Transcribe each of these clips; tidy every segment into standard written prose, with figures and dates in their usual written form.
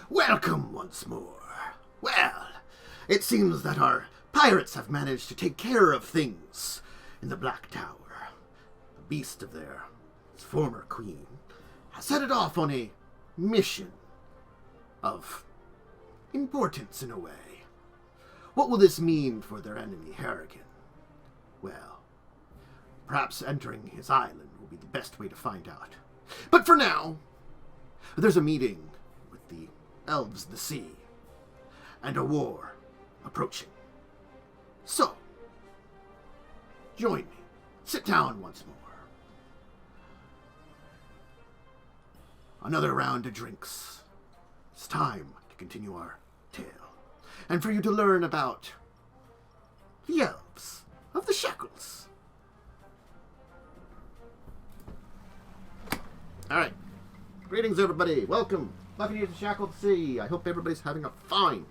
Welcome once more. Well, it seems that our pirates have managed to take care of things in the Black Tower. The beast of their former queen has headed off on a mission of importance in a way. What will this mean for their enemy, Harrigan? Well, perhaps entering his island will be the best way to find out. But for now, there's a meeting with the Elves of the Sea, and a war approaching. So, join me. Sit down once more. Another round of drinks. It's time to continue our tale, and for you to learn about the Elves of the Shackles. Alright. Greetings, everybody. Welcome. Buccaneers to Shackled Sea. I hope everybody's having a fine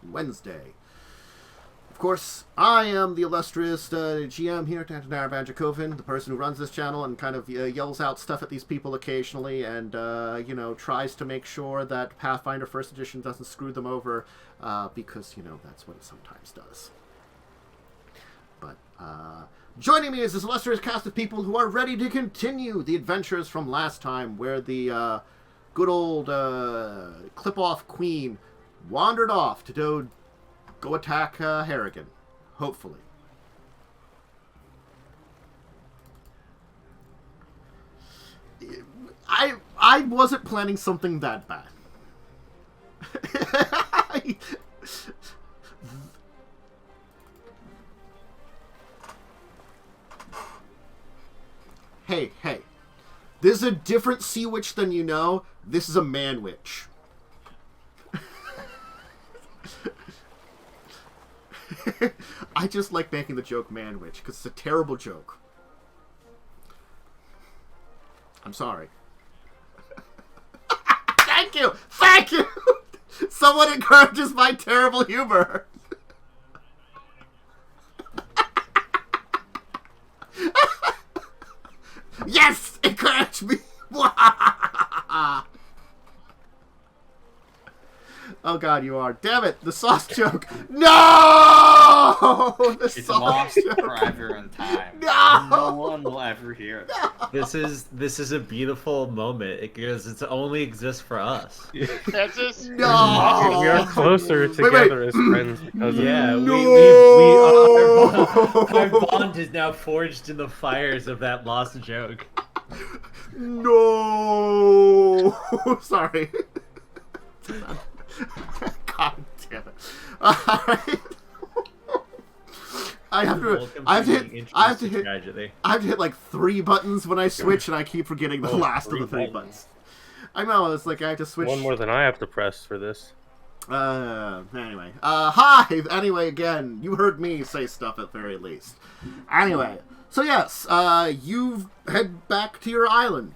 Wednesday. Of course, I am the illustrious GM here, Dracovin, the person who runs this channel and kind of yells out stuff at these people occasionally and, tries to make sure that Pathfinder First Edition doesn't screw them over, because, that's what it sometimes does. But, joining me is this illustrious cast of people who are ready to continue the adventures from last time, where the, good old, clip-off queen wandered off to go attack Harrigan, hopefully. I wasn't planning something that bad. Hey. This is a different sea witch than you know. This is a man witch. I just like making the joke man witch because it's a terrible joke. I'm sorry. Thank you! Someone encourages my terrible humor. Yes! Encourage me! Oh god, you are. Damn it! The sauce joke! No! It's lost forever in time. No! No one will ever hear it. No! This is a beautiful moment because it only exists for us. That's just No! We are closer together as friends because of Our bond is now forged in the fires of that lost joke. No! Sorry. God damn it. Alright. I have to hit like 3 buttons when I switch, and I keep forgetting the last of the 3 buttons. I know, it's like I have to switch. one more than I have to press for this. Anyway. Hi! Anyway, again, you heard me say stuff at the very least. Anyway, so yes, you head back to your island.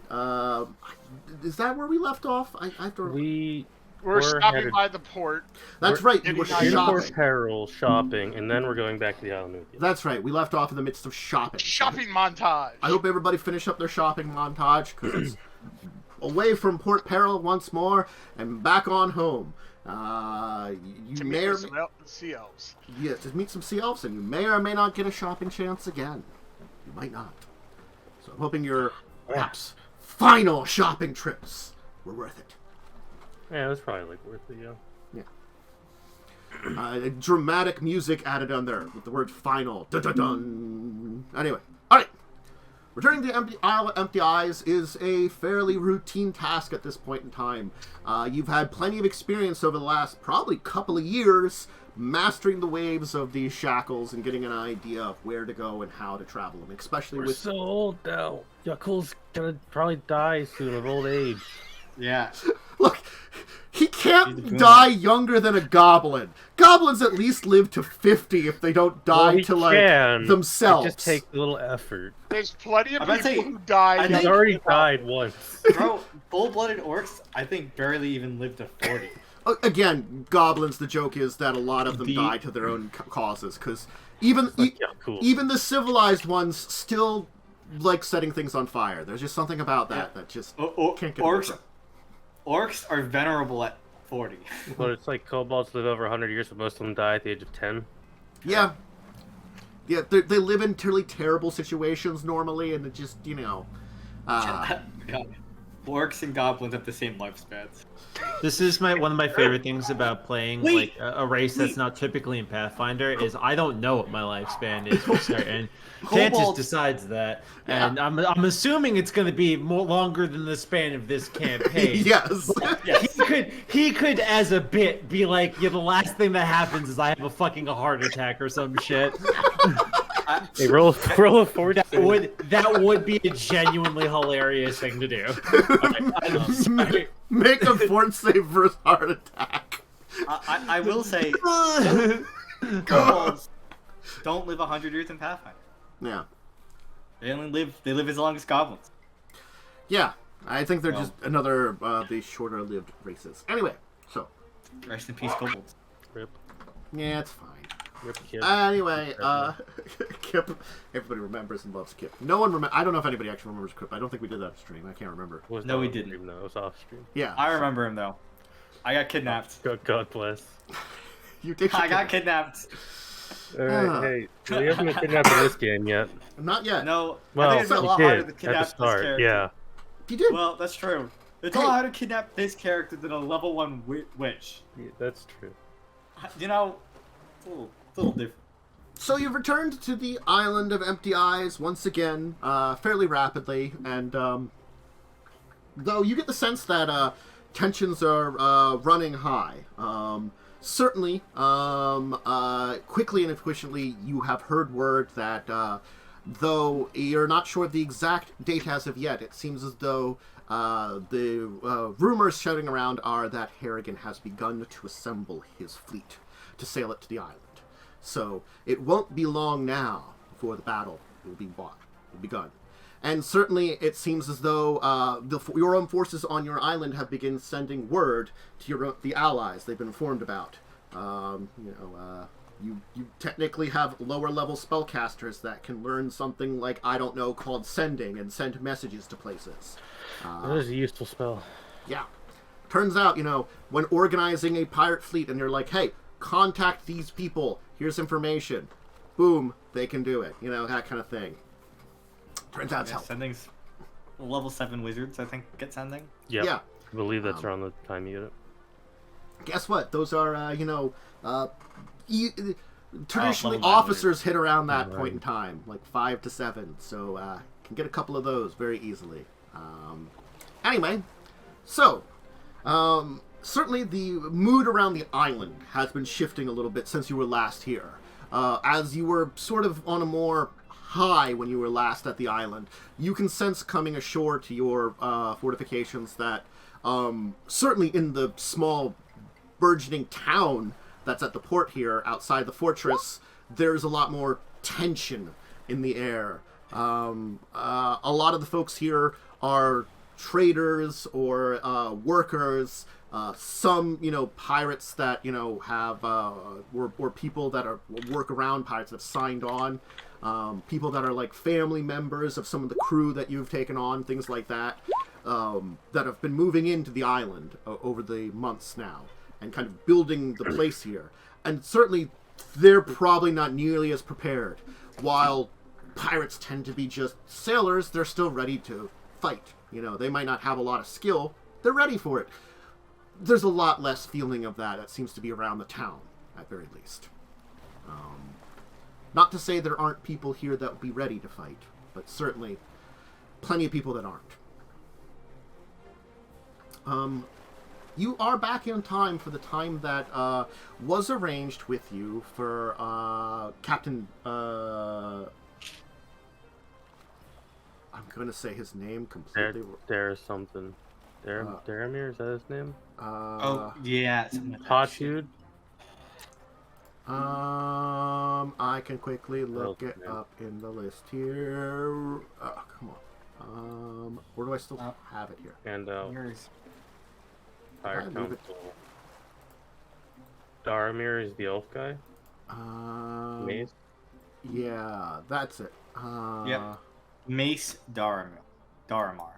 Is that where we left off? I have to... We're stopping by the port. That's right, you were getting shopping. Port Peril, shopping, and then we're going back to the island with you. That's right, we left off in the midst of shopping. Shopping montage. I hope everybody finished up their shopping montage, because it's away from Port Peril once more, and back on home. You may or may... Sea Elves. Yes, just meet some Sea Elves, and you may or may not get a shopping chance again. You might not. So I'm hoping your, perhaps, final shopping trips were worth it. Yeah, it was probably like worth it, yeah. Dramatic music added on there with the word final. Dun dun dun. Anyway, alright. Returning to Isle of Empty Eyes is a fairly routine task at this point in time. You've had plenty of experience over the last probably couple of years mastering the waves of these shackles and getting an idea of where to go and how to travel them, especially We're with... so old now. Yaalkol's gonna probably die soon of old age. Yeah. Look, he can't die younger than a goblin. Goblins at least live to 50 if they don't die to, themselves. It just takes a little effort. There's plenty of people who died. He's already died once. Bro, full-blooded orcs, I think, barely even live to 40. Again, goblins, the joke is that a lot of them die to their own causes, because even the civilized ones still like setting things on fire. There's just something about that that just can't get over. Orcs are venerable at 40. But it's like kobolds live over 100 years, but most of them die at the age of 10. Yeah. Yeah, they live in really terrible situations normally, and it just, God. Orcs and goblins have the same lifespans. This is one of my favorite things about playing like a race that's not typically in Pathfinder is I don't know what my lifespan is for certain. Tantus decides that, and I'm assuming it's going to be more longer than the span of this campaign. Yes. He could as a bit be like, the last thing that happens is I have a fucking heart attack or some shit. Hey, roll a 4. That would be a genuinely hilarious thing to do. I'm sorry. Make a fort save versus heart attack. I will say, kobolds don't live 100 years in Pathfinder. Yeah. They live as long as goblins. Yeah, I think they're just another the shorter-lived races. Anyway, so. Rest in peace, kobolds. Rip. Yeah, it's fine. Rip Kip. Anyway, Kip. Everybody remembers and loves Kip. No one I don't know if anybody actually remembers Kip. I don't think we did that on stream. I can't remember. No, we didn't. Stream, no, it was off stream. Yeah. I remember him though. I got kidnapped. God bless. You did. I got kidnapped. Alright, hey, we haven't been kidnapped in this game yet. Not yet. No, Well, I think it's a lot you harder did to at kidnap the this start, character. yeah. You did. Well, that's true. It's a lot harder to kidnap this character than a level 1 witch. Yeah, that's true. It's a little different. So you've returned to the Island of Empty Eyes once again, fairly rapidly, and though you get the sense that tensions are running high. Certainly, quickly and efficiently, you have heard word that though you're not sure of the exact date as of yet, it seems as though the rumors shouting around are that Harrigan has begun to assemble his fleet to sail it to the island. So it won't be long now before the battle will be begun. And certainly it seems as though your own forces on your island have begun sending word to the allies they've been informed about. You technically have lower level spellcasters that can learn something like, I don't know, called sending and send messages to places. That is a useful spell. Yeah. Turns out, when organizing a pirate fleet and you're like, hey, contact these people, here's information, boom, they can do it, that kind of thing. Turns out it's helpful. Sending's level 7 wizards, I think, get sending. Yep. Yeah. I believe that's around the time you get it. Guess what? Those are, traditionally level 9 officers hit around that point in time, like 5 to 7, so can get a couple of those very easily. Anyway, so, certainly the mood around the island has been shifting a little bit since you were last here. As you were sort of on a more high when you were last at the island, you can sense coming ashore to your fortifications that certainly in the small burgeoning town that's at the port here outside the fortress, there's a lot more tension in the air. A lot of the folks here are traders or workers. Some, pirates that, have, or people that work around pirates that have signed on. People that are like family members of some of the crew that you've taken on, things like that, that have been moving into the island over the months now and kind of building the place here. And certainly they're probably not nearly as prepared. While pirates tend to be just sailors, they're still ready to fight. They might not have a lot of skill. They're ready for it. There's a lot less feeling of that. It seems to be around the town, at very least. Not to say there aren't people here that would be ready to fight, but certainly plenty of people that aren't. You are back in time for the time that was arranged with you for Captain... I'm going to say his name completely... There's something. Daramir, is that his name? Yeah. Hot dude? I can quickly look it up in the list here. Oh, come on. Where do I still have it here? And Yours. Fire I move it. Council. Daramir is the elf guy? Mace? Yeah, that's it. Yep. Mace Daramar. Darimar?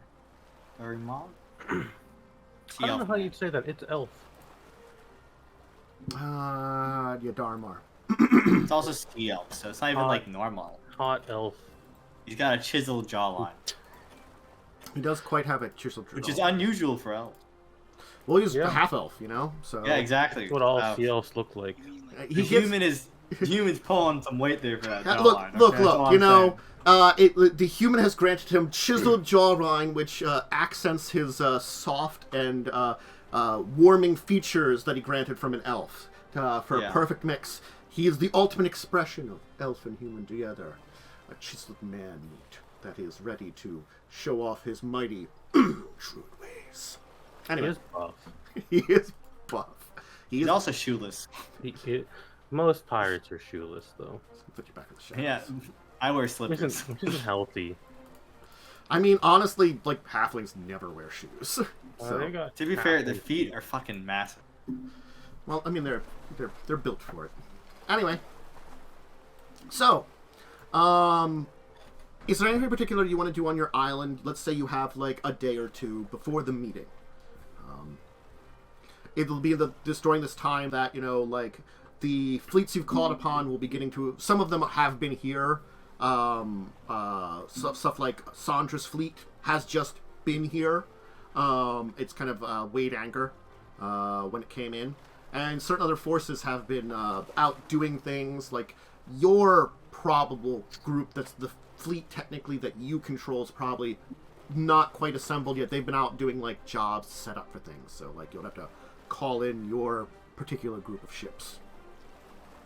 I don't know how you'd say that. It's elf. Yeah, Darmar. It's also sea elf, so it's not even like normal. Hot elf. He's got a chiseled jawline, He does quite have a chiseled jaw. which is unusual for elf. Well, he's a Yeah. half elf, you know. So Yeah, exactly. That's what all sea elves look like. He gets, Human's pulling some weight there for that look, jawline. look, okay? That's all look. I'm You know, saying. the human has granted him chiseled jawline, which accents his soft and warming features that he granted from an elf for a perfect mix. He is the ultimate expression of elf and human together. A chiseled man meat that is ready to show off his mighty, shrewd ways. Anyway, He is buff. he is buff. He's also shoeless. Most pirates are shoeless, though. Put you back in the shadows. Yeah, I wear Which slippers. isn't healthy. I mean, honestly, like halflings never wear shoes. So, They got To be fair, the half-inch feet are fucking massive. well, I mean, they're built for it. Anyway, so, is there anything in particular you want to do on your island? Let's say you have like a day or two before the meeting. It'll be during this time that, you know, like the fleets you've called upon will be getting to. Some of them have been here. Stuff like Sandra's fleet has just been here. It's kind of weighed anchor when it came in, and certain other forces have been out doing things. Like your probable group, that's the fleet technically that you control, is probably not quite assembled yet. They've been out doing like jobs set up for things. So like you'll have to call in your particular group of ships,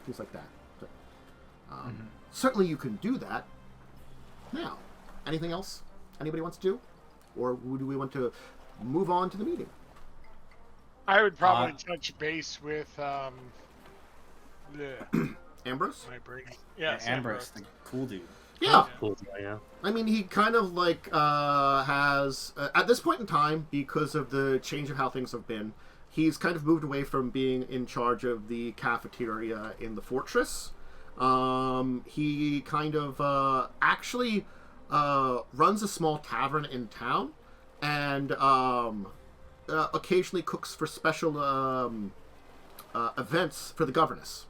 things like that. So, certainly you can do that. Now, anything else anybody wants to do, or do we want to move on to the meeting? I would probably touch base with Ambrose? my brain. Yeah, Ambrose, the cool dude. Yeah. Cool, yeah. I mean, he kind of like has at this point in time, because of the change of how things have been, he's kind of moved away from being in charge of the cafeteria in the fortress. He kind of actually runs a small tavern in town, and occasionally cooks for special events for the governess.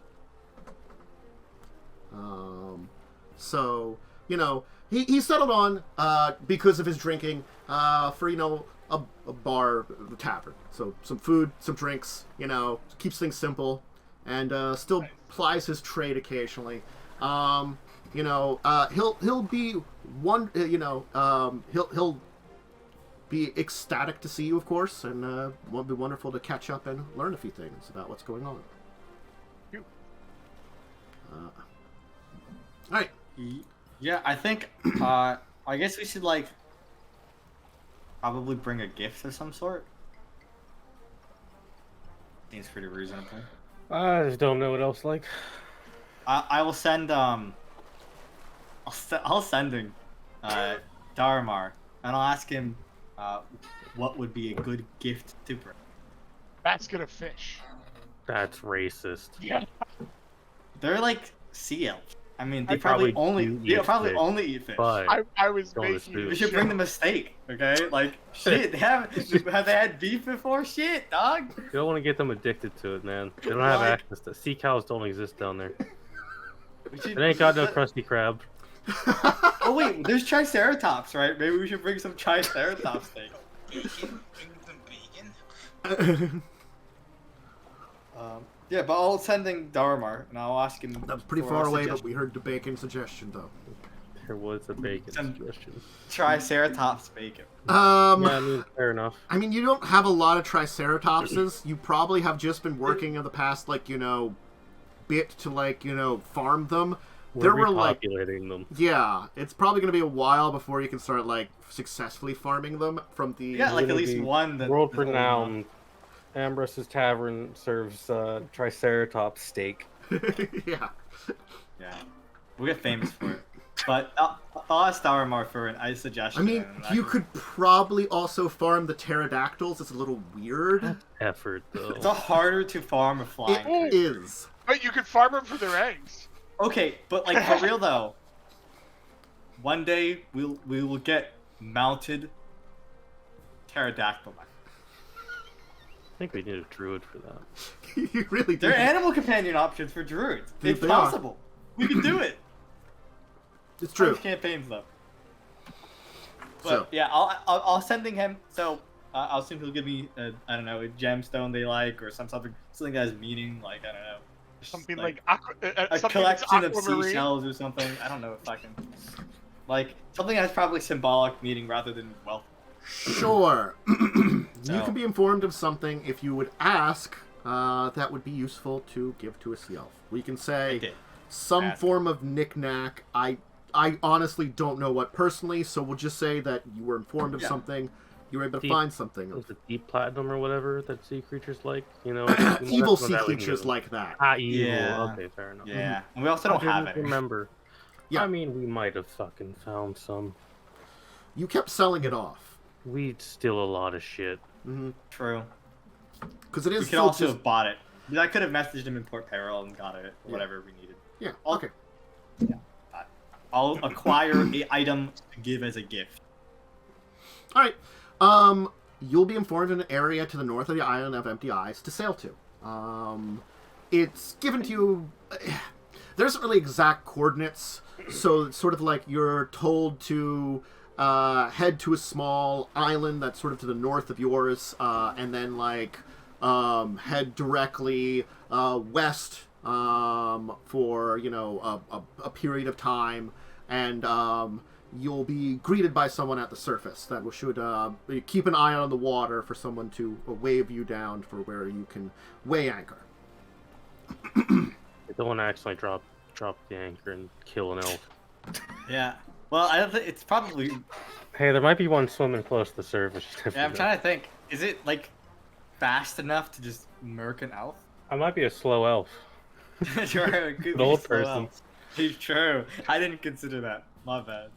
So, you know, he settled on, because of his drinking, for, you know, a bar, a tavern. So some food, some drinks, you know, keeps things simple, and still plies his trade occasionally. You know, he'll be one, you know, he'll be ecstatic to see you, of course, and it'll be wonderful to catch up and learn a few things about what's going on. All right. Yeah, I think, I guess we should, like, probably bring a gift of some sort. Seems pretty reasonable. I just don't know what else like. I will send, I'll send him, Darmar, and I'll ask him, what would be a good gift to bring. That's gonna fish. That's racist. Yeah. They're like sea elves. I mean, they I probably probably only do eat fish, only eat fish. But I was Don't making. dispute. We should bring them a steak, okay? Like, shit, have they had beef before? Shit, dog. you don't want to get them addicted to it, man. They don't have Like- access to. Sea cows don't exist down there. We should, It ain't got no crusty crab. Oh wait, there's Triceratops, right? Maybe we should bring some Triceratops steak. Bacon? Bring them bacon? Yeah, but I'll send in Darmar, and I'll ask him. That was pretty for far a away, but suggestion. we heard the bacon suggestion, though. There was a bacon Some- suggestion. Triceratops bacon. Yeah, I mean, fair enough. I mean, you don't have a lot of Triceratopses. You probably have just been working in the past, like, you know, bit to, like, you know, farm them. We're There were, like, repopulating them. yeah, it's probably going to be a while before you can start, like, successfully farming them from the... Yeah, like at gonna least be one that World that's old enough. renowned. Ambrose's Tavern serves Triceratops steak. yeah. Yeah, we'll get famous for it. But I'll ask Darmar for a suggestion. I mean, and you could probably also farm the pterodactyls. It's a little weird. Effort, though. It's a harder to farm a flying It creature. is. But you could farm them for their eggs. Okay, but like for real though, one day we will get mounted pterodactyl. think we need a druid for that. You really do. They're animal companion options for druids. They It's are. possible. We can do it. It's true. Campaigns though. But So- yeah, I'll sending him. So I'll assume he'll give me I don't know, a gemstone they like or something that has meaning, like I don't know. Something like like a something that's collection of aquamarine. seashells or something. I don't know if I can. Like something that's probably symbolic meaning rather than wealth. Sure. You So- can be informed of something if you would ask. That would be useful to give to a sea elf. We can say did. some Ask. form of knick-knack. I honestly don't know what personally, so we'll just say that you were informed of Yeah. something. You were able to Deep- find something. Was it deep platinum or whatever that sea creatures like? You know, Evil that's what sea that would creatures do. like that. Ah, evil. Yeah. Okay, fair enough. Yeah, and we also don't I have didn't it. remember. Yeah. I mean, we might have fucking found some. You kept selling it off. We'd steal a lot of shit. True. Because it We is could still also just... have bought it. I could have messaged him in Port Peril and got it, whatever we needed. Yeah, I'll- okay. I'll acquire an item to give as a gift. Alright. You'll be informed in an area to the north of the island of Empty Eyes to sail to. It's given to you... There isn't really exact coordinates, so it's sort of like you're told to head to a small island that's sort of to the north of yours, and then, like, head directly west for, you know, a period of time, and you'll be greeted by someone at the surface that should keep an eye on the water for someone to wave you down for where you can weigh anchor. I don't want to accidentally drop the anchor and kill an elf. Yeah. Well, I don't think it's probably. Hey, there might be one swimming close to the surface. Yeah, I'm trying to think. Is it like fast enough to just murk an elf? I might be a slow elf. Sure, it could An be old slow person. elf. It's true. I didn't consider that. My bad.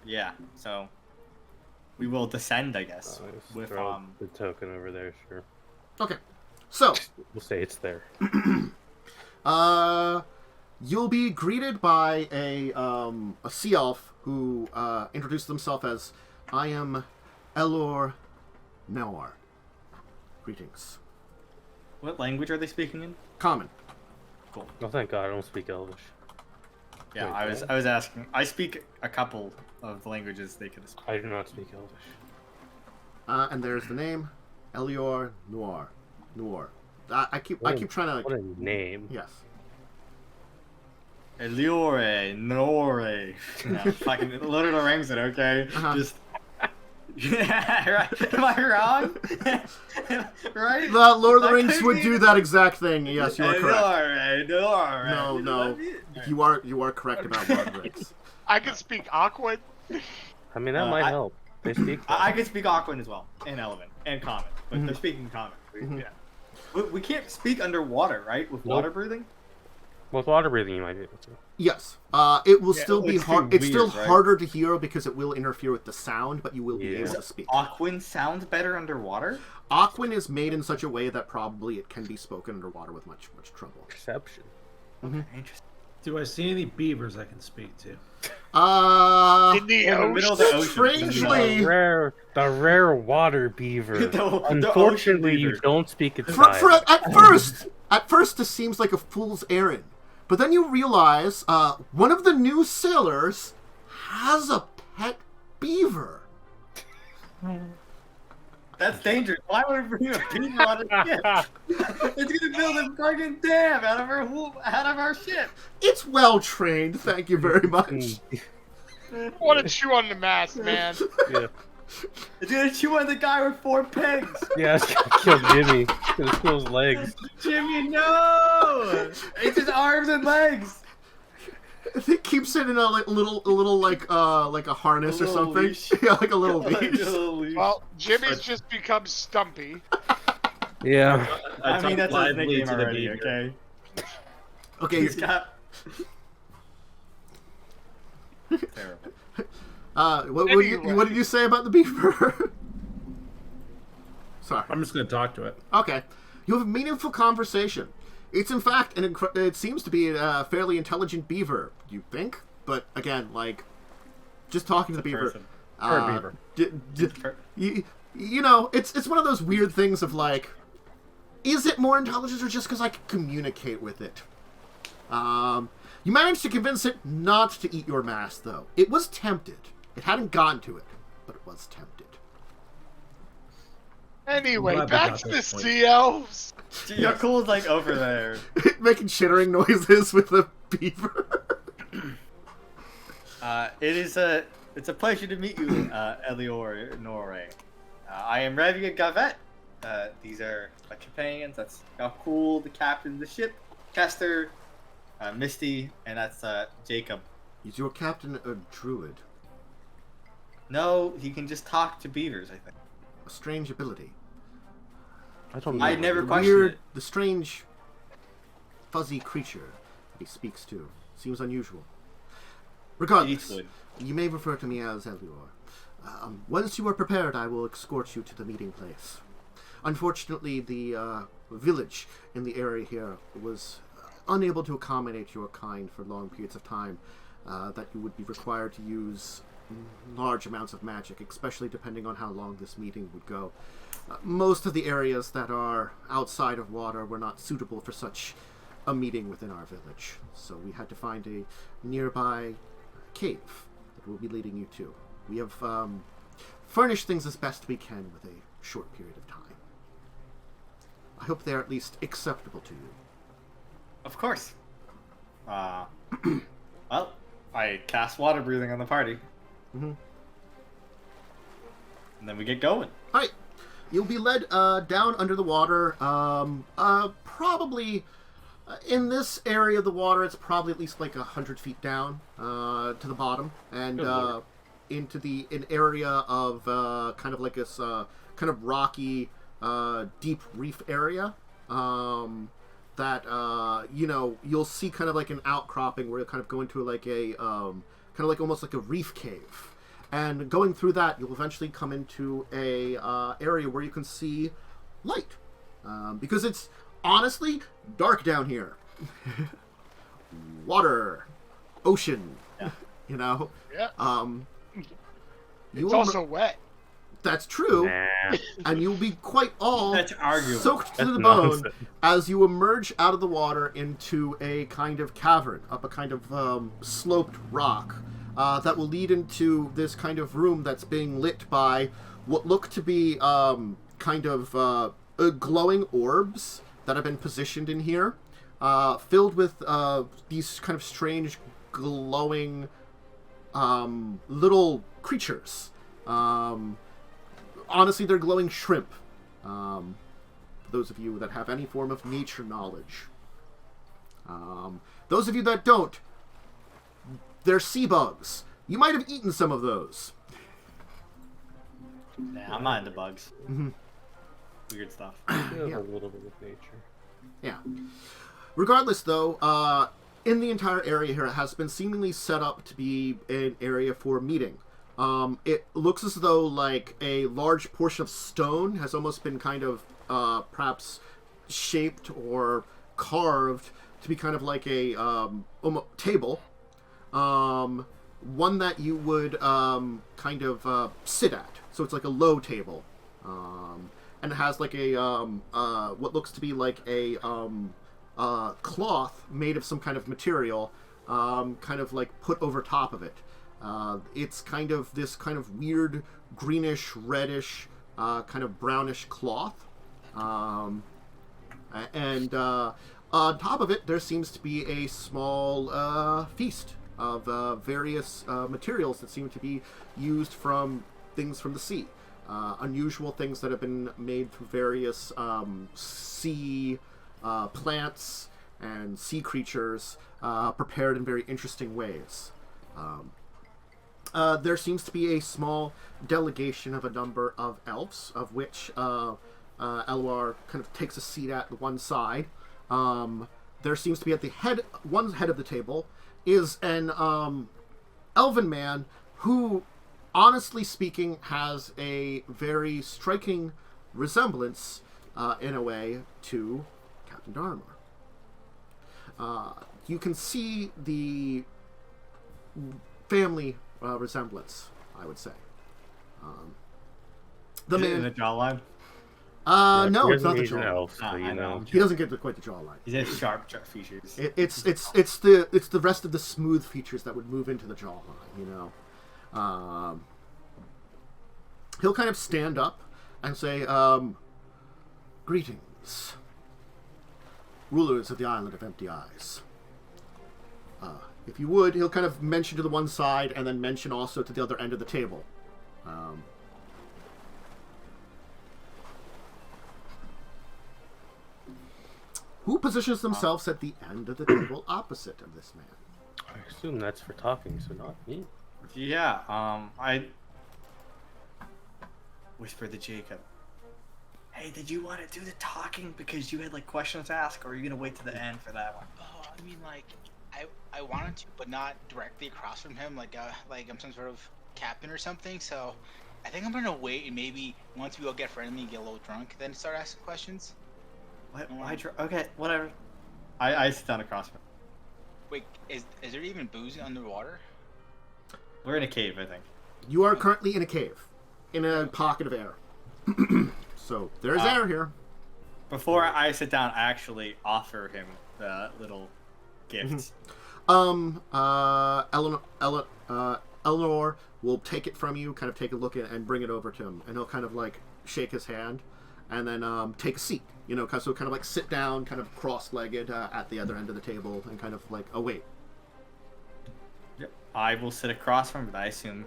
Yeah. So we will descend, I guess, Just with throw the token over there, sure. Okay. So, We'll say it's there. you'll be greeted by a sea elf who introduced himself as, I am Elor Noir. Greetings. What language are they speaking in? Common. Cool. Oh, thank God, I don't speak Elvish. Yeah, Wait, I was asking. I speak a couple of the languages they could speak. I do not speak Elvish. And there's the name, Elior Noir. Noir. I keep trying to... What a name. Yes. Eliore, Nore. Yeah, fucking Lord of the Rings it, okay? Uh-huh. Just. Yeah, right. Am I wrong? Right? The Lord of the That Rings could would be- do that exact thing. Yes, you are correct. Nore. No. You are correct about Lord of the Rings. I can speak Aquan. I mean, that might I- help. They speak. I can speak Aquan as well, and Element, and Common, but they're speaking Common. Mhm. Yeah. We can't speak underwater, right? With water breathing? With water breathing, you might be able to. Yes. It will Yeah, still be it's hard. too It's still weird, right? harder to hear because it will interfere with the sound, but you will be Yeah. able to speak. Aquan sounds better underwater? Aquan is made in such a way that probably it can be spoken underwater with much trouble. Perception. Interesting. Do I see any beavers I can speak to? In the In the middle of the ocean. Strangely- The rare water beaver. The Unfortunately, ocean you beaver. don't speak its For, dialect. at first, this seems like a fool's errand, but then you realize one of the new sailors has a pet beaver. That's dangerous. Why would we bring a beaver on a ship? It's gonna build a fucking dam out of our ship. It's well trained. Thank you very much. Want to chew on the mast, man. Yeah, It's gonna chew on the guy with 4 pegs. yeah, it's gonna kill Jimmy. It's gonna kill his legs. Jimmy, no! It's his arms and legs. It keeps it in a little like a harness A or little something. leash. Yeah, like a little Like a leash. little leash. Well, Jimmy's just become Stumpy. Yeah. I mean, that's his lively nickname to the already, beaver. okay? Okay, He's got... Terrible. what did you say about the beaver? Sorry. I'm just gonna talk to it. Okay. You have a meaningful conversation. It's in fact it seems to be a fairly intelligent beaver, you think? But again, like just talking to the beaver. person. Bird beaver. Per- you know, it's one of those weird things of like, is it more intelligence or just because I can communicate with it? You managed to convince it not to eat your mask, though. It was tempted. It hadn't gotten to it, but it was tempted. Anyway, Glad we back got to the this point. sea elves. Yaalkol's like over there. Making chittering noises with the beaver. It's a pleasure to meet you, Elior Norre. I am Revia Gavet. These are my companions. That's Yaalkol, the captain of the ship, Kester, Myste, and that's Jacub. Is your captain a druid? No, he can just talk to beavers, I think. A strange ability. I don't I know. never The questioned weird, it. the strange, fuzzy creature that he speaks to seems unusual. Regardless, Eastwood. you may refer to me as Elior. Once you are prepared, I will escort you to the meeting place. Unfortunately, the village in the area here was unable to accommodate your kind for long periods of time, that you would be required to use large amounts of magic, especially depending on how long this meeting would go. Most of the areas that are outside of water were not suitable for such a meeting within our village, so we had to find a nearby cave that we'll be leading you to. We have furnished things as best we can with a short period of time. I hope they're at least acceptable to you. Of course. Well, I cast water breathing on the party. Mm-hmm. And then we get going. All right, you'll be led down under the water. Probably in this area of the water, it's probably at least like 100 feet down to the bottom, and into an area of kind of like this kind of rocky, deep reef area. That you know, you'll see kind of like an outcropping where you kind of go into like a kind of like almost like a reef cave. And going through that, you'll eventually come into a area where you can see light, because it's honestly dark down here. Water, ocean, you know. Yeah. You It's will also wet. That's true, Nah. and you'll be quite all That's arguable. soaked to That's the bone nonsense. as you emerge out of the water into a kind of cavern, up a kind of sloped rock. That will lead into this kind of room that's being lit by what look to be kind of glowing orbs that have been positioned in here, filled with these kind of strange glowing little creatures. Honestly, they're glowing shrimp. For those of you that have any form of nature knowledge. Those of you that don't, they're sea bugs. You might have eaten some of those. Nah, I'm not into bugs. Mm-hmm. Weird stuff. Feels Yeah. a little bit of nature. Yeah. Regardless, though, in the entire area here, it has been seemingly set up to be an area for meeting. It looks as though like a large portion of stone has almost been kind of perhaps shaped or carved to be kind of like a table. One that you would kind of sit at. So it's like a low table. And it has like a what looks to be like a cloth made of some kind of material, kind of like put over top of it. It's kind of this kind of weird greenish, reddish, kind of brownish cloth. And on top of it, there seems to be a small feast of various materials that seem to be used from things from the sea. Unusual things that have been made through various sea plants and sea creatures, prepared in very interesting ways. There seems to be a small delegation of a number of elves, of which Elwar kind of takes a seat at one side. There seems to be at the one head of the table is an elven man who, honestly speaking, has a very striking resemblance, in a way, to Captain Darmar. You can see the family resemblance, I would say. The Is it in man. the jawline? No, he it's not the doesn't age an jawline. elf, so I you know. know. He doesn't get to quite the jawline. He has sharp features. It's the rest of the smooth features that would move into the jawline. You know. He'll kind of stand up and say, "Greetings, rulers of the island of Empty Eyes. If you would," he'll kind of mention to the one side and then mention also to the other end of the table. Who positions themselves at the end of the table opposite of this man? I assume that's for talking, so not me. Yeah. I whispered to Jacub. Hey, did you want to do the talking because you had like questions to ask, or are you gonna wait to the end for that one? Oh, I mean, like, I wanted to, but not directly across from him, like I'm some sort of captain or something. So, I think I'm gonna wait and maybe once we all get friendly and get a little drunk, then start asking questions. What? Okay, whatever. I sit down across from him. Wait, is there even booze underwater? We're in a cave, I think. You are currently in a cave, in a pocket of air. So there's air here. Before I sit down, I actually offer him the little gifts. Eleanor will take it from you, kind of take a look at it, and bring it over to him, and he'll kind of like shake his hand, and then take a seat. You know, so kind of like sit down, kind of cross-legged at the other end of the table, and kind of like wait. Yep. I will sit across from him, but I assume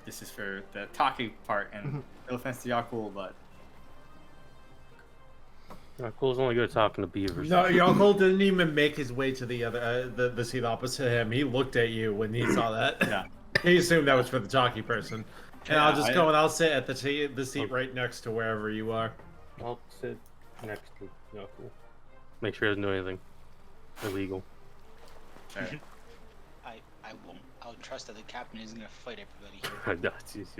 this is for the talking part, and no offense to Yaalkol, but Cool's only good at talking to beavers. No, Yaalkol didn't even make his way to the other the seat opposite him. He looked at you when he saw that. yeah. He assumed that was for the talkie person. And Yeah, I'll just go and I'll sit at the seat right next to wherever you are. I'll sit next to Cool. Make sure he doesn't do anything illegal. Fair. I won't. I'll trust that the captain isn't gonna fight everybody here.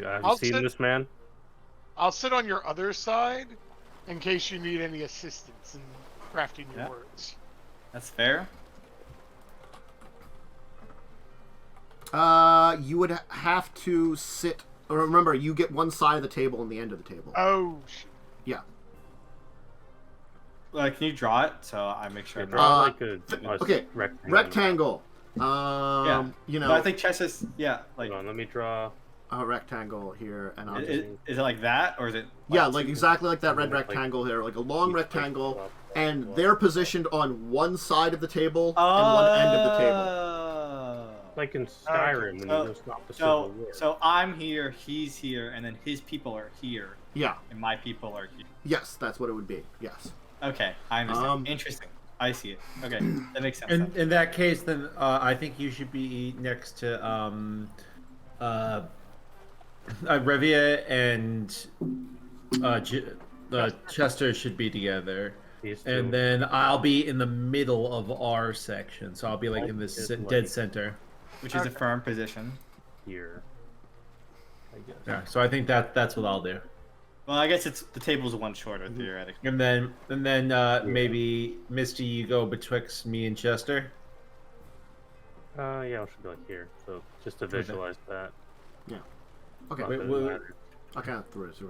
Have I'll you seen sit- this man? I'll sit on your other side in case you need any assistance in crafting your Yeah. words. That's fair. You would have to sit. Or remember, you get one side of the table and the end of the table. Oh, shit. Yeah. Can you draw it so I make sure? I'm Draw not... like a Okay. rectangle. Rectangle. You know. No, I think chess is like. Hold on, let me draw. A rectangle here, and I'll Is, just... is it like that, or is it? Yeah, like two- exactly like that red Like- rectangle here, like a long Each rectangle, place, and they're positioned on one side of the table and one end of the table. Oh. Like in Skyrim, when So- you just stop the Civil War. So I'm here, he's here, and then his people are here, Yeah. and my people are here. Yes, that's what it would be. Yes. Okay, I understand. Interesting. I see it. Okay, that makes sense. then. In that case, then I think you should be next to Revia and Chester should be together. These two. And then I'll be in the middle of our section, so I'll be like in this dead center. Which is a firm position. here. I guess. Yeah, so I think that's what I'll do. Well, I guess it's the table's one shorter theoretically. And then maybe Myste, you go betwixt me and Chester. Yeah, I should be like here. So just to visualize that. Okay. Not Wait, that it wait. matters. I'll kind of through the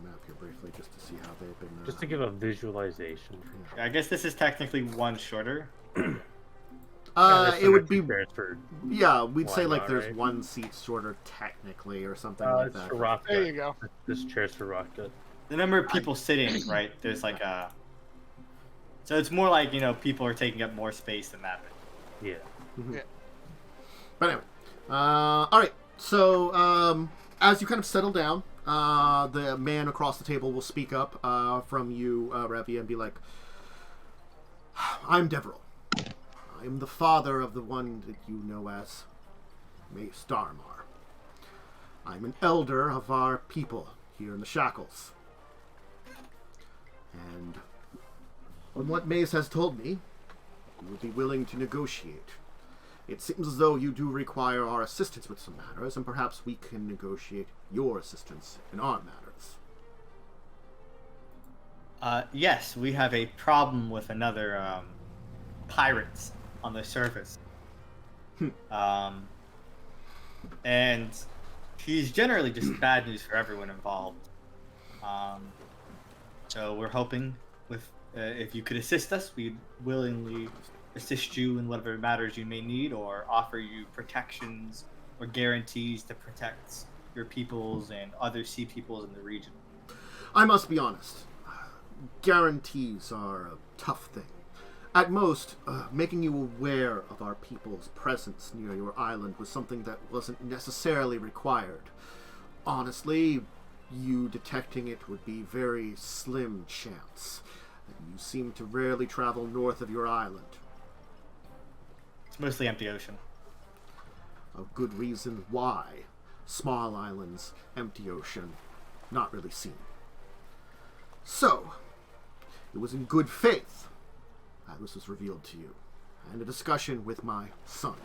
map here briefly just to see how they've been. Just to give a visualization. I guess this is technically one shorter. It would be. For, Yeah, we'd Why say like not, there's right? one seat shorter technically or something like it's that. for rock There gut. you go. This chair's for rock gut. The number of people sitting, right? There's like a. So it's more like people are taking up more space than that. Yeah. But anyway, all right. So as you kind of settle down, the man across the table will speak up from you, Revia, and be like, "I'm Deveril. I'm the father of the one that you know as Myste Darmar. I'm an elder of our people here in the Shackles. And from what Mace has told me, you would be willing to negotiate. It seems as though you do require our assistance with some matters, and perhaps we can negotiate your assistance in our matters." Yes, we have a problem with another pirates on the surface. And he's generally just bad news for everyone involved. So we're hoping with if you could assist us, we'd willingly assist you in whatever matters you may need, or offer you protections or guarantees to protect your peoples and other sea peoples in the region. I must be honest. Guarantees are a tough thing. At most, making you aware of our people's presence near your island was something that wasn't necessarily required. Honestly, you detecting it would be very slim chance. You seem to rarely travel north of your island. It's mostly empty ocean. A good reason why. Small islands, empty ocean, not really seen. So, it was in good faith that this was revealed to you, and a discussion with my son.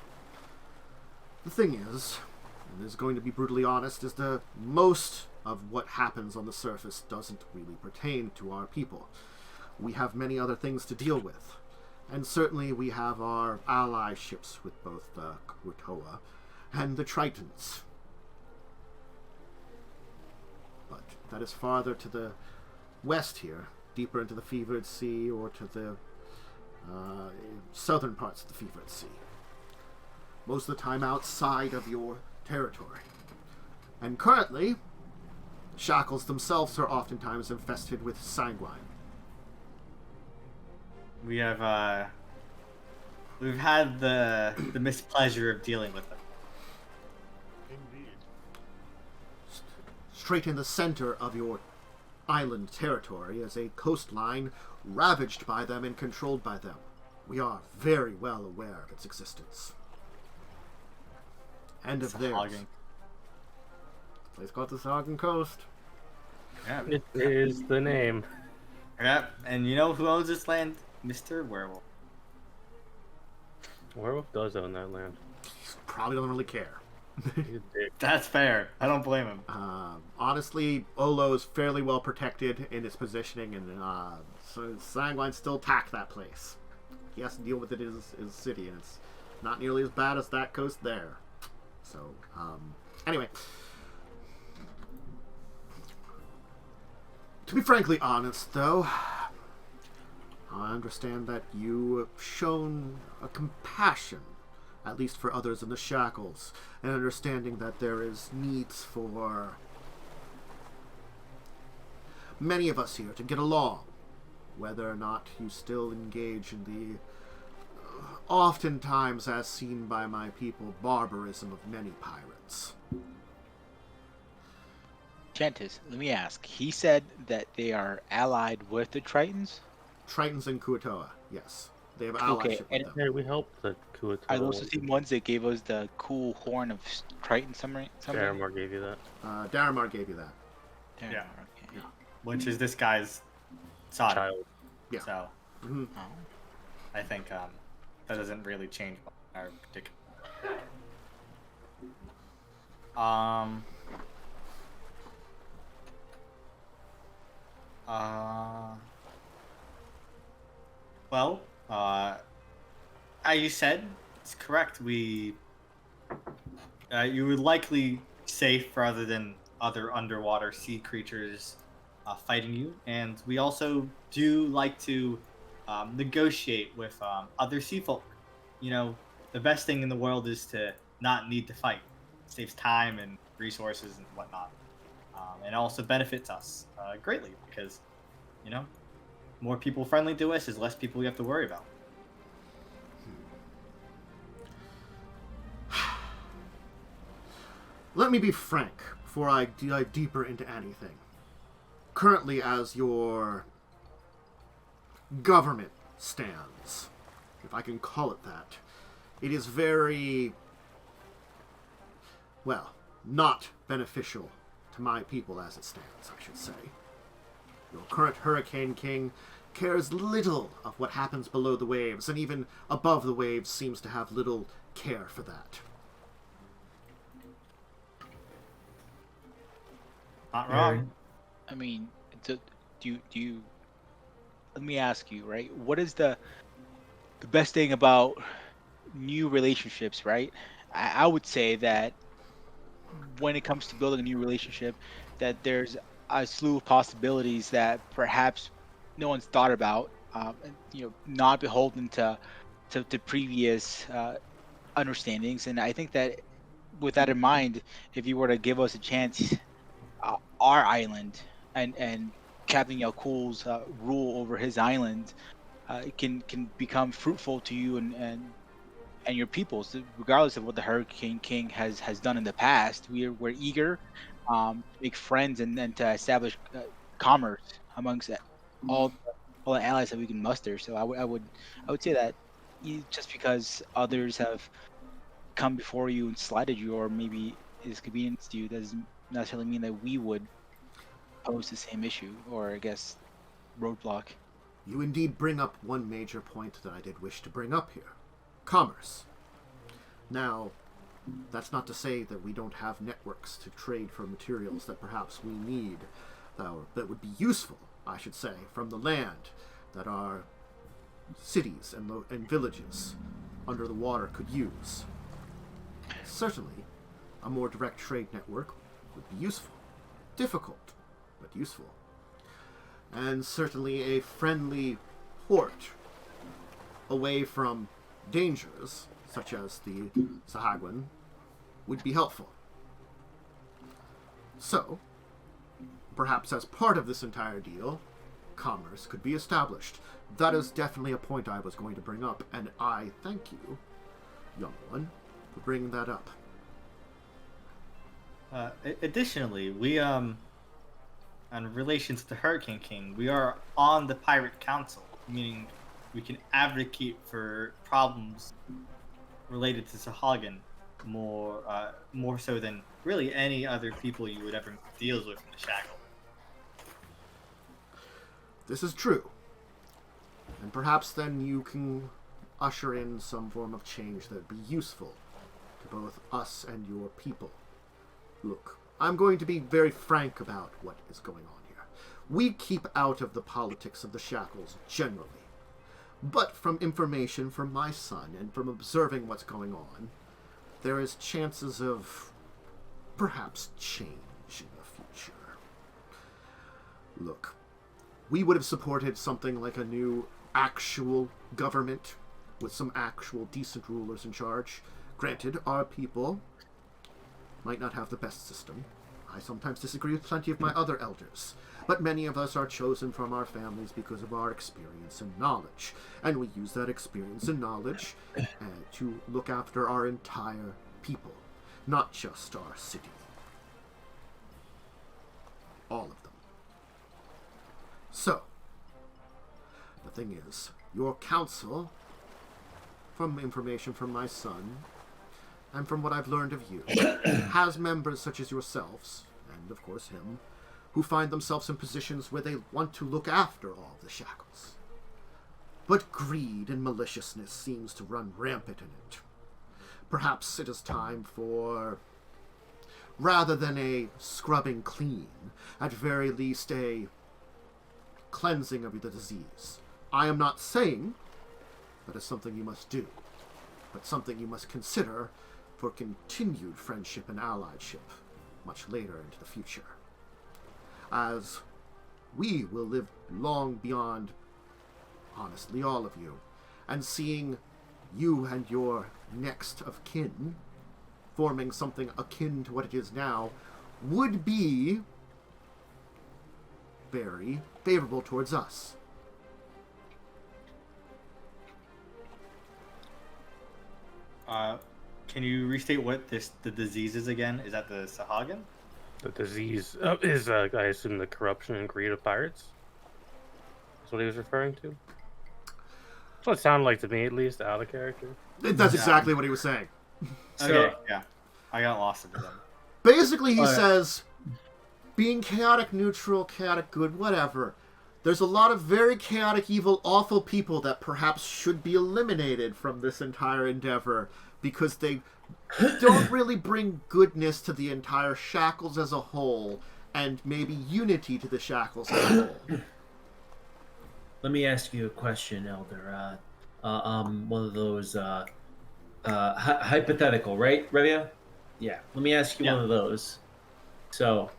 The thing is, and this is going to be brutally honest, is that most of what happens on the surface doesn't really pertain to our people. We have many other things to deal with, and certainly we have our ally ships with both the Curtov and the Tritons. But that is farther to the west here, deeper into the Fevered Sea, or to the southern parts of the Fevered Sea. Most of the time outside of your territory. And currently, Shackles themselves are oftentimes infested with sanguine. We have we've had the mispleasure of dealing with them. Indeed. Straight in the center of your island territory is a coastline ravaged by them and controlled by them. We are very well aware of its existence. And It's of theirs. hogging. Place called the Harrigan Coast. Yeah. It is the name. Yeah, and you know who owns this land? Mr. Werewolf. Werewolf does own that land. Probably don't really care. He's a dick. That's fair. I don't blame him. Honestly, Olo is fairly well protected in its positioning, and so Sanguine still attack that place. He has to deal with it in his city, and it's not nearly as bad as that coast there. So, anyway. To be frankly honest, though, I understand that you have shown a compassion, at least for others in the Shackles, and understanding that there is needs for many of us here to get along, whether or not you still engage in the oftentimes, as seen by my people, barbarism of many pirates. Gentis, let me ask. He said that they are allied with the Tritons? Tritons and Kuatoa, yes. They have allyship Okay, with and them. Hey, we helped the Kuatoa. Are those the same ones that gave us the cool horn of Triton summary? Daramar gave you that. Daramar gave you that. Yeah. Okay. Which is this guy's son. Child. Yeah. So Mm-hmm. Oh. I think that doesn't really change our particular. Well, as you said, it's correct. You were likely safe rather than other underwater sea creatures fighting you, and we also do like to negotiate with other sea folk. You know, the best thing in the world is to not need to fight. It saves time and resources and whatnot, and also benefits us greatly because, you know, more people friendly to us is less people we have to worry about. Let me be frank before I dive deeper into anything. Currently, as your government stands, if I can call it that, it is very, well, not beneficial to my people as it stands, I should say. Your current Hurricane King cares little of what happens below the waves, and even above the waves seems to have little care for that. Not wrong. I mean, do you? Let me ask you, right? What is the best thing about new relationships, right? I would say that when it comes to building a new relationship, that there's a slew of possibilities that perhaps no one's thought about. Not beholden to previous understandings. And I think that with that in mind, if you were to give us a chance, our island and Captain Yaalkol's rule over his island can become fruitful to you and your peoples, regardless of what the Hurricane King has done in the past. We're eager to make friends and to establish commerce amongst all all the allies that we can muster. So I would say that just because others have come before you and slighted you, or maybe inconvenienced you, doesn't necessarily mean that we would pose the same issue, or I guess roadblock. You indeed bring up one major point that I did wish to bring up here. Commerce. Now, that's not to say that we don't have networks to trade for materials that perhaps we need, that would be useful, I should say, from the land that our cities and villages under the water could use. Certainly, a more direct trade network would be useful. Difficult, but useful. And certainly a friendly port away from dangers, such as the Sahagwan, would be helpful. So, perhaps as part of this entire deal, commerce could be established. That is definitely a point I was going to bring up, and I thank you, young one, for bringing that up. Additionally, we in relation to the Hurricane King, we are on the Pirate Council, meaning we can advocate for problems related to Sahagin more so than really any other people you would ever deal with in the Shackle. This is true. And perhaps then you can usher in some form of change that would be useful to both us and your people. Look, I'm going to be very frank about what is going on here. We keep out of the politics of the Shackles generally. But from information from my son and from observing what's going on, there is chances of perhaps change in the future. Look, we would have supported something like a new actual government with some actual decent rulers in charge. Granted, our people might not have the best system. I sometimes disagree with plenty of my other elders, but many of us are chosen from our families because of our experience and knowledge, and we use that experience and knowledge to look after our entire people, not just our city. All of them. So, the thing is, your council, from information from my son, and from what I've learned of you, has members such as yourselves, and of course him, who find themselves in positions where they want to look after all the Shackles. But greed and maliciousness seems to run rampant in it. Perhaps it is time for, rather than a scrubbing clean, at very least a cleansing of the disease. I am not saying that is something you must do, but something you must consider for continued friendship and allyship much later into the future. As we will live long beyond, honestly, all of you, and seeing you and your next of kin forming something akin to what it is now would be very favorable towards us. Can you restate what the disease is again? Is that the Sahagin? The disease is, I assume, the corruption and greed of pirates. That's what he was referring to. That's what it sounded like to me, at least, out of character. That's exactly what he was saying. Okay, yeah. I got lost in them. Basically, he says, being chaotic neutral, chaotic good, whatever, there's a lot of very chaotic, evil, awful people that perhaps should be eliminated from this entire endeavor because they don't really bring goodness to the entire Shackles as a whole, and maybe unity to the Shackles as a whole. Let me ask you a question, Elder. One of those hypothetical, right, Revia? Yeah. Let me ask you one of those. So,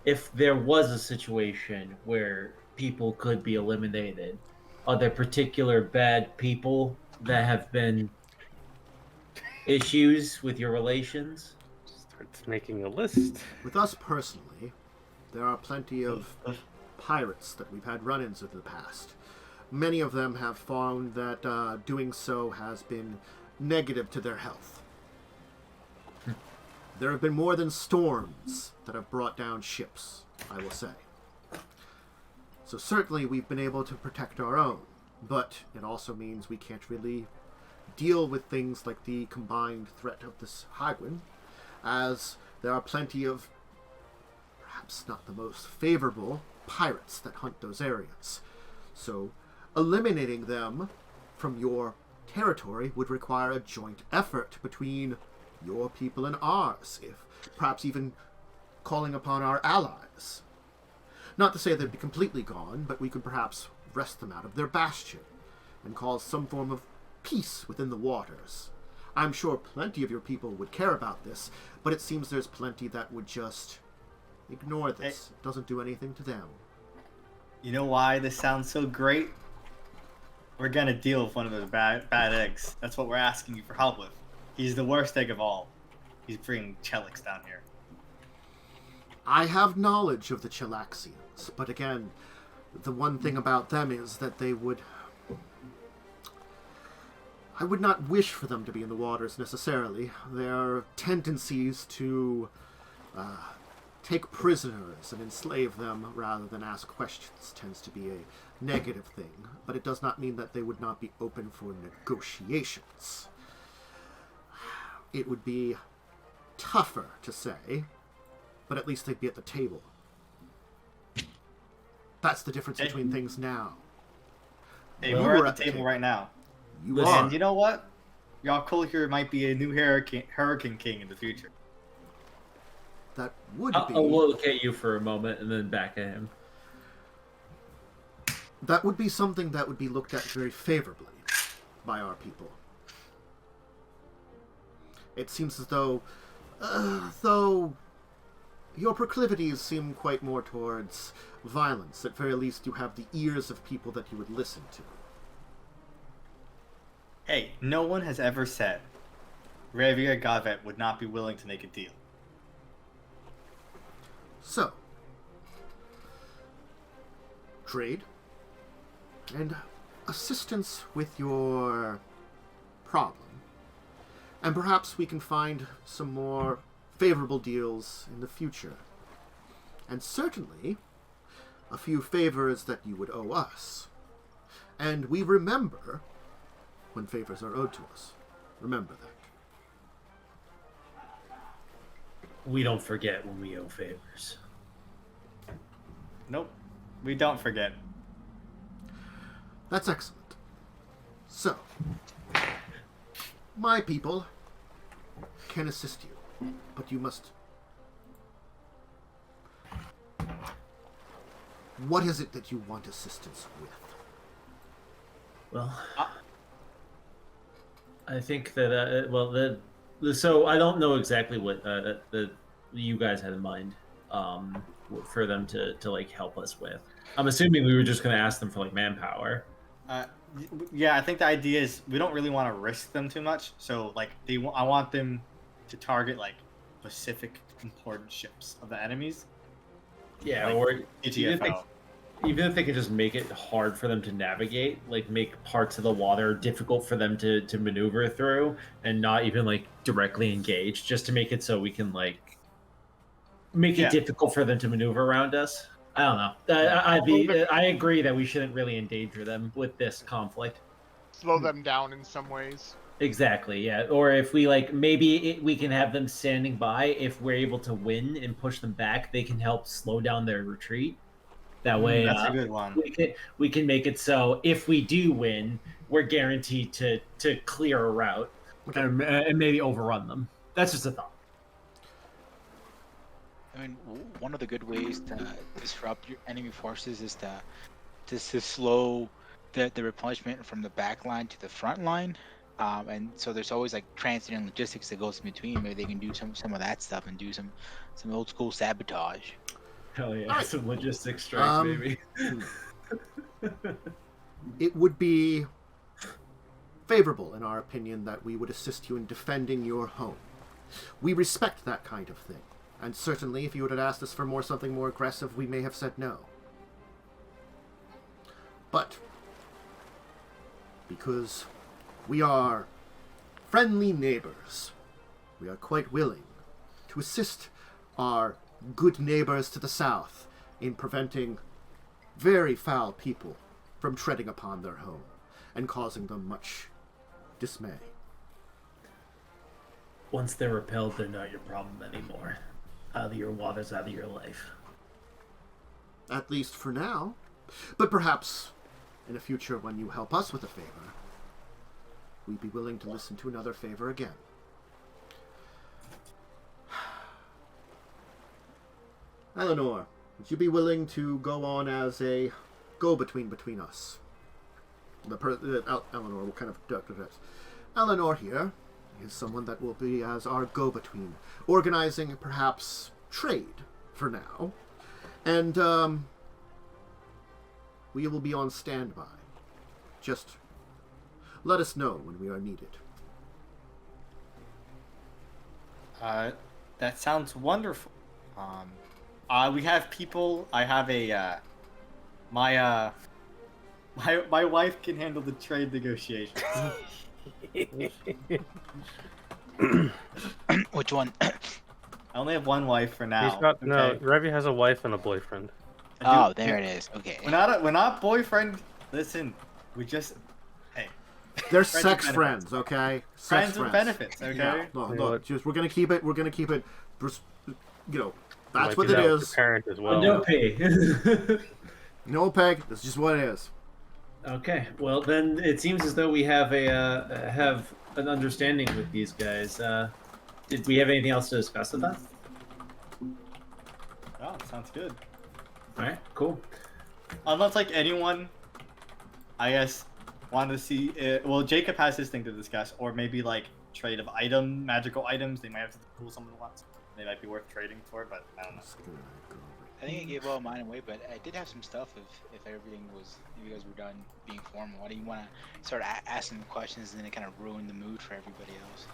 if there was a situation where people could be eliminated, are there particular bad people that have been issues with your relations? Starts making a list. With us personally, there are plenty of pirates that we've had run-ins with in the past. Many of them have found that doing so has been negative to their health. There have been more than storms that have brought down ships, I will say. So certainly we've been able to protect our own, but it also means we can't really deal with things like the combined threat of this Harrigan, as there are plenty of, perhaps not the most favorable, pirates that hunt those areas. So eliminating them from your territory would require a joint effort between your people and ours, if perhaps even calling upon our allies. Not to say they'd be completely gone, but we could perhaps wrest them out of their bastion and cause some form of peace within the waters. I'm sure plenty of your people would care about this, but it seems there's plenty that would just ignore this. It doesn't do anything to them. You know why this sounds so great? We're gonna deal with one of those bad eggs. That's what we're asking you for help with. He's the worst egg of all. He's bringing Chelix down here. I have knowledge of the Chelaxians, but again, the one thing about them is that they would... I would not wish for them to be in the waters necessarily. Their tendencies to take prisoners and enslave them rather than ask questions tends to be a negative thing, but it does not mean that they would not be open for negotiations. It would be tougher to say, but at least they'd be at the table. That's the difference between things now. Hey, we're at the table right now. You are. And you know what? Yaalkol here might be a new Hurricane King in the future. That would be... I'll look at you for a moment and then back at him. That would be something that would be looked at very favorably by our people. It seems as though your proclivities seem quite more towards violence. At very least, you have the ears of people that you would listen to. Hey, no one has ever said Revia Gavet would not be willing to make a deal. So, trade and assistance with your problem. And perhaps we can find some more favorable deals in the future. And certainly, a few favors that you would owe us. And we remember when favors are owed to us. Remember that. We don't forget when we owe favors. Nope, we don't forget. That's excellent. So, my people can assist you, but you must... What is it that you want assistance with? Well, I think that so I don't know exactly what you guys had in mind for them to like help us with. I'm assuming we were just going to ask them for like manpower. Yeah, I think the idea is we don't really want to risk them too much. So like I want them to target like specific important ships of the enemies. Yeah, like or GTFO. Even if they could just make it hard for them to navigate, like make parts of the water difficult for them to maneuver through and not even like directly engage, just to make it so we can like make it difficult for them to maneuver around us. I don't know. I agree that we shouldn't really endanger them with this conflict. Slow them down in some ways. Exactly, yeah. Or if we like, maybe we can have them standing by. If we're able to win and push them back, they can help slow down their retreat. That way, that's a good one. We can make it so if we do win, we're guaranteed to clear a route and maybe overrun them. That's just a thought. I mean, one of the good ways to disrupt your enemy forces is to slow the replenishment from the back line to the front line. And so there's always like transit and logistics that goes in between. Maybe they can do some of that stuff and do some old school sabotage. Hell yeah, Alright. some logistics strikes, baby. It would be favorable, in our opinion, that we would assist you in defending your home. We respect that kind of thing, and certainly if you would have asked us for something more aggressive, we may have said no. But because we are friendly neighbors, we are quite willing to assist our good neighbors to the south in preventing very foul people from treading upon their home and causing them much dismay. Once they're repelled, they're not your problem anymore. Out of your waters, out of your life. At least for now. But perhaps in the future, when you help us with a favor, we'd be willing to listen to another favor again. Eleanor, would you be willing to go on as a go-between between us? Eleanor will kind of duck the rest. Eleanor here is someone that will be as our go-between, organizing perhaps trade for now, and we will be on standby. Just let us know when we are needed. That sounds wonderful. We have people. I have a my wife can handle the trade negotiations. Which one? I only have one wife for now. He's got, no, okay? Revia has a wife and a boyfriend. Oh, there it is. Okay. We're not boyfriend. Listen, we just They're Friends sex with friends, okay? friends Sex with benefits. Okay. Yeah. Look, just we're gonna keep it. That's Might what do it that with is. your parent as well. No pay. No, Peg. That's just what it is. Okay, well then it seems as though we have have an understanding with these guys. Did we have anything else to discuss with them? Oh, sounds good. All right, cool. Unless like anyone, I guess, wanted to see. Well, Jacub has his thing to discuss, or maybe like trade of magical items. They might have something cool someone wants. They might be worth trading for, but I don't know. I think I gave all mine away, but I did have some stuff. If everything was, if you guys were done being formal, why do you want to start asking questions and then it kind of ruin the mood for everybody else?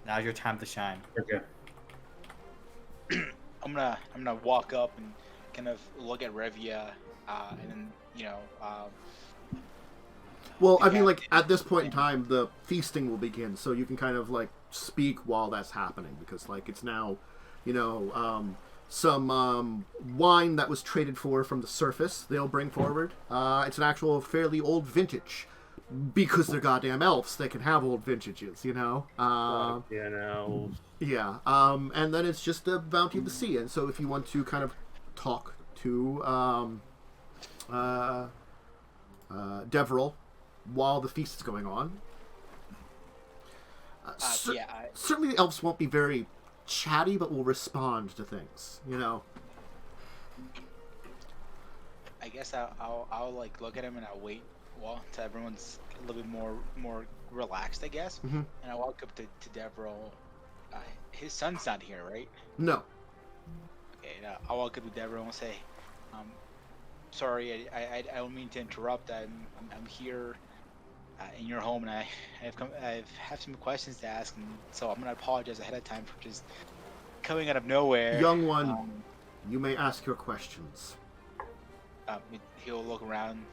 Now's your time to shine. Okay. I'm gonna walk up and kind of look at Revia, and then Well, I mean, like, at this point in time, the feasting will begin, so you can kind of, like, speak while that's happening, because, like, it's now, some wine that was traded for from the surface they'll bring forward. It's an actual fairly old vintage, because they're goddamn elves, they can have old vintages, Yeah, no. Yeah, and then it's just the bounty of the sea, and so if you want to kind of talk to, Deveril, while the feast is going on. Certainly the elves won't be very chatty, but will respond to things, I guess I'll like look at him and I'll wait until everyone's a little bit more relaxed, I guess. Mm-hmm. And I walk up to Deveril. His son's not here, right? No. Okay, I'll walk up to Deveril and say, sorry, I don't mean to interrupt. I'm here in your home, and I have some questions to ask, and so I'm gonna apologize ahead of time for just coming out of nowhere. Young one, you may ask your questions. He'll look around.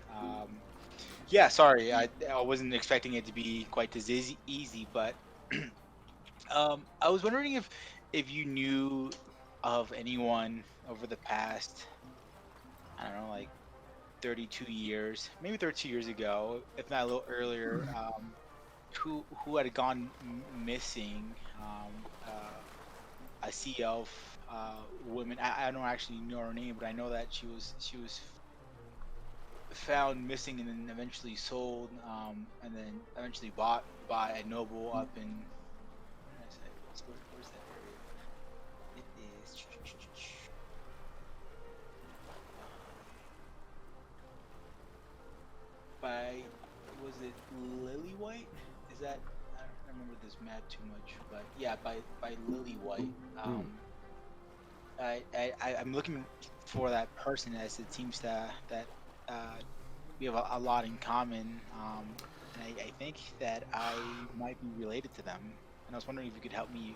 Yeah, sorry, I wasn't expecting it to be quite as easy, but I was wondering if you knew of anyone over the past, I don't know, like 32 years, maybe 32 years ago, if not a little earlier, who had gone missing. A sea elf woman. I don't actually know her name, but I know that she was found missing and then eventually sold, and then eventually bought by a noble up in. Where's that area? It is. Was it Lily White? Is that, I don't remember this map too much, but yeah, by Lily White. I'm looking for that person, as it seems that we have a lot in common, and I think that I might be related to them. And I was wondering if you could help me.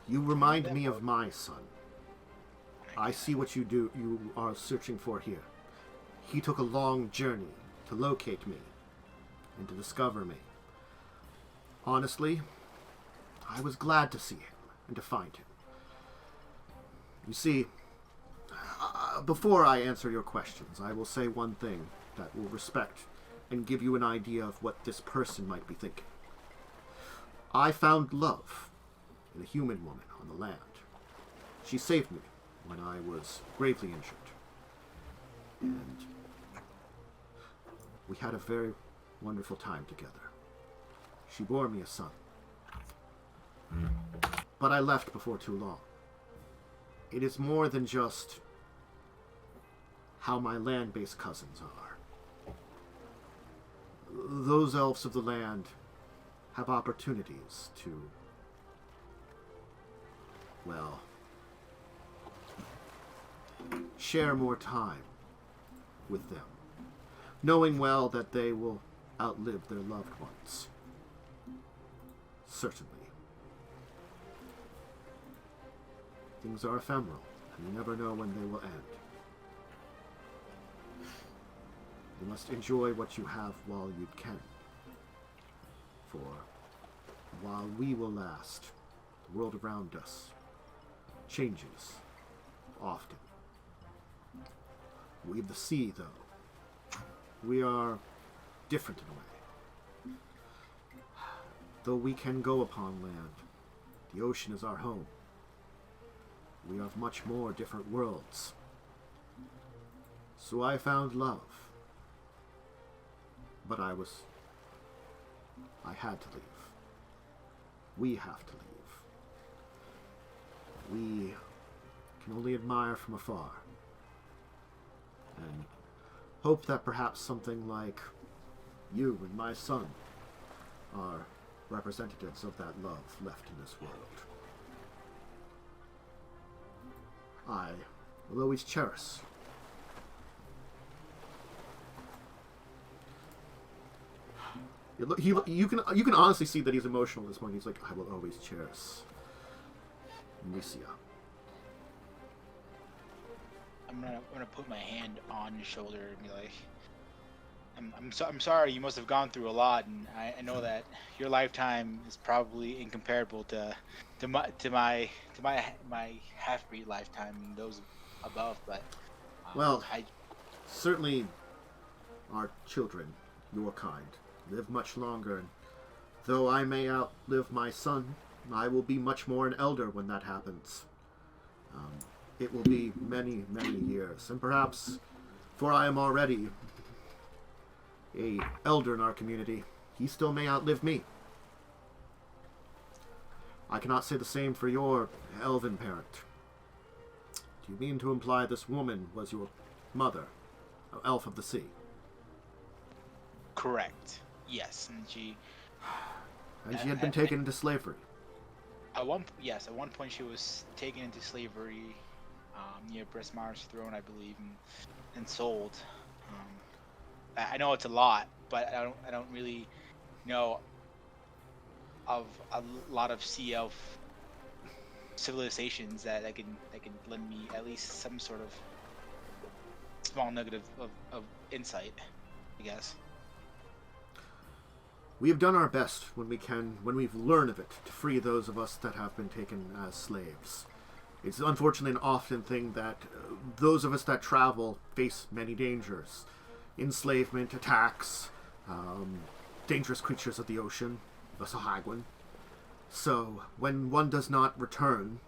You remind me of my son. I see what you are searching for here. He took a long journey to locate me and to discover me. Honestly, I was glad to see him and to find him. You see, before I answer your questions, I will say one thing that will respect and give you an idea of what this person might be thinking. I found love in a human woman on the land. She saved me when I was gravely injured. And we had a very wonderful time together. She bore me a son. But I left before too long. It is more than just how my land-based cousins are. Those elves of the land have opportunities to, well, share more time with them, knowing well that they will outlive their loved ones. Certainly. Things are ephemeral, and you never know when they will end. You must enjoy what you have while you can. For while we will last, the world around us changes often. We of the sea, though, we are different in a way. Though we can go upon land, the ocean is our home. We are of much more different worlds. So I found love. But I had to leave. We have to leave. We can only admire from afar. And hope that perhaps something like you and my son are representatives of that love left in this world. I will always cherish. You can honestly see that he's emotional at this point. He's like, I will always cherish Myste. I'm gonna put my hand on his shoulder and be like, I'm sorry. You must have gone through a lot, and I know that your lifetime is probably incomparable to my half-breed lifetime and those above. But well, certainly our children, your kind, live much longer, and though I may outlive my son, I will be much more an elder when that happens. It will be many, many years, and perhaps, for I am already a elder in our community, he still may outlive me. I cannot say the same for your elven parent. Do you mean to imply this woman was your mother, an elf of the sea? Correct. Yes, and she had been taken into slavery. At one point she was taken into slavery near Brismar's throne, I believe, and sold. I know it's a lot, but I don't really know of a lot of sea elf civilizations that can lend me at least some sort of small nugget of insight, I guess. We have done our best when we can, when we've learned of it, to free those of us that have been taken as slaves. It's unfortunately an often thing that those of us that travel face many dangers. Enslavement, attacks, dangerous creatures of the ocean, the Sahagwan. So, when one does not return,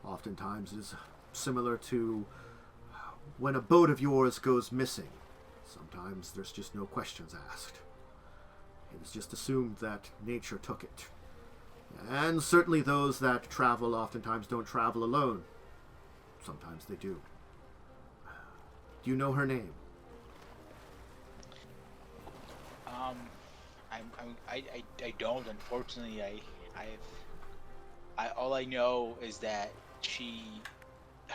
oftentimes it is similar to when a boat of yours goes missing. Sometimes there's just no questions asked. It is just assumed that nature took it. And certainly those that travel oftentimes don't travel alone. Sometimes they do. Do you know her name? I don't, unfortunately. All I know is that she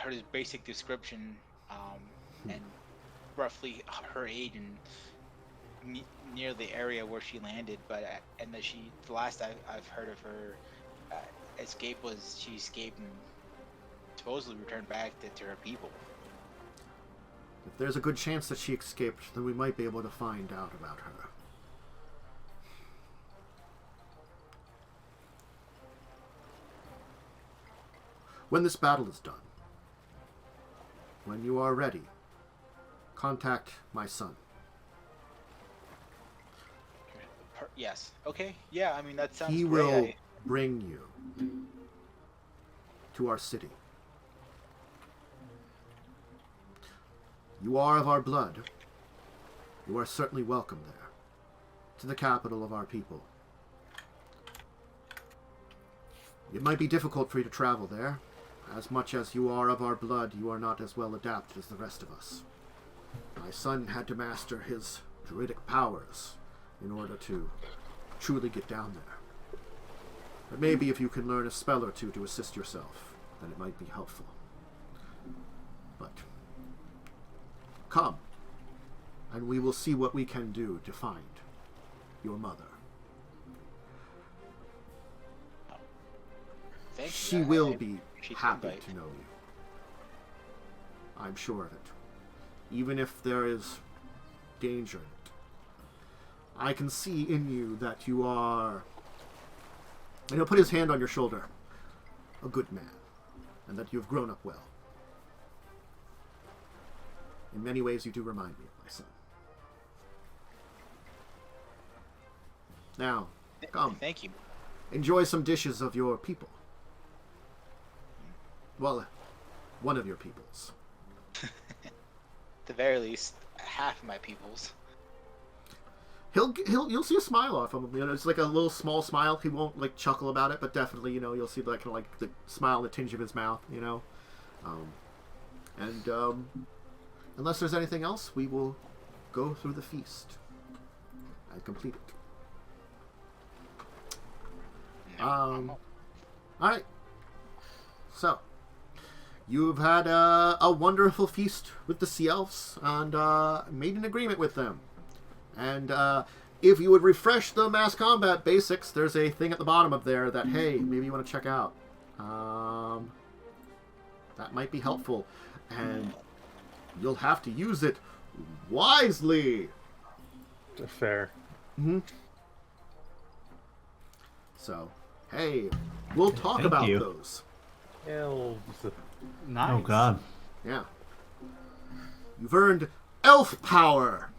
heard his basic description, and roughly her age and near the area where she landed. But and that the last I've heard of her escape was she escaped and supposedly returned back to her people. If there's a good chance that she escaped, then we might be able to find out about her. When this battle is done, when you are ready, contact my son. Yes. Okay. Yeah. I mean, that sounds He great. will bring you to our city. You are of our blood. You are certainly welcome there, to the capital of our people. It might be difficult for you to travel there. As much as you are of our blood, you are not as well adapted as the rest of us. My son had to master his druidic powers in order to truly get down there. But maybe if you can learn a spell or two to assist yourself, then it might be helpful. But come, and we will see what we can do to find your mother. Thank you. She will be appreciate the happy invite. to know you. I'm sure of it. Even if there is danger in it. I can see in you that you are, and he'll put his hand on your shoulder, a good man, and that you've grown up well. In many ways, you do remind me of my son. Now, come. Thank you. Enjoy some dishes of your people. Well, one of your peoples. At the very least, half of my peoples. You'll see a smile off him. You know, it's like a little small smile. He won't like chuckle about it, but definitely, you know, you'll see that kind of like the smile, the tinge of his mouth. You know, unless there's anything else, we will go through the feast and complete it. All right. So, you've had a wonderful feast with the Sea Elves and made an agreement with them. And if you would refresh the mass combat basics, there's a thing at the bottom of there that, hey, maybe you want to check out. That might be helpful. And you'll have to use it wisely. Fair. Mm-hmm. So, hey, we'll talk Thank about you. those. Elves. Nice. Oh god. Yeah. You've earned elf power.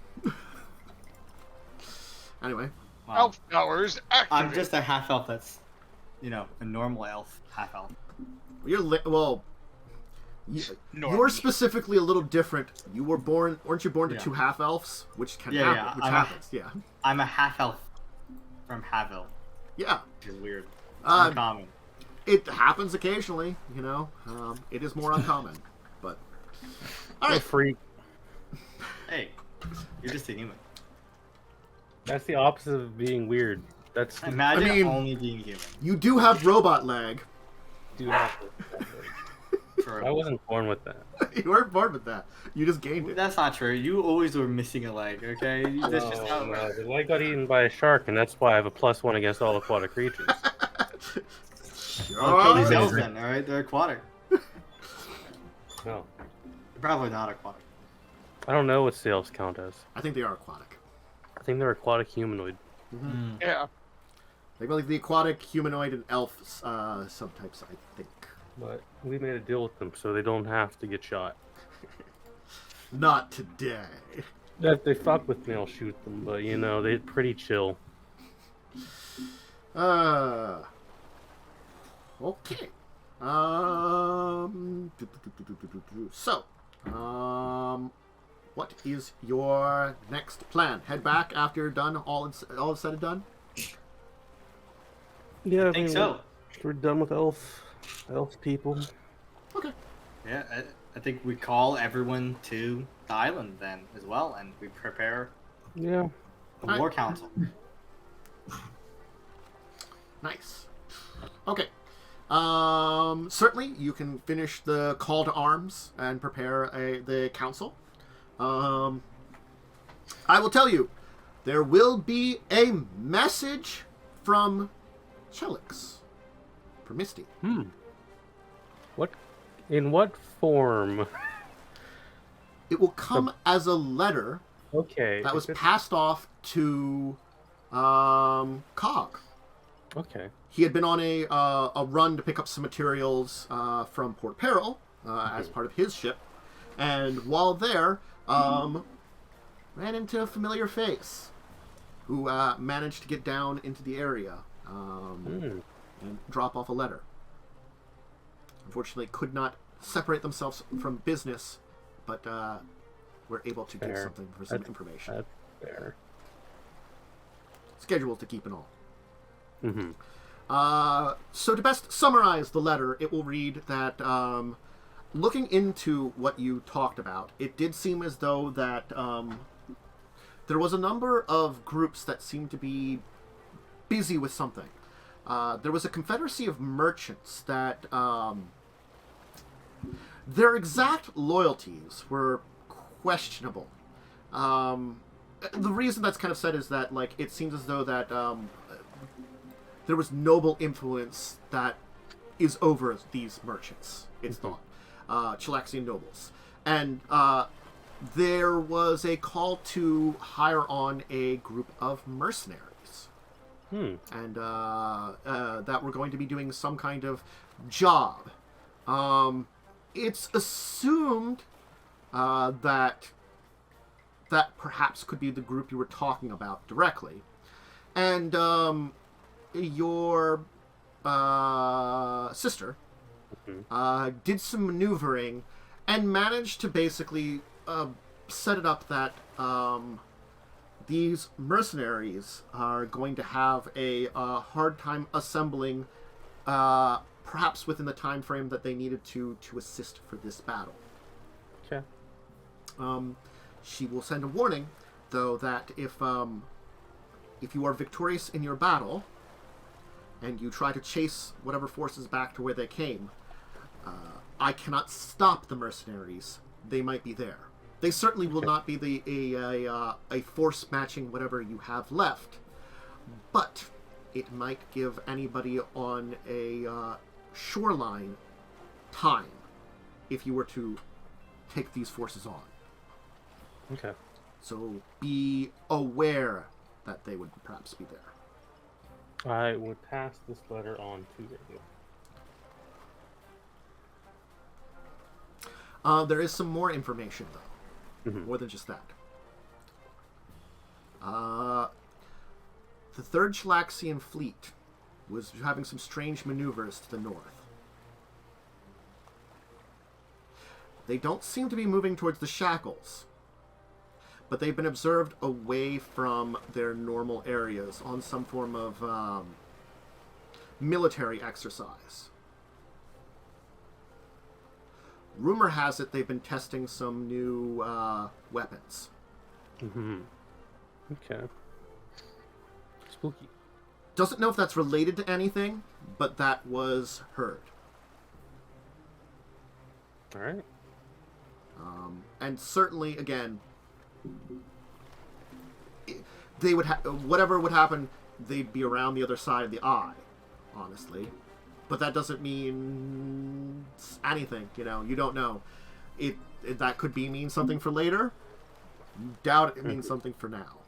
Anyway. Wow. Elf powers activate. I'm just a half elf that's, you know, a normal elf, half elf. You're Normie. you're specifically a little different. You were born, weren't you born to Yeah. two half elves, which can Yeah, happen, yeah, which happens. Yeah, I'm a half elf from Havel, yeah. which is weird. It's Uh, uncommon. It happens occasionally. You know, it is more uncommon. But all What a right, freak. Hey, you're just a human. That's the opposite of being weird. That's Imagine I mean- only being human. you do have robot leg. do not. True. I wasn't born with that. You weren't born with that. You just gained it. That's not true. You always were missing a leg, okay? That's just how it No, works. the leg got eaten by a shark, and that's why I have a +1 against all aquatic creatures. Well, kill these Sure. elves then, alright? They're aquatic. No, They're probably not aquatic. I don't know what sales count as. I think they are aquatic. I think they're aquatic humanoid. Yeah. They're like the aquatic, humanoid, and elf subtypes, I think. But we made a deal with them, so they don't have to get shot. Not today. If they fuck with me, I'll shoot them. But you know, they're pretty chill. Okay. So, what is your next plan? Head back after you're done. All is said and done. Yeah, I think so. We're done with elf people. Okay. Yeah, I think we call everyone to the island then as well, and we prepare Yeah. a war council. Nice. Okay. Certainly, you can finish the call to arms and prepare the council. I will tell you, there will be a message from Chelix for Myste. In what form? It will come as a letter. Okay. That was passed off to Cog. Okay. He had been on a run to pick up some materials from Port Peril as part of his ship, and while there, ran into a familiar face who managed to get down into the area and drop off a letter. Unfortunately, could not separate themselves from business, but were able to get something for some information. That's fair. Schedules to keep and all. So to best summarize the letter, it will read that looking into what you talked about, it did seem as though that there was a number of groups that seemed to be busy with something. There was a confederacy of merchants that their exact loyalties were questionable. The reason that's kind of said is that, like, it seems as though that there was noble influence that is over these merchants, it's thought. Chilaxian nobles. And there was a call to hire on a group of mercenaries. And that were going to be doing some kind of job. It's assumed that perhaps could be the group you were talking about directly. And your sister did some maneuvering and managed to basically set it up that these mercenaries are going to have a hard time assembling, perhaps within the time frame that they needed to assist for this battle. Okay. She will send a warning, though, that if you are victorious in your battle and you try to chase whatever forces back to where they came, I cannot stop the mercenaries. They might be there. They certainly will not be a force matching whatever you have left, but it might give anybody on a shoreline time if you were to take these forces on. Okay. So be aware that they would perhaps be there. I would pass this letter on to you. There is some more information, though. More than just that. The Third Chilaxian fleet was having some strange maneuvers to the north. They don't seem to be moving towards the Shackles, but they've been observed away from their normal areas on some form of military exercise. Rumor has it they've been testing some new weapons. Okay. Spooky. Doesn't know if that's related to anything, but that was heard. All right. And certainly, again, they would whatever would happen, they'd be around the other side of the eye, honestly. But that doesn't mean anything, you know. You don't know. That could mean something for later. Doubt it means something for now.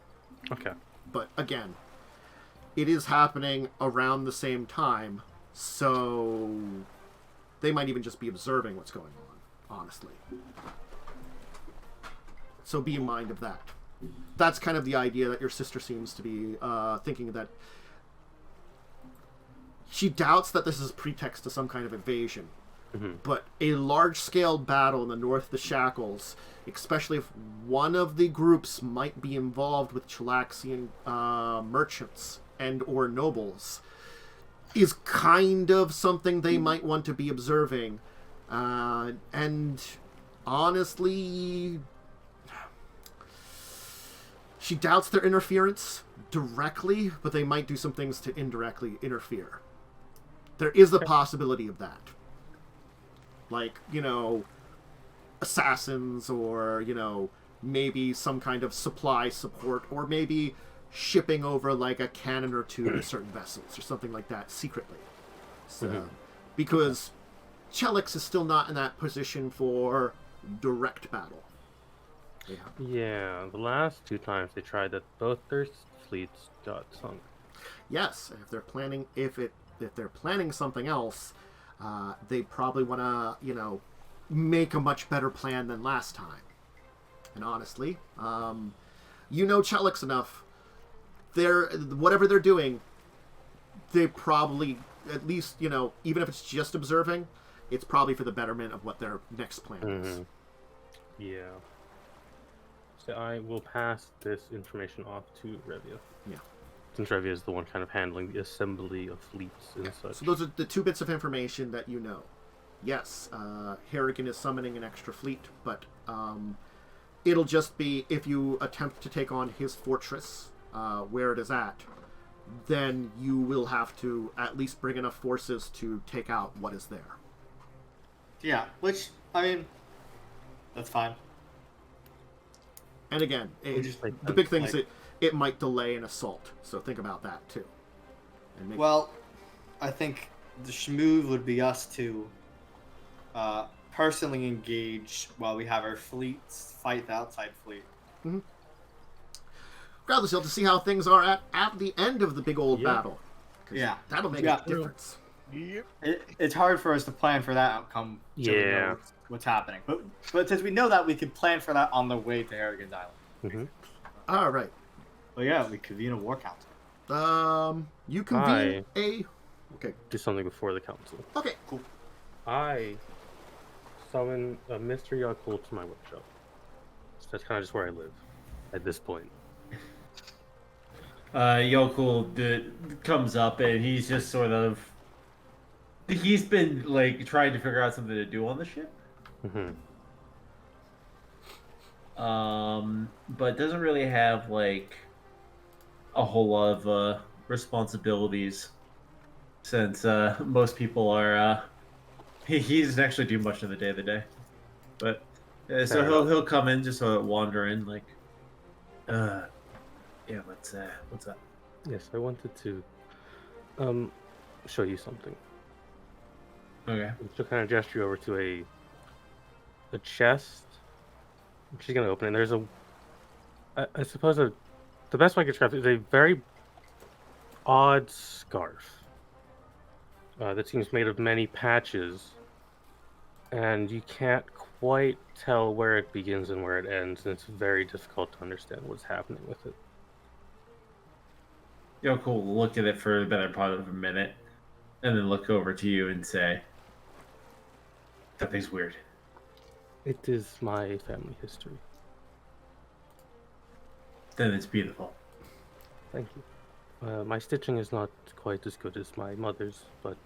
Okay. But again, it is happening around the same time, so they might even just be observing what's going on, honestly. So be in mind of that. That's kind of the idea that your sister seems to be thinking, that she doubts that this is pretext to some kind of invasion. But a large-scale battle in the north of the Shackles, especially if one of the groups might be involved with Chilaxian merchants and or nobles, is kind of something they might want to be observing. And honestly, she doubts their interference directly, but they might do some things to indirectly interfere. there is the possibility of that. Like, assassins or, maybe some kind of supply support, or maybe shipping over like a cannon or two to certain vessels or something like that secretly. So, because Chelix is still not in that position for direct battle. Yeah, the last 2 times they tried that, both their fleets got sunk. Yes, if they're planning if they're planning something else, they probably want to make a much better plan than last time. And honestly, Chelix enough. Whatever they're doing, they probably, at least, even if it's just observing, it's probably for the betterment of what their next plan is. Yeah. So I will pass this information off to Revia. Yeah. Since Revia is the one kind of handling the assembly of fleets and such. So those are the 2 bits of information that you know. Yes, Harrigan is summoning an extra fleet, but it'll just be if you attempt to take on his fortress, where it is at, then you will have to at least bring enough forces to take out what is there. Yeah, which, I mean, that's fine. And again, the big thing is it might delay an assault, so think about that too. Well, I think the schmooze would be us to personally engage while we have our fleets fight the outside fleet. Mm-hmm. Regardless, you'll have to see how things are at the end of the big old battle. Yeah. That'll make a difference. Yep. It's hard for us to plan for that outcome. Until we know what's happening. But since we know that, we can plan for that on the way to Harrigan's Island. All right. Well, yeah, we convene a war council. You convene Okay. Do something before the council. Okay, cool. I summon a Mr. Yaalkol to my workshop. So that's kind of just where I live at this point. Yaalkol comes up and he's just sort of... He's been, trying to figure out something to do on the ship. But doesn't really have, a whole lot of responsibilities, since most people are... He doesn't actually do much of the day. But, so he'll come in, just sort of wander in, yeah, what's up? Yes, I wanted to show you something. Okay. She'll kind of gesture you over to a chest. She's gonna open it. There's I suppose the best way I could describe it is a very odd scarf that seems made of many patches, and you can't quite tell where it begins and where it ends, and it's very difficult to understand what's happening with it. Yaalkol will look at it for the better part of a minute, and then look over to you and say, "That thing's weird." It is my family history. Then it's beautiful. Thank you. My stitching is not quite as good as my mother's, but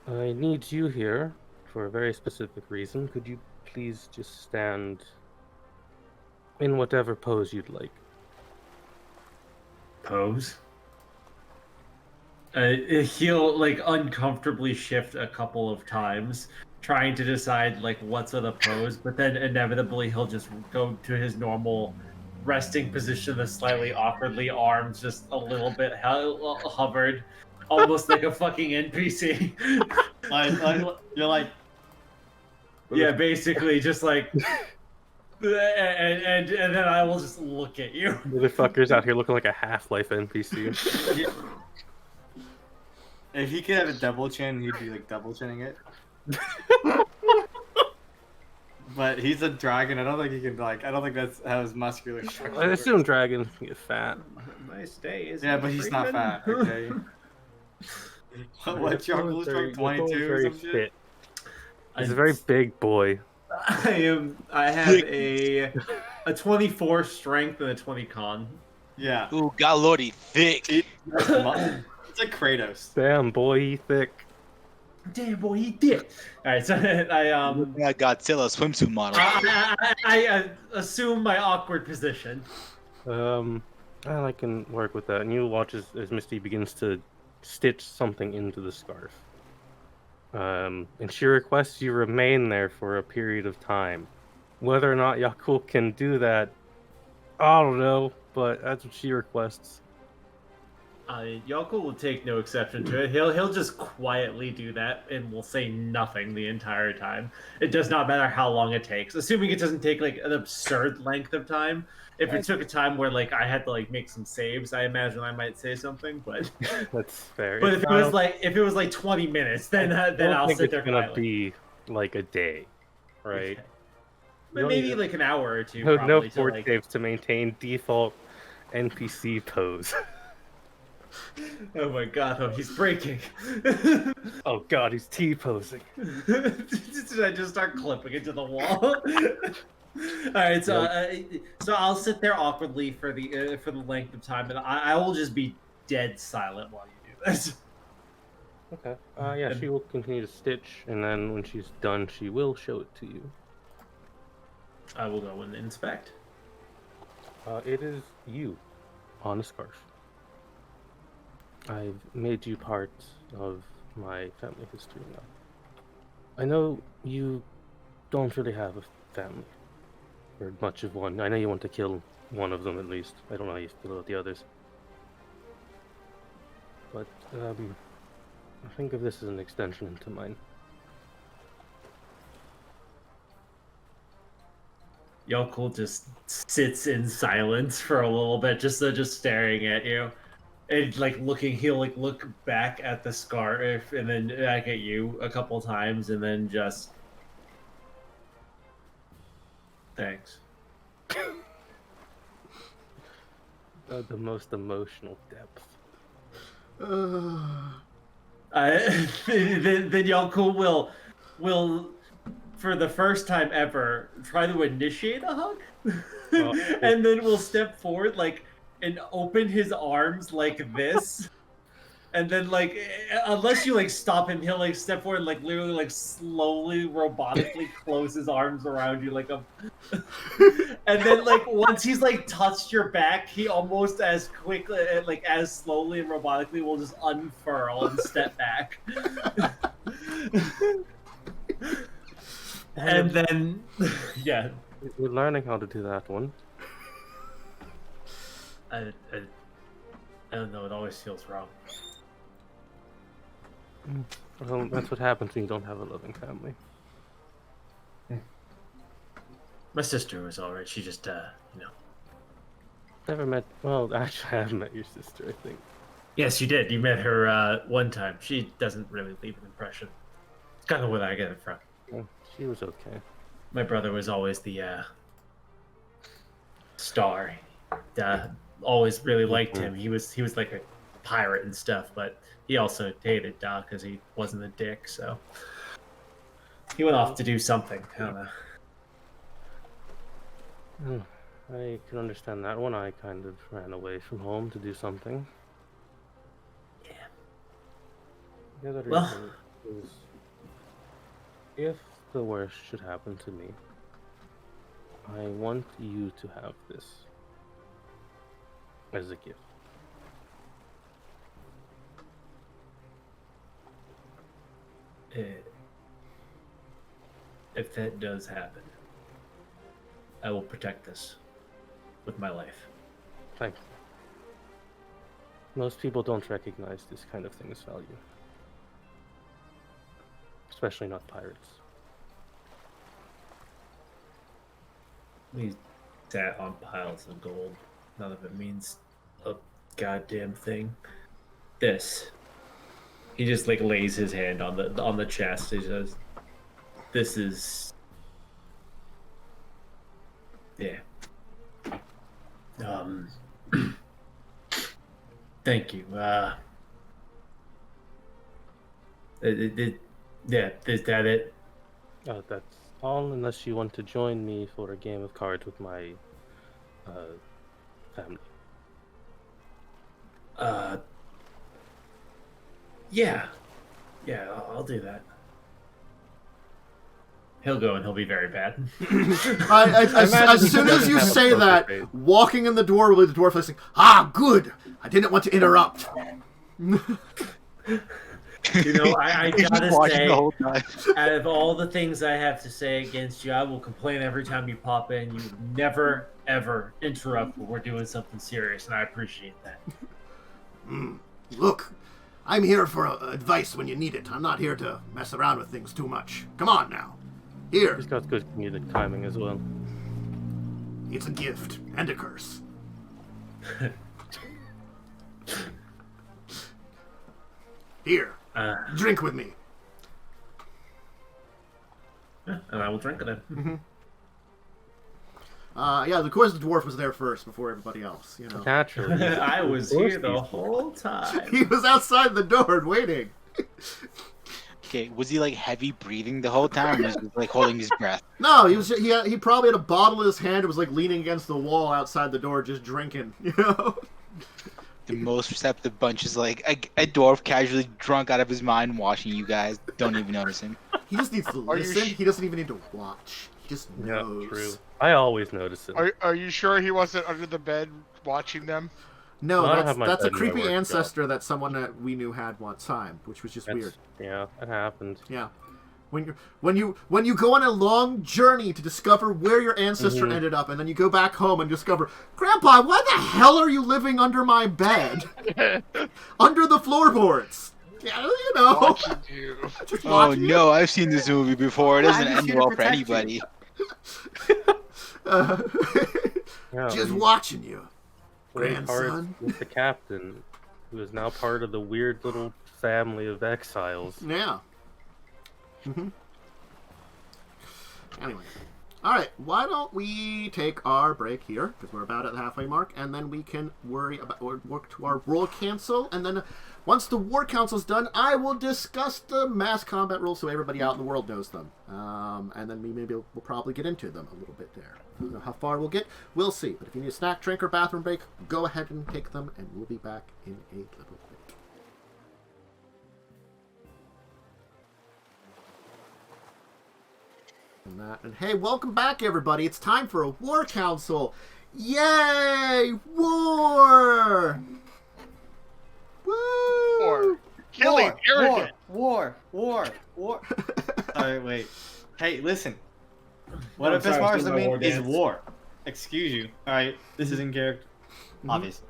I need you here for a very specific reason. Could you please just stand in whatever pose you'd like? Pose? He'll uncomfortably shift a couple of times, trying to decide what's the pose, but then inevitably he'll just go to his normal resting position, that's slightly awkwardly, arms just a little bit hovered, almost like a fucking NPC. You're like, yeah, basically just and then I will just look at you. Motherfuckers out here looking like a Half-Life NPC. yeah. If he could have a double chin, he'd be double chinning it. But he's a dragon. I don't think he can I don't think that's how his muscular structure. I assume dragons can get fat. Nice day, isn't Yeah, it, but he's not Freeman? fat. Okay. What's your goal? 22 or some shit? He's a very big boy. I have a 24 strength and a 20 con. Yeah. Ooh, Galori, thick. It's like Kratos. Damn, boy, he thick. Damn boy, he did. All right, so Yeah, Godzilla swimsuit model. I assume my awkward position. I can work with that. And you watch as Misty begins to stitch something into the scarf. And she requests you remain there for a period of time. Whether or not Yaalkol can do that, I don't know, but that's what she requests. Yaalkol will take no exception to it. He'll just quietly do that and will say nothing the entire time. It does not matter how long it takes, assuming it doesn't take like an absurd length of time. If it took a time where like I had to like make some saves, I imagine I might say something. But that's fair. But if it was like 20 minutes, then I'll sit there. It's gonna be like a day, right? Okay. But maybe like an hour or two. No fort saves to maintain default NPC pose. Oh my god, he's breaking. Oh god, he's T-posing. Did I just start clipping into the wall? Alright, so I'll sit there awkwardly for the length of time, and I will just be dead silent while you do this. Okay. Yeah, she will continue to stitch, and then when she's done, she will show it to you. I will go and inspect. It is you on a scarf. I've made you part of my family history now. I know you don't really have a family, or much of one. I know you want to kill one of them at least. I don't know how you feel about the others. But, I think of this as an extension into mine. Yaalkol just sits in silence for a little bit, just staring at you. And he'll look back at the scarf and then back at you a couple times and then just thanks. The most emotional depth. Then Yaalkol will for the first time ever try to initiate a hug, and then we'll step forward and open his arms like this, and then unless you stop him, he'll step forward and literally slowly robotically close his arms around you and then once he's touched your back, he almost as quickly as slowly and robotically will just unfurl and step back. And then yeah, we're learning how to do that one. I don't know, it always feels wrong. Well, that's what happens when you don't have a loving family. My sister was alright, she just, Never met, well, actually I have met your sister, I think. Yes, you did. You met her, one time. She doesn't really leave an impression. It's kind of where I get it from. Well, she was okay. My brother was always the, star. Always really liked him. He was like a pirate and stuff, but he also hated Doc because he wasn't a dick, so he went off to do something. I don't know. I can understand that one. I kind of ran away from home to do something. Yeah. The other Well, reason is if the worst should happen to me, I want you to have this as a gift. If that does happen, I will protect this with my life. Thank you. Most people don't recognize this kind of thing's value. Especially not pirates. We sat on piles of gold. None of it means a goddamn thing. This. He just lays his hand on the chest. He says, "This is, yeah. Thank you. Yeah. Is that it? That's all, unless you want to join me for a game of cards with my family. Yeah, I'll do that." He'll go and he'll be very bad. As soon as you say that, walking in the door will be the dwarf listening. Ah, good! I didn't want to interrupt. You know, I He's just gotta watching say, the whole time. out of all the things I have to say against you, I will complain every time you pop in. You never, ever interrupt when we're doing something serious, and I appreciate that. Look, I'm here for advice when you need it. I'm not here to mess around with things too much. Come on now. Here. He's got good comedic timing as well. It's a gift and a curse. Here. Drink with me. And I will drink it then. Yeah, of course the dwarf was there first before everybody else, you know. Naturally. I was here the whole time. He was outside the door waiting. Okay, was he like heavy breathing the whole time, or was he like holding his breath? No, he probably had a bottle in his hand and was like leaning against the wall outside the door just drinking, you know? The most receptive bunch is like a dwarf casually drunk out of his mind watching you guys. Don't even notice him. He just needs to Are you listen. He doesn't even need to watch. He just Yeah, knows. true. I always notice it. Are you sure he wasn't under the bed watching them? No, Well, I don't have my that's a bed in my creepy workshop. ancestor that someone that we knew had one time, which was just weird. Yeah, it happened. Yeah. When you go on a long journey to discover where your ancestor ended up, and then you go back home and discover, Grandpa, why the hell are you living under my bed? Under the floorboards. Yeah, you know. Watching you. Just Oh watching you. no, I've seen this movie before. It doesn't I'm end here to well for protect you. anybody. Yeah, Just we watching you, played cards grandson. with the captain, who is now part of the weird little family of exiles. Yeah. Anyway. Alright, why don't we take our break here, because we're about at the halfway mark, and then we can work to our roll cancel, and then once the war council's done, I will discuss the mass combat rules so everybody out in the world knows them. And then we'll probably get into them a little bit there. I don't know how far we'll get, we'll see. But if you need a snack, drink, or bathroom break, go ahead and take them, and we'll be back in a little bit. And hey, welcome back, everybody. It's time for a war council. Yay! War! Woo! Or killing Arrogant. War. Alright, wait. Hey, listen. What I'm if sorry, as I was far as doing I my mean war is dance. war? Excuse you. Alright, this is in character. Obviously.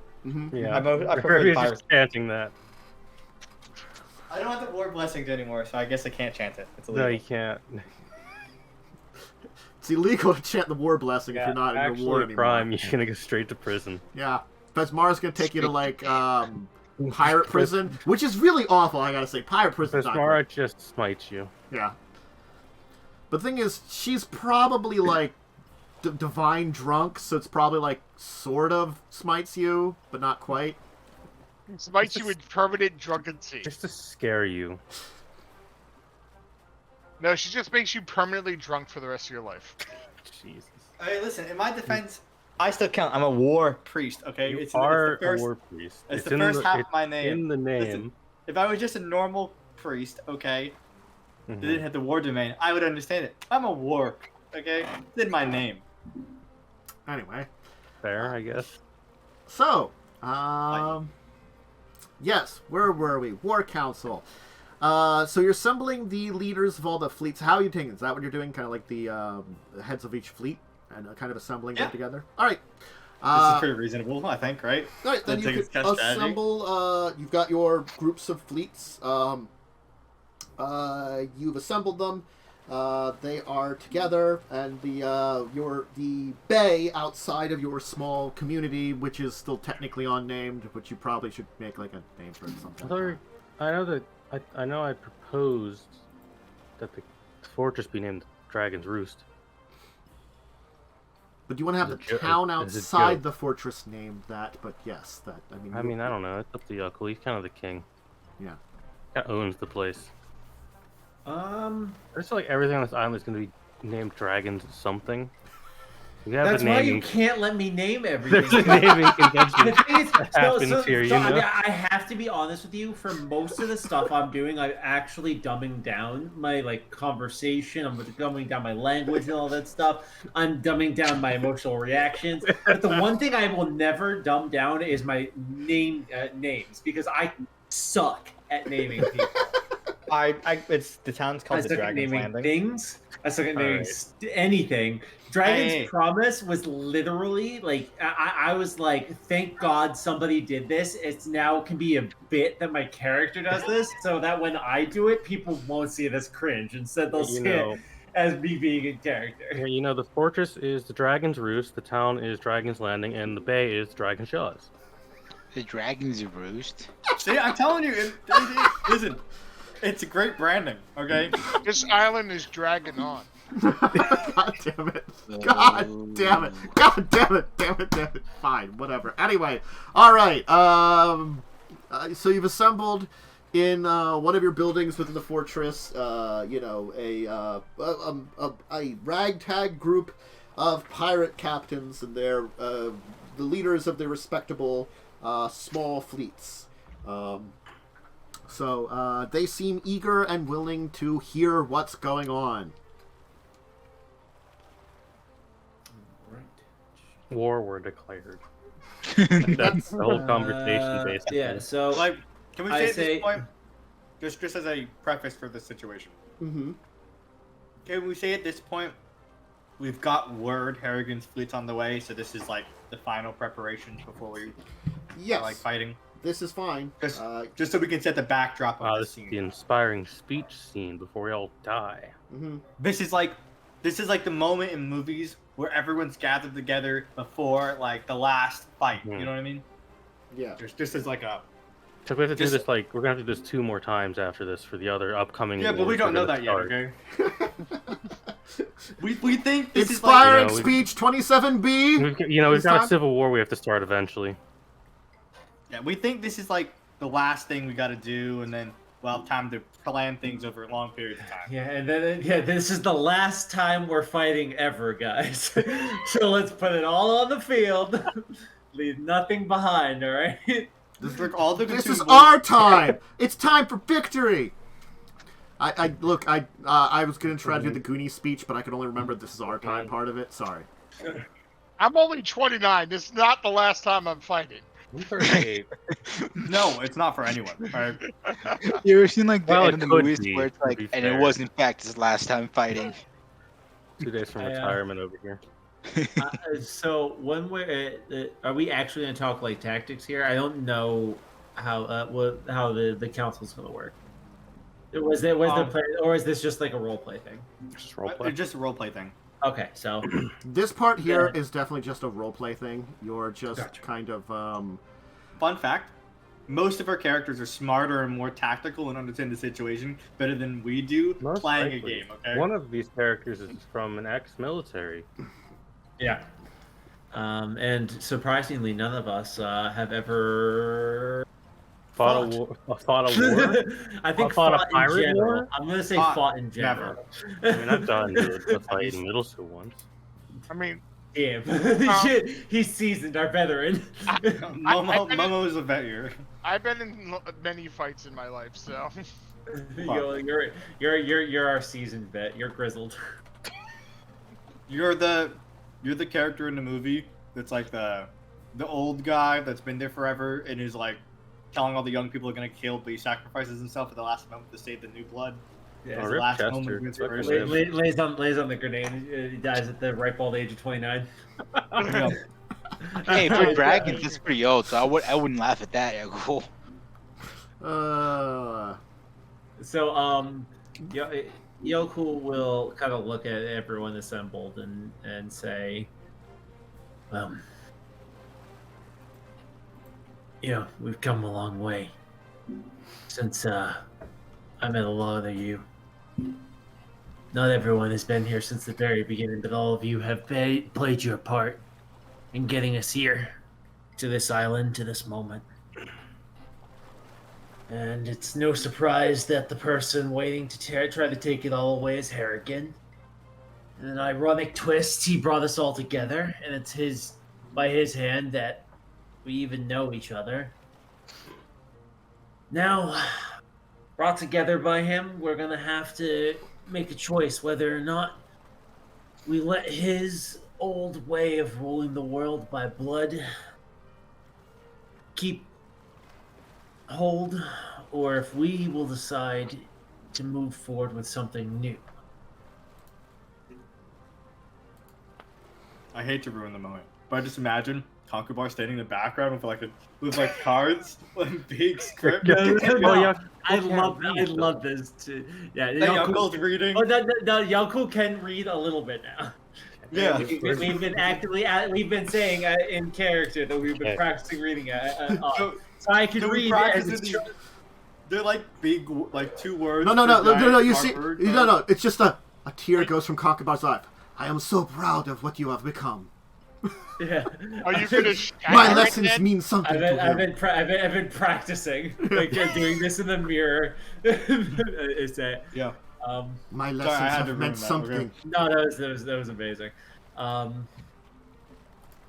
Yeah, I prefer Revia's piracy. just chanting that. I don't have the war blessings anymore, so I guess I can't chant it. It's illegal. No, you can't. It's illegal to chant the war blessing if you're not in the actually war a anymore. crime. You're gonna go straight to prison. Yeah. Besmar's gonna take you to, like, pirate prison, which is really awful, I gotta say. Pirate prison's not Besmara great. just smites you. Yeah. But the thing is, she's probably, like, divine drunk, so it's probably, like, sort of smites you, but not quite. Smites you in permanent drunkency. Just to scare you. No, she just makes you permanently drunk for the rest of your life. Jesus. Alright, listen, in my defense, I still count. I'm a war priest, okay? You it's are the first, a war priest. It's the first half of my name. In the name. Listen, if I was just a normal priest, okay, that didn't have the war domain, I would understand it. I'm a war, okay? It's in my name. Anyway. Fair, I guess. So, yes, where were we? War Council. So you're assembling the leaders of all the fleets. How are you taking? Is that what you're doing? Kind of like the heads of each fleet and kind of assembling them together? All right. This is pretty reasonable, I think, right? All right, then Let's you take can a strategy. assemble. You've got your groups of fleets. You've assembled them. They are together, and the bay outside of your small community, which is still technically unnamed, which you probably should make like a name for it something. I know I proposed that the fortress be named Dragon's Roost. But you want to have As the a joke- town as a outside joke. the fortress named that, but yes, that, I mean, I don't know. It's up to Yaalkol. He's kind of the king. Yeah. He owns the place. That's There's like everything on this island is going to be named Dragons something. We have a why you naming. can't let me name everything. There's a naming convention. The thing is, happens here, you I mean, know? I have to be honest with you. For most of the stuff I'm doing, I'm actually dumbing down my like conversation. I'm dumbing down my language and all that stuff. I'm dumbing down my emotional reactions. But the one thing I will never dumb down is my names, because suck at naming people. It's the town's called I the suck at Dragon's naming Landing. things. I suck at naming Alright. anything. Dragon's Hey. Promise was literally like I was like, thank God somebody did this. It's now can be a bit that my character does this, so that when I do it, people won't see it as cringe. Instead, they'll You see know, it as me being in character. yeah, you know, the fortress is the Dragon's Roost, the town is Dragon's Landing, and the bay is Dragon's Jaws. The Dragon's Roost. See, I'm telling you, listen, it's a great branding, okay? This island is dragging on. God damn it. God damn it. God damn it. Damn it. Damn it. Fine. Whatever. Anyway. All right. So you've assembled in one of your buildings within the fortress, you know, a ragtag group of pirate captains, and they're the leaders of their respectable small fleets. So they seem eager and willing to hear what's going on. War were declared. That's the whole conversation, basically. Yeah, so Like, can we I say at say- this point, just as a preface for this situation, Mm-hmm. can we say at this point, we've got word Harrigan's fleet's on the way, so this is like the final preparations before we Yes. like fighting? This is fine. Just so we can set the backdrop of Wow, the this is the scene. inspiring speech scene before we all die. Mm-hmm. This is like the moment in movies where everyone's gathered together before like the last fight. You know what I mean? Yeah. Just as like a So we have to do Just- this like we're gonna have to do this 2 more times after this for the other upcoming. yeah, but we wars don't we're know gonna that yet. start. Okay. we think this Inspiring You know, we- speech 27B. We've got This time? a civil war we have to start eventually. is like we think this is like the last thing we got to do, and then time to plan things over long periods of time. yeah, and then this is the last time we're fighting ever, guys. So let's put it all on the field. Leave nothing behind, all right? This is all the This is consumables. our time. It's time for victory. I was gonna try to do the Goonies speech, but I can only remember this is our time part of it. Sorry. I'm only 29. This is not the last time I'm fighting. I'm 38. No, it's not for anyone. All right? You ever seen like the Well, end of the it could movies be, where it's to like, be and it fair. was in fact his last time fighting. 2 days from I, retirement over here. So when we're, are we actually going to talk like tactics here? I don't know how the council's going to work. Was there plan, or is this just like a role play thing? Just role It's play. just a roleplay thing. Okay, so This part here Yeah. is definitely just a roleplay thing. You're just Gotcha. kind of Fun fact: most of our characters are smarter and more tactical and understand the situation better than we do Most playing likely. a game. Okay. One of these characters is from an ex-military. yeah. And surprisingly, none of us have ever Fought a war. I think Fought a fought in pirate general. war? I'm gonna say Fought, fought in general. I mean, I've done a fight in middle school once. I mean, Damn. Shit, he's seasoned, our veteran. Momo is a vet here. I've been in many fights in my life, so. You're our seasoned vet. You're grizzled. You're the character in the movie that's like the old guy that's been there forever and is like telling all the young people are gonna kill, but he sacrifices himself at the last moment to save the new blood. Yeah. It's Oh, the rip last Chester. moment of Rip inspiration. him. Lays on the grenade. He dies at the ripe old age of 29. Hey, for dragons, it's pretty old, so I wouldn't laugh at that. Yeah, cool. So, Yaalkol will kind of look at everyone assembled and say, well, we've come a long way since I met a lot of you. Not everyone has been here since the very beginning, but all of you have played your part in getting us here, to this island, to this moment. And it's no surprise that the person waiting to try to take it all away is Harrigan. In an ironic twist, he brought us all together, and it's by his hand that we even know each other. Now, brought together by him, we're gonna have to make a choice whether or not we let his old way of ruling the world by blood keep hold, or if we will decide to move forward with something new. I hate to ruin the moment, but I just imagine Conquer standing in the background with cards, like big script. I love this too. Yeah, Yaalkol's reading. Oh, no, Yaalkol can read a little bit now. Yeah, we've been saying in character that we've been practicing reading so I can read it. They're like big, like 2 words. No. You see, no. It's just a tear goes from Conquerbar's eye. I am so proud of what you have become. Yeah. Are you gonna? My lessons mean something to I've him. been practicing, like doing this in the mirror. Is that? Yeah. My lessons have meant something. No, that was amazing.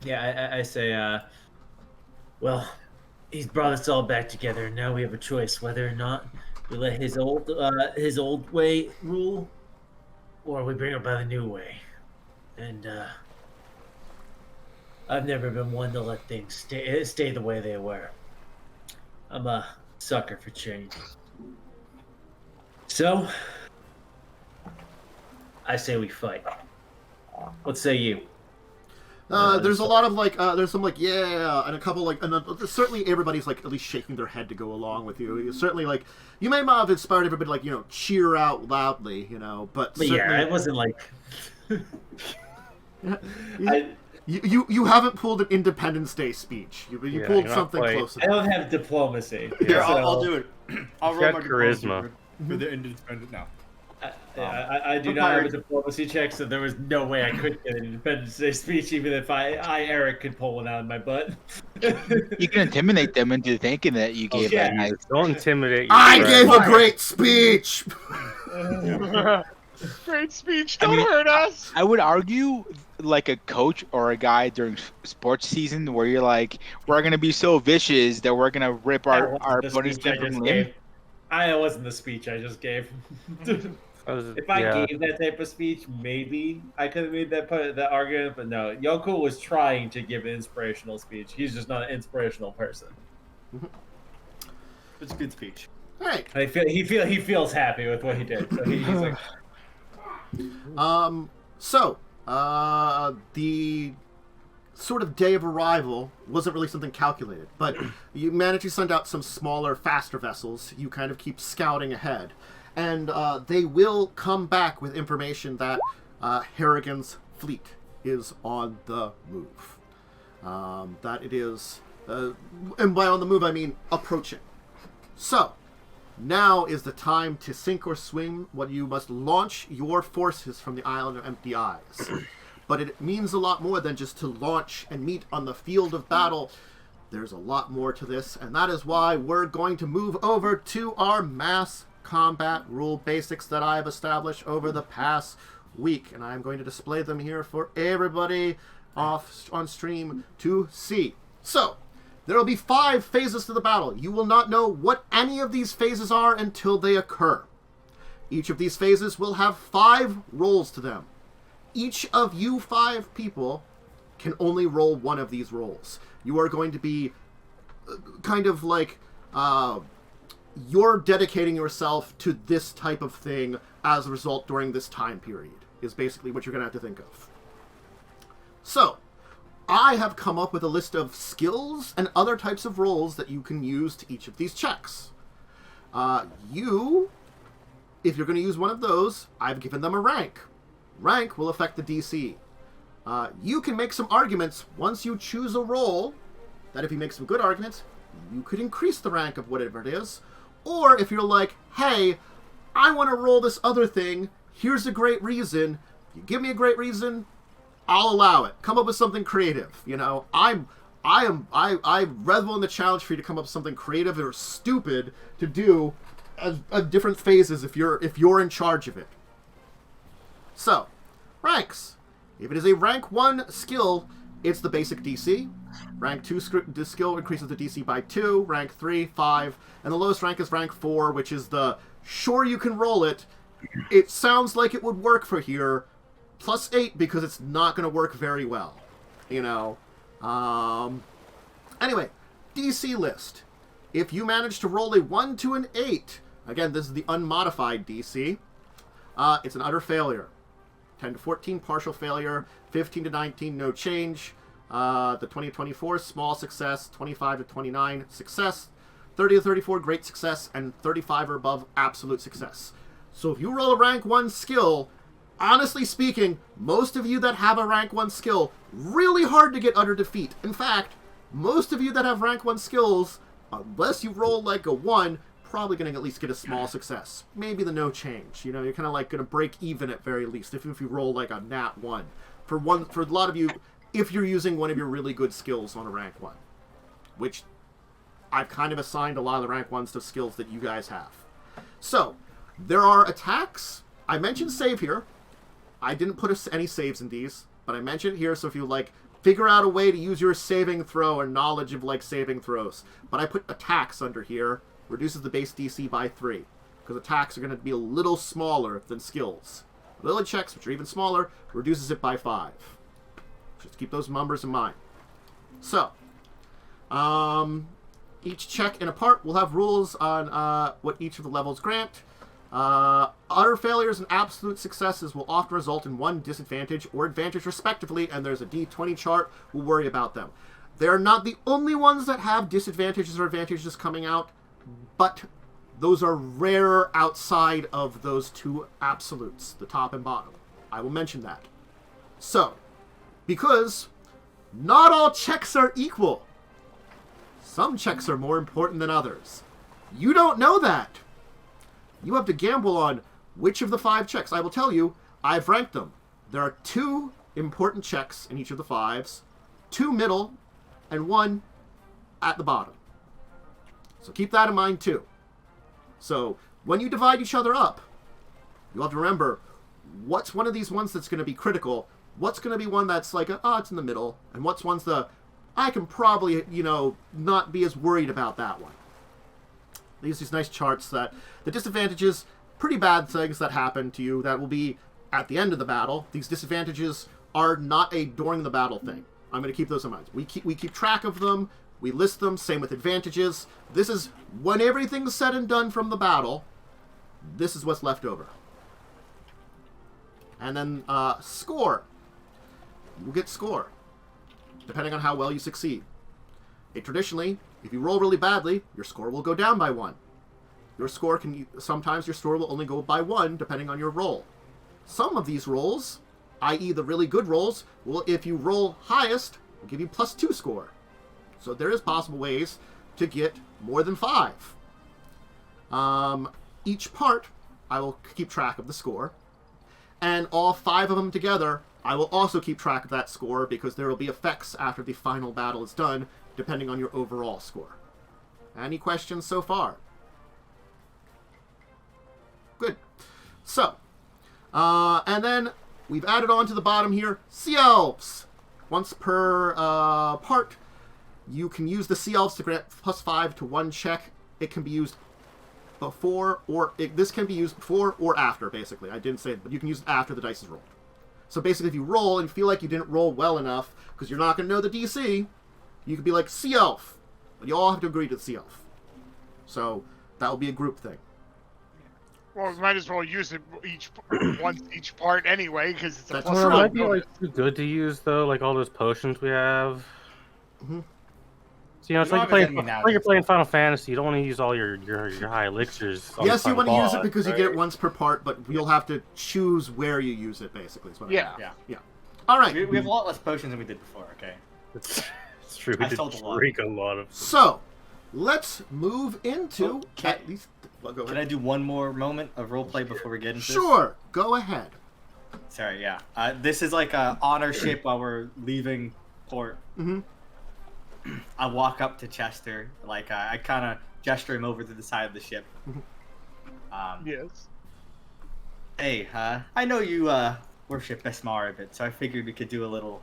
Yeah, I say, well, he's brought us all back together, and now we have a choice whether or not we let his old way rule, or we bring about a new way. And I've never been one to let things stay the way they were. I'm a sucker for change. So, I say we fight. What say you? There's a lot of there's some yeah, and a couple certainly everybody's at least shaking their head to go along with you. Certainly you may not have inspired everybody cheer out loudly, but yeah, it wasn't You haven't pulled an Independence Day speech. You pulled something close. I don't have diplomacy. Here, I'll do it. I'll roll my charisma for the independent now. I do not have a diplomacy check, so there was no way I could get an Independence Day speech, even if Erik could pull one out of my butt. You can intimidate them into thinking that you gave that nice. Don't intimidate. I gave a great speech. Great speech. Don't hurt us. I would argue like a coach or a guy during sports season where you're like, we're gonna be so vicious that we're gonna rip our opponent's from limb. I wasn't the speech I just gave. If I gave that type of speech, maybe I could have made that argument, but no. Yaalkol was trying to give an inspirational speech. He's just not an inspirational person. It's a good speech. Hey. He feels happy with what he did. So he's like. The sort of day of arrival wasn't really something calculated, but you managed to send out some smaller, faster vessels. You kind of keep scouting ahead, and they will come back with information that Harrigan's fleet is on the move. That it is, and by on the move I mean approaching. So, now is the time to sink or swim when you must launch your forces from the Island of Empty Eyes. But it means a lot more than just to launch and meet on the field of battle. There's a lot more to this, and that is why we're going to move over to our mass combat rule basics that I've established over the past week. And I'm going to display them here for everybody on stream to see. So, there will be 5 phases to the battle. You will not know what any of these phases are until they occur. Each of these phases will have 5 rolls to them. Each of you 5 people can only roll one of these rolls. You are going to be kind of like, you're dedicating yourself to this type of thing as a result during this time period, is basically what you're going to have to think of. So, I have come up with a list of skills and other types of rolls that you can use to each of these checks. If you're going to use one of those, I've given them a rank. Rank will affect the DC. You can make some arguments once you choose a roll, that if you make some good arguments, you could increase the rank of whatever it is. Or if you're like, hey, I want to roll this other thing, here's a great reason. If you give me a great reason, I'll allow it. Come up with something creative. I revel in the challenge for you to come up with something creative or stupid to do at different phases if you're in charge of it. So, ranks. If it is a rank 1 skill, it's the basic DC. Rank 2 skill increases the DC by 2. Rank 3, 5. And the lowest rank is rank 4, which is the sure you can roll it. It sounds like it would work for here. Plus 8 because it's not going to work very well. Anyway, DC list. If you manage to roll a 1 to an 8, again, this is the unmodified DC, it's an utter failure. 10 to 14, partial failure. 15 to 19, no change. The 20 to 24, small success. 25 to 29, success. 30 to 34, great success. And 35 or above, absolute success. So if you roll a rank 1 skill, honestly speaking, most of you that have a rank 1 skill, really hard to get utter defeat. In fact, most of you that have rank 1 skills, unless you roll like a 1, probably going to at least get a small success. Maybe the no change. You know, you're kind of like going to break even at very least, if you roll like a nat 1. For a lot of you, if you're using one of your really good skills on a rank 1. Which I've kind of assigned a lot of the rank 1s to skills that you guys have. So, there are attacks. I mentioned save here. I didn't put any saves in these, but I mentioned it here, so if you like figure out a way to use your saving throw or knowledge of like saving throws. But I put attacks under here. Reduces the base DC by 3. Because attacks are going to be a little smaller than skills. Ability checks, which are even smaller, reduces it by 5. Just keep those numbers in mind. So, each check and a part will have rules on what each of the levels grant. Utter failures and absolute successes will often result in 1 disadvantage or advantage respectively, and there's a D20 chart. We'll worry about them. They're not the only ones that have disadvantages or advantages coming out, but those are rarer outside of those 2 absolutes, the top and bottom. I will mention that. So, because not all checks are equal. Some checks are more important than others. You don't know that. You have to gamble on which of the 5 checks. I will tell you, I've ranked them. There are 2 important checks in each of the 5s, 2 middle, and 1 at the bottom. So keep that in mind too. So when you divide each other up, you'll have to remember what's one of these ones that's going to be critical, what's going to be one that's like, it's in the middle, and what's one's I can probably, not be as worried about that one. These nice charts that the disadvantages, pretty bad things that happen to you that will be at the end of the battle. These disadvantages are not a during the battle thing. I'm going to keep those in mind. We keep track of them. We list them, same with advantages. This is when everything's said and done from the battle, this is what's left over. And then score. You will get score, depending on how well you succeed. Traditionally, if you roll really badly, your score will go down by 1. Sometimes your score will only go by 1, depending on your roll. Some of these rolls, i.e. the really good rolls, will, if you roll highest, will give you +2 score. So there is possible ways to get more than 5. Each part, I will keep track of the score. And all 5 of them together, I will also keep track of that score because there will be effects after the final battle is done, depending on your overall score. Any questions so far? Good. So, and then we've added on to the bottom here, Sea Elves. Once per part, you can use the Sea Elves to grant +5 to 1 check. It can be used this can be used before or after, basically. I didn't say it, but you can use it after the dice is rolled. So basically, if you roll and feel like you didn't roll well enough, because you're not going to know the DC, you could be like, Sea Elf. But you all have to agree to the Sea Elf. So that will be a group thing. Well, we might as well use it once each part anyway, because it's a That's plus true. It might be bonus. like too good to use though, like all those potions we have. Mm-hmm. So, it's You like don't have playing, any like you're playing Final Fantasy. You don't want to use all your high elixirs. on the Yes, you final want to use it boss, because you get it right? once per part, but you'll have to choose where you use it, basically. Is what I Yeah. mean. Yeah. All right. We have a lot less potions than we did before, okay? It's true. We I did sold a lot. drink a lot of. So, let's move into at least. Well, go Can ahead. I do one more moment of roleplay before we get into this? Sure. Go ahead. Sorry, yeah. This is like a honor ship while we're leaving port. Mm-hmm. I walk up to Chester, like I kind of gesture him over to the side of the ship. Yes. Hey, I know you worship Besmar a bit, so I figured we could do a little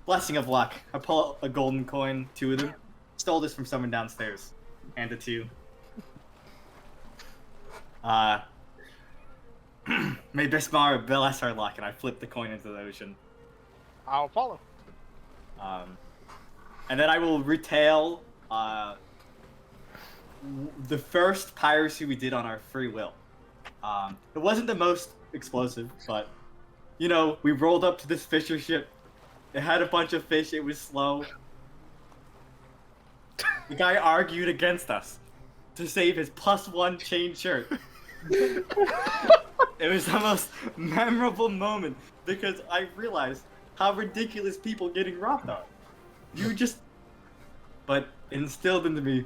blessing of luck. I pull out a golden coin, 2 of them. Stole this from someone downstairs. Hand it to you. May Besmar bless our luck, and I flip the coin into the ocean. I'll follow. And then I will retail the first piracy we did on our free will. It wasn't the most explosive, but you know, we rolled up to this fisher ship. It had a bunch of fish. It was slow. The guy argued against us to save his +1 chain shirt. It was the most memorable moment because I realized how ridiculous people getting robbed are. But instilled into me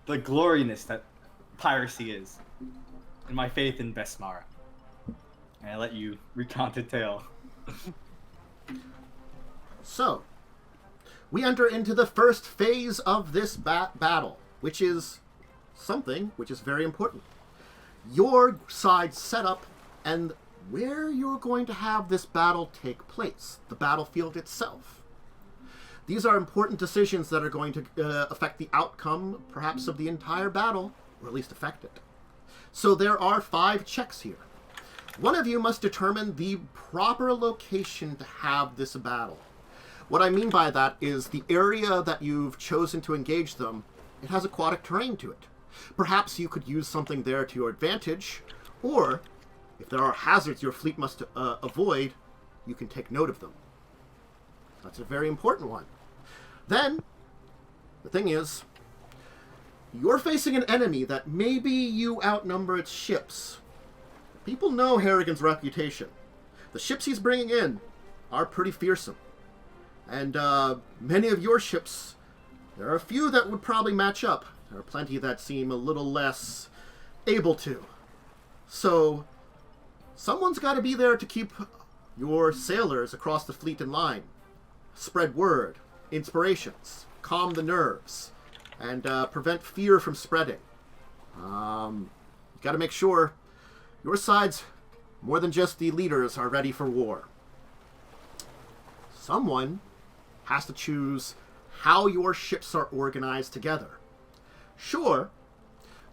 the gloriness that piracy is, and my faith in Besmara. And I let you recount the tale. So, we enter into the first phase of this battle, which is something which is very important. Your side setup and where you're going to have this battle take place, the battlefield itself. These are important decisions that are going to affect the outcome, perhaps, of the entire battle, or at least affect it. So there are 5 checks here. One of you must determine the proper location to have this battle. What I mean by that is the area that you've chosen to engage them, it has aquatic terrain to it. Perhaps you could use something there to your advantage, or if there are hazards your fleet must avoid, you can take note of them. That's a very important one. Then, the thing is, you're facing an enemy that maybe you outnumber its ships. People know Harrigan's reputation. The ships he's bringing in are pretty fearsome. And many of your ships, there are a few that would probably match up. There are plenty that seem a little less able to. So, someone's got to be there to keep your sailors across the fleet in line. Spread word, inspirations, calm the nerves, and prevent fear from spreading. You got to make sure your sides, more than just the leaders, are ready for war. Someone has to choose how your ships are organized together. Sure,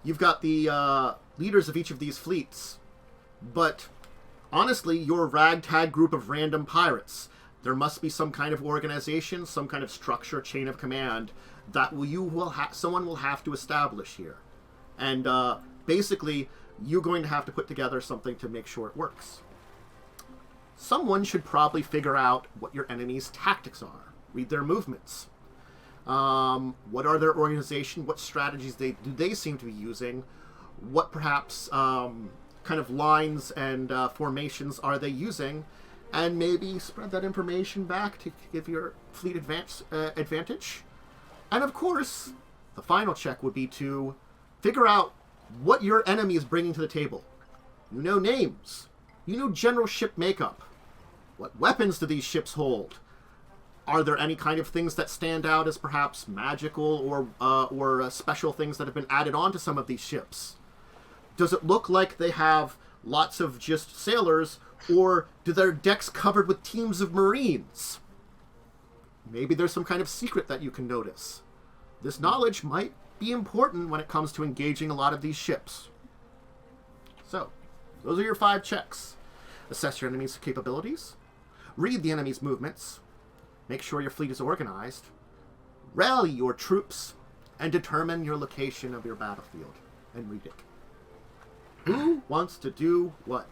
you've got the leaders of each of these fleets, but honestly, you're a ragtag group of random pirates. There must be some kind of organization, some kind of structure, chain of command that someone will have to establish here. And basically, you're going to have to put together something to make sure it works. Someone should probably figure out what your enemy's tactics are. Read their movements. What are their organization? What strategies do they seem to be using? What perhaps kind of lines and formations are they using? And maybe spread that information back to give your fleet advantage. And of course, the final check would be to figure out what your enemy is bringing to the table. You know names. You know general ship makeup. What weapons do these ships hold? Are there any kind of things that stand out as perhaps magical or special things that have been added on to some of these ships? Does it look like they have lots of just sailors, or do their decks covered with teams of marines? Maybe there's some kind of secret that you can notice. This knowledge might be important when it comes to engaging a lot of these ships. So, those are your 5 checks. Assess your enemy's capabilities. Read the enemy's movements. Make sure your fleet is organized. Rally your troops. And determine your location of your battlefield. And read it. Who wants to do what?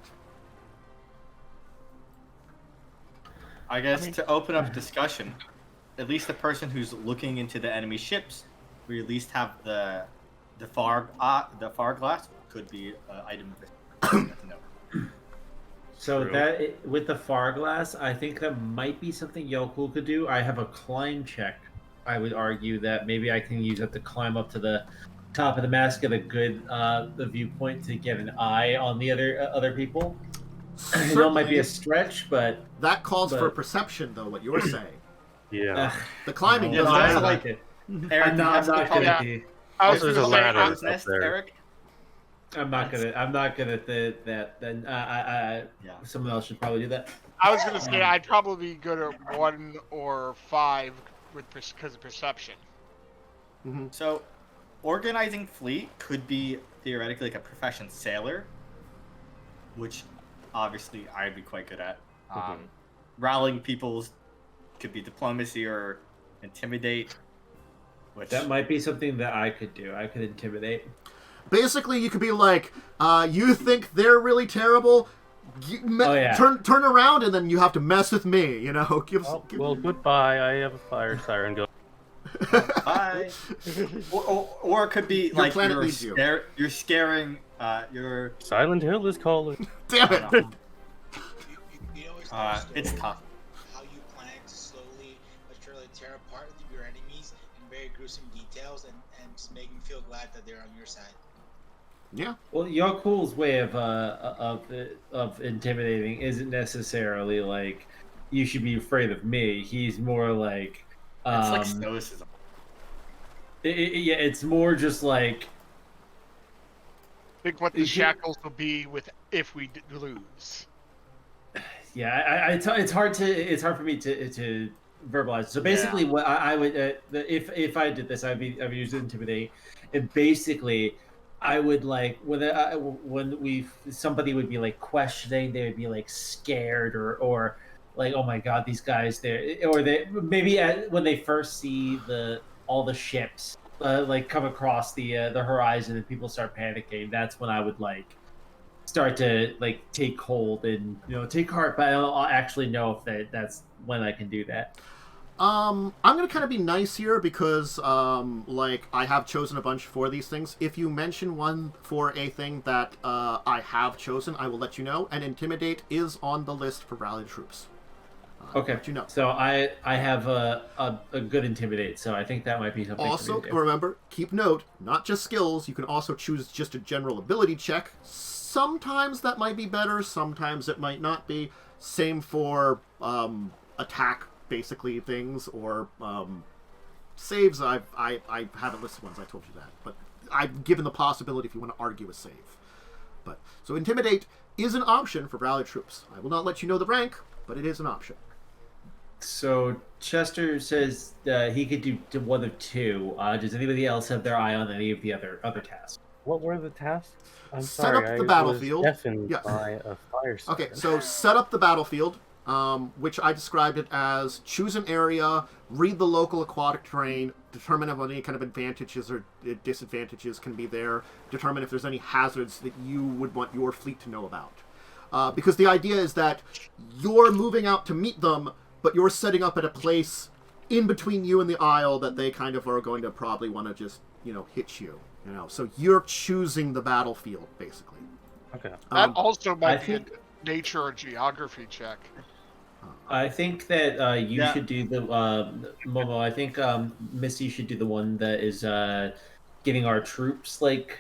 I guess to open up discussion, at least the person who's looking into the enemy ships, we at least have the far glass could be an item to know. So with the far glass, I think that might be something Yaalkol could do. I have a climb check. I would argue that maybe I can use it to climb up to the top of the mast, get a good the viewpoint to get an eye on the other people. I know it might be a stretch, but that calls for perception, though. What you're saying? Yeah. The climbing Yeah, doesn't I have like it. Eric, I'm not good at the. I was There's gonna a say, ladder I, up there. Eric. I'm not good at that. Then Yeah. someone else should probably do that. I was gonna say I'd probably be good at 1 or 5 because of perception. Mm-hmm. So, organizing fleet could be theoretically like a profession sailor, which obviously I'd be quite good at. Rallying people's could be diplomacy or intimidate, Which That might be something that I could do. I could intimidate. Basically, you could be like, you think they're really terrible? Turn around, and then you have to mess with me. You know. Well, goodbye. I have a fire siren going. bye. Or it could be Your like planet needs you. you're scaring your. Silent Hill is calling. Damn it! You always know It's tough. how you plan to slowly but surely tear apart your enemies in very gruesome details and just make them feel glad that they're on your side. Yeah. Well, Yaalkol's way of intimidating isn't necessarily like you should be afraid of me. He's more like It's like stoicism. Yeah, it's more just like Think what the shackles will be if we lose. yeah. It's hard for me to verbalize. So basically, what I would if I did this, I'd use intimidate, and basically. I would like when somebody would be like questioning, they would be like scared or like, oh my god, these guys or they maybe when they first see all the ships like come across the horizon and people start panicking. That's when I would like start to like take hold and take heart. But I'll actually know if that's when I can do that. I'm gonna kind of be nice here because, like, I have chosen a bunch for these things. If you mention one for a thing that I have chosen, I will let you know. And Intimidate is on the list for rally troops. Okay. Let you know. So I have a good Intimidate, so I think that might be something. Also, for me to do. remember, keep note, not just skills. You can also choose just a general ability check. Sometimes that might be better. Sometimes it might not be. Same for attack. Basically things or saves. I haven't listed ones. I told you that, but I've given the possibility if you want to argue a save. But so intimidate is an option for rally troops. I will not let you know the rank, but it is an option. So Chester says he could do one of two. Does anybody else have their eye on any of the other tasks? What were the tasks? I'm Set sorry, up the I battlefield. was deafened Yes. by a fire siren. Okay, so set up the battlefield. Which I described it as choose an area, read the local aquatic terrain, determine if any kind of advantages or disadvantages can be there, determine if there's any hazards that you would want your fleet to know about. Because the idea is that you're moving out to meet them, but you're setting up at a place in between you and the Isle that they kind of are going to probably want to just, hit you. So you're choosing the battlefield, basically. Okay. That also might be a think- nature or geography check. I think that you should do the Momo. I think Myste should do the one that is getting our troops like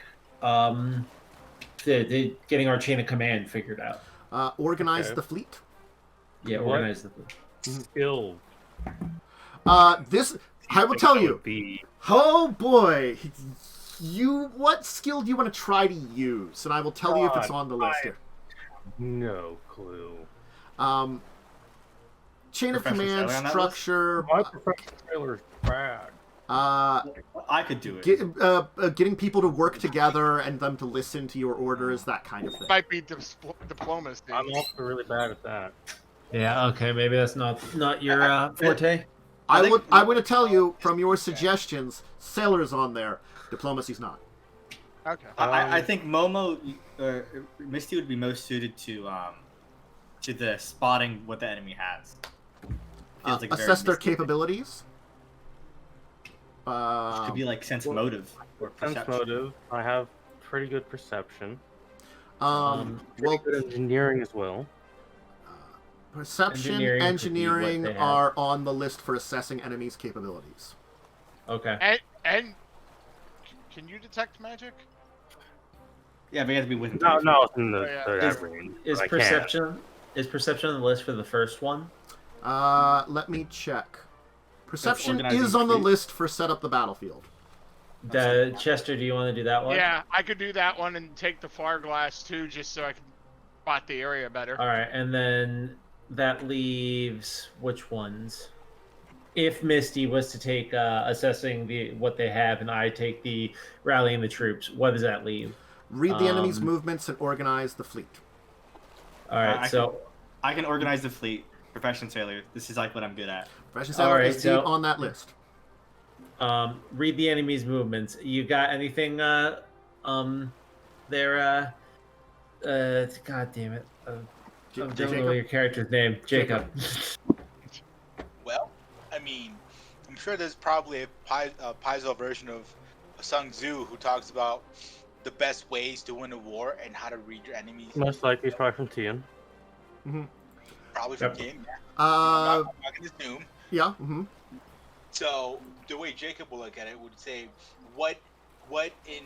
getting our chain of command figured out. Organize Okay. the fleet. Yeah, What? organize the. Skill. This, I will tell you. Be Oh boy, what skill do you want to try to use? And I will tell you if it's God, on the list here. no clue. Chain of Professional command sailor on that structure. My professional sailor is bad. I could do it. Getting people to work together and them to listen to your orders, that kind of thing. Might be diplomacy. I'm also really bad at that. Yeah, okay, maybe that's not your forte. I'm going to tell you from your suggestions, sailor's on there, diplomacy's not. Okay. I think Momo or Myste would be most suited to the spotting what the enemy has. Feels like very Assess their Mystic. capabilities. Could be like sense motive or Sense perception. motive. I have pretty good perception. Well, Pretty good engineering as well. perception, Engineering could be what engineering they have. are on the list for assessing enemies' capabilities. Okay. And can you detect magic? Yeah, but you have to be with. No, it's in the yeah. that range. Is but I can't. perception on the list for the first one? Let me check. Perception organizing is on the fleet. list for set up the battlefield. Chester, do you want to do that one? Yeah, I could do that one and take the far glass too, just so I can spot the area better. All right, and then that leaves which ones? If Myste was to take assessing what they have, and I take the rallying the troops, what does that leave? Read the enemy's Um, movements and organize the fleet. All right, I can organize the fleet. Professional sailor. This is like what I'm good at. Professional all sailor right, is so- on that list. Read the enemy's movements. You got anything? God damn it! I don't know your character's name. Jacub. Well, I mean, I'm sure there's probably a Paizo version of Sun Tzu who talks about the best ways to win a war and how to read your enemies. Most likely, it's probably from Tian. Probably from King. Yeah. I'm not gonna assume. Yeah. Mm-hmm. So the way Jacub will look at it would say, what in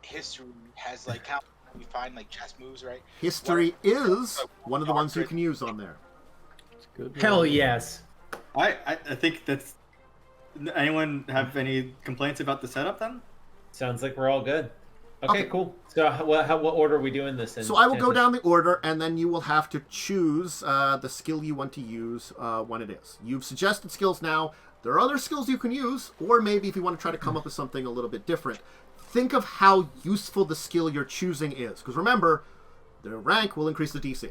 history has like how we find like chess moves, right? History is one of the ones you can use on there. It's good. Hell yes. I think that's. Anyone have any complaints about the setup then? Sounds like we're all good. Okay, cool. So what order are we doing this in? So I will go down the order, and then you will have to choose the skill you want to use when it is. You've suggested skills now. There are other skills you can use, or maybe if you want to try to come up with something a little bit different, think of how useful the skill you're choosing is. Because remember, the rank will increase the DC.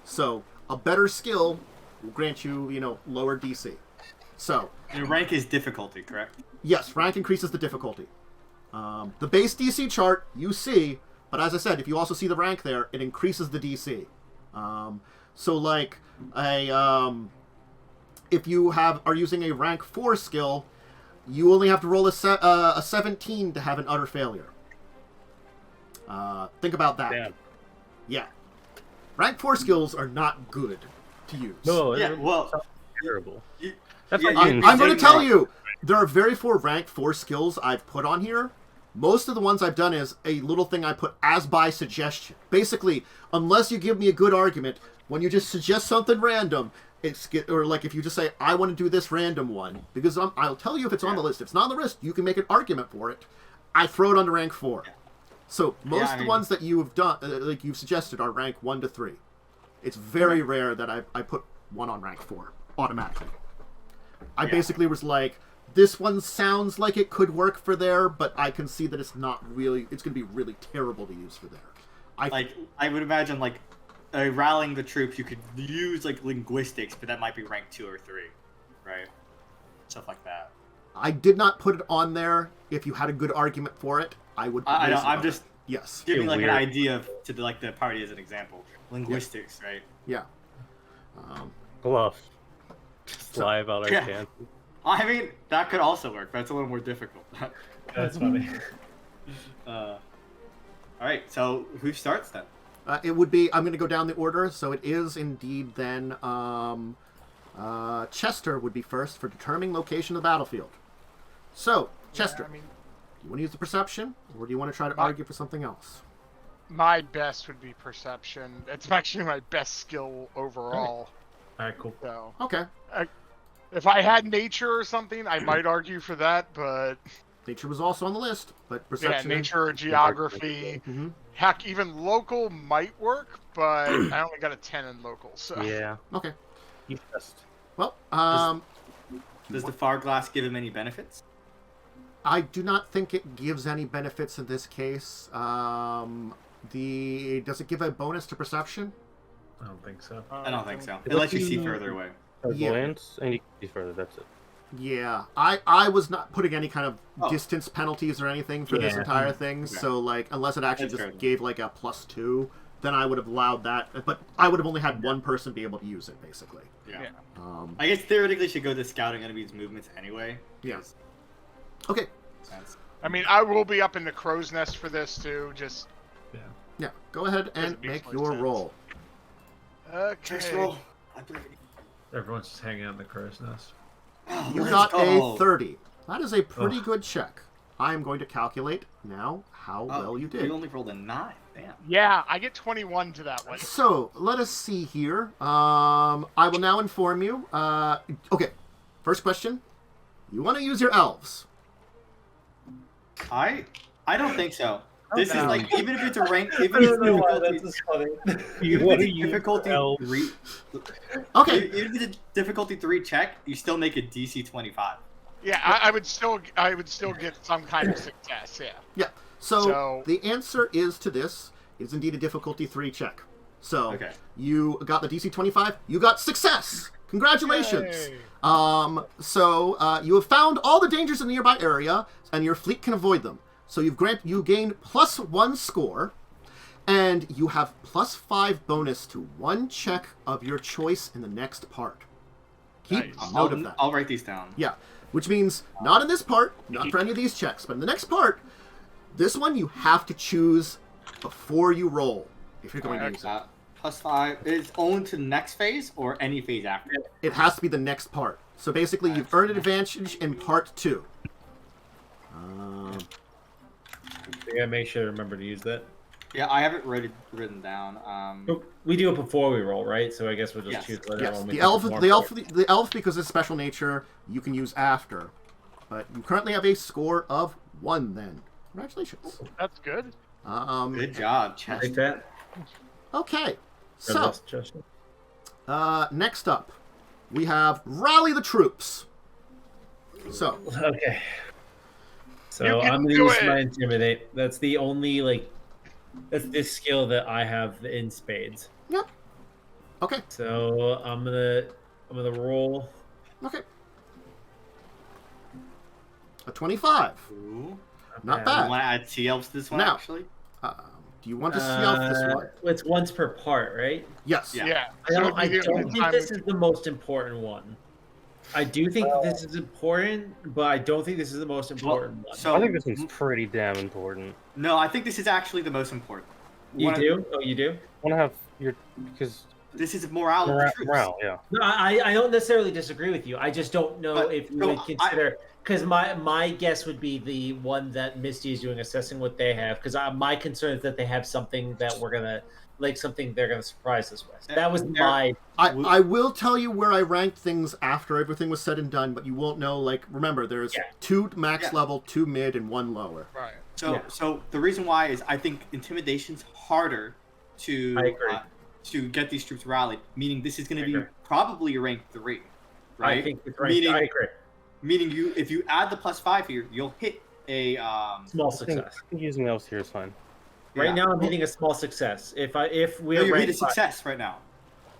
So a better skill will grant you, lower DC. So And rank is difficulty, correct? yes, rank increases the difficulty. The base DC chart you see, but as I said, if you also see the rank there, it increases the DC. So like if you are using a rank 4 skill, you only have to roll a 17 to have an utter failure. Think about that. Damn. Yeah. Rank 4 skills are not good to use. No, Yeah, well, terrible. you- That's yeah, like you- I'm going to tell saying you, there are very few rank 4 skills I've put on here. Most of the ones I've done is a little thing I put as by suggestion. Basically, unless you give me a good argument, when you just suggest something random, or like if you just say, I want to do this random one, because I'll tell you if it's on the list. If it's not on the list, you can make an argument for it. I throw it onto rank 4. So most of the ones that you have done, like you've suggested, are rank 1 to 3. It's very rare that I put one on rank 4 automatically. I basically was like, this one sounds like it could work for there, but I can see that it's not really. It's going to be really terrible to use for there. I would imagine like rallying the troops. You could use like linguistics, but that might be rank 2 or 3, right? Stuff like that. I did not put it on there. If you had a good argument for it, I would. I know. I'm just yes. giving like weird. an idea to the party as an example. Linguistics, right? Yeah. Bluff. Just lie about our Yeah. chance. I mean, that could also work, but it's a little more difficult. That's funny. All right, so who starts then? It would be. I'm going to go down the order. So it is indeed then. Chester would be first for determining location of the battlefield. So Chester, I mean, do you want to use the perception, or do you want to try to argue for something else? my best would be perception. It's actually my best skill overall. All right, cool. So Okay. if I had nature or something, I might argue for that, but Nature was also on the list, but yeah, perception. nature or geography. Mm-hmm. Heck, even local might work, but I only got a 10 in local, so Yeah. Okay. You just. Well, Does the far glass give him any benefits? I do not think it gives any benefits in this case. Does it give a bonus to perception? I don't think so. I don't think so. It lets you see further away. Yeah. Glance, and you can see further. That's it. Yeah, I was not putting any kind of Oh. distance penalties or anything for this Yeah. entire thing. Okay. So like, unless it actually That's just fair. gave like a +2, then I would have allowed that. But I would have only had one person be able to use it, basically. Yeah. Yeah. I guess theoretically should go to scouting enemies' movements anyway. Yeah. Okay. Sense. I mean, I will be up in the crow's nest for this too. Just Yeah. Go ahead and Doesn't make make much your sense. roll. First okay. roll. I believe in you. Everyone's just hanging out in the crow's nest. Oh, You let's got go. a 30. That is a pretty Ugh. good check. I am going to calculate now how Oh, well you did. You only rolled a 9. Damn. Yeah, I get 21 to that one. So let us see here. I will now inform you. Okay, first question. You want to use your elves? I don't think so. This no. is like even if it's a rank, even if it's funny. even wanna if it's use difficulty elves? 3, Okay. even if it's a difficulty 3 check, you still make a DC 25. Yeah, I would still get some kind of success. Yeah. Yeah. So So- the answer is to this is indeed a difficulty 3 check. So Okay. you got the DC 25. You got success. Congratulations. Yay. You have found all the dangers in the nearby area, and your fleet can avoid them. So you gain +1 score, and you have +5 bonus to 1 check of your choice in the next part. Keep note of that. I'll write these down. Yeah, which means not in this part, not for any of these checks, but in the next part, this one you have to choose before you roll if you're going to use it. +5 is only to the next phase or any phase after? It has to be the next part. So basically, you've earned an advantage in part 2. You gotta make sure to remember to use that. Yeah, I have it written down. We do it before we roll, right? So I guess we'll just choose later. Yes, When the elf, because it's special nature, you can use after. But you currently have a score of 1. Then, congratulations. That's good. Good job, Chester. Take that. Okay, so next up, we have rally the troops. So Okay. So You can I'm gonna do use it! my intimidate. That's the only that's this skill that I have in spades. yep. Okay. So I'm gonna roll. Okay. A 25. Ooh. Not You bad. want to add sea elves to this one, Now. actually? Do you want to see off this one? It's once per part, right? Yes. Yeah. Yeah. I don't, it'd be the only think time- this is the most important one. I do think that this is important, but I don't think this is the most important one. So I think this one's pretty damn important. No, I think this is actually the most important. You do? Oh, you do? I want to have your because This is morale of the troops. morale, yeah. No, I don't necessarily disagree with you. I just don't know But- if you no, would consider, because my guess would be the one that Myste is doing, assessing what they have. Because my concern is that they have something that we're gonna something they're gonna surprise us with. That was my. I will tell you where I ranked things after everything was said and done, but you won't know. Remember, there's 2 max level, 2 mid, and 1 lower. Right. So the reason why is I think intimidation's harder to I agree. To get these troops rallied. Meaning this is going I to be agree. probably a rank 3, right? I think it's right. Meaning- I agree. Meaning if you add the +5 here, you'll hit a Small I think success. using elves here is fine. Right now, I'm hitting a small success. If we're No, you're ranked hitting success right now.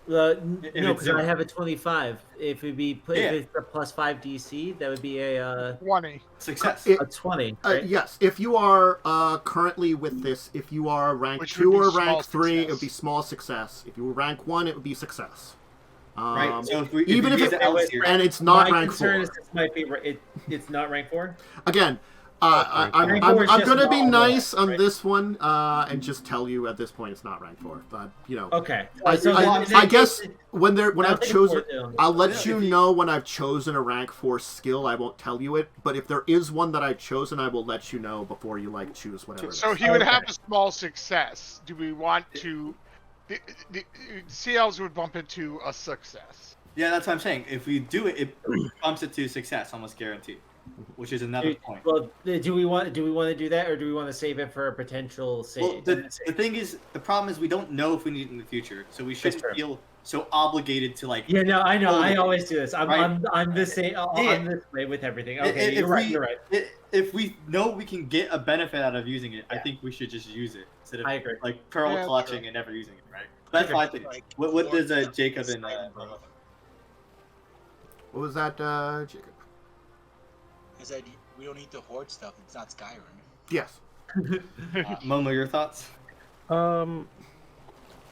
No, it's because zero. I have a 25. If it be Yeah. if it's a +5 DC, that would be a 20. Success. It- 20. Right? Yes, if you are currently with this, if you are rank Which 2 would be or small rank 3, it would success. be small success. If you were rank 1, it would be success. Right. So if even you if use it- the elves here, and it's not My rank concern 4. is this might be it's not rank 4. Again, I'm Rank 4 is just going to be normal, nice on right? this one and just tell you at this point it's not rank 4. But, Okay. I guess when I've chosen, I'll let Yeah, you if you- know when I've chosen a rank 4 skill. I won't tell you it, but if there is one that I've chosen, I will let you know before you choose whatever. So it is. he would have a small success. Do we want to? The Sea Elves would bump into a success. yeah, that's what I'm saying. If we do it, it bumps it to success, almost guaranteed. Which is another point. Well, do we want to do that, or do we want to save it for a potential save? Well, the thing is, the problem is we don't know if we need it in the future, so we shouldn't true. feel so obligated to Yeah, no, I know. I Right. always do this. I'm the same. Yeah. I'm this way with everything. Okay, If you're right. we- You're right. If we know we can get a benefit out of using it, I think we should just use it instead of I agree. pearl Yeah, clutching true. and never using it, right? That's why I think. What does Jacub and What was that, Jacob? I said we don't need to hoard stuff. It's not Skyrim. Yes. Momo, your thoughts? You're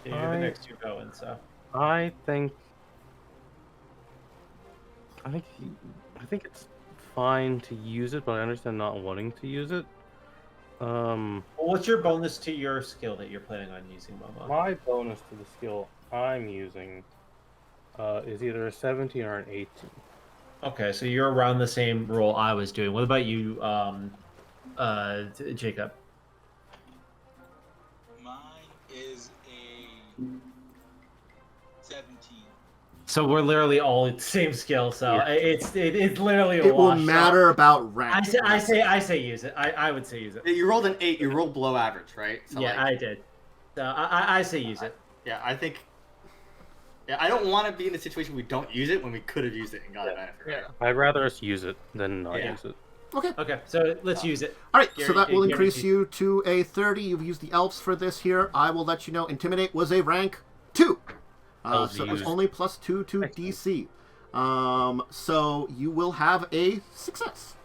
the I- next 2 going, so. I think it's fine to use it, but I understand not wanting to use it. Well, what's your bonus to your skill that you're planning on using, Momo? My bonus to the skill I'm using is either a 17 or an 18. Okay, so you're around the same roll I was doing. What about you, Jacob? Mine is a 17. So we're literally all the same skill. So Yeah. it's literally a It will wash. matter about rank. I say use it. I would say use it. You rolled an 8. You rolled below average, right? So Yeah, I did. So I say use it. yeah, I think. Yeah, I don't want to be in a situation we don't use it when we could have used it and got a benefit. Right? Yeah. I'd rather us use it than not Yeah. use it. Okay. Okay, so let's use it. All right, so that will Guaranteed. increase you to a 30. You've used the elves for this here. I will let you know Intimidate was a rank 2. Elves So it was used. only +2 to DC. So you will have a success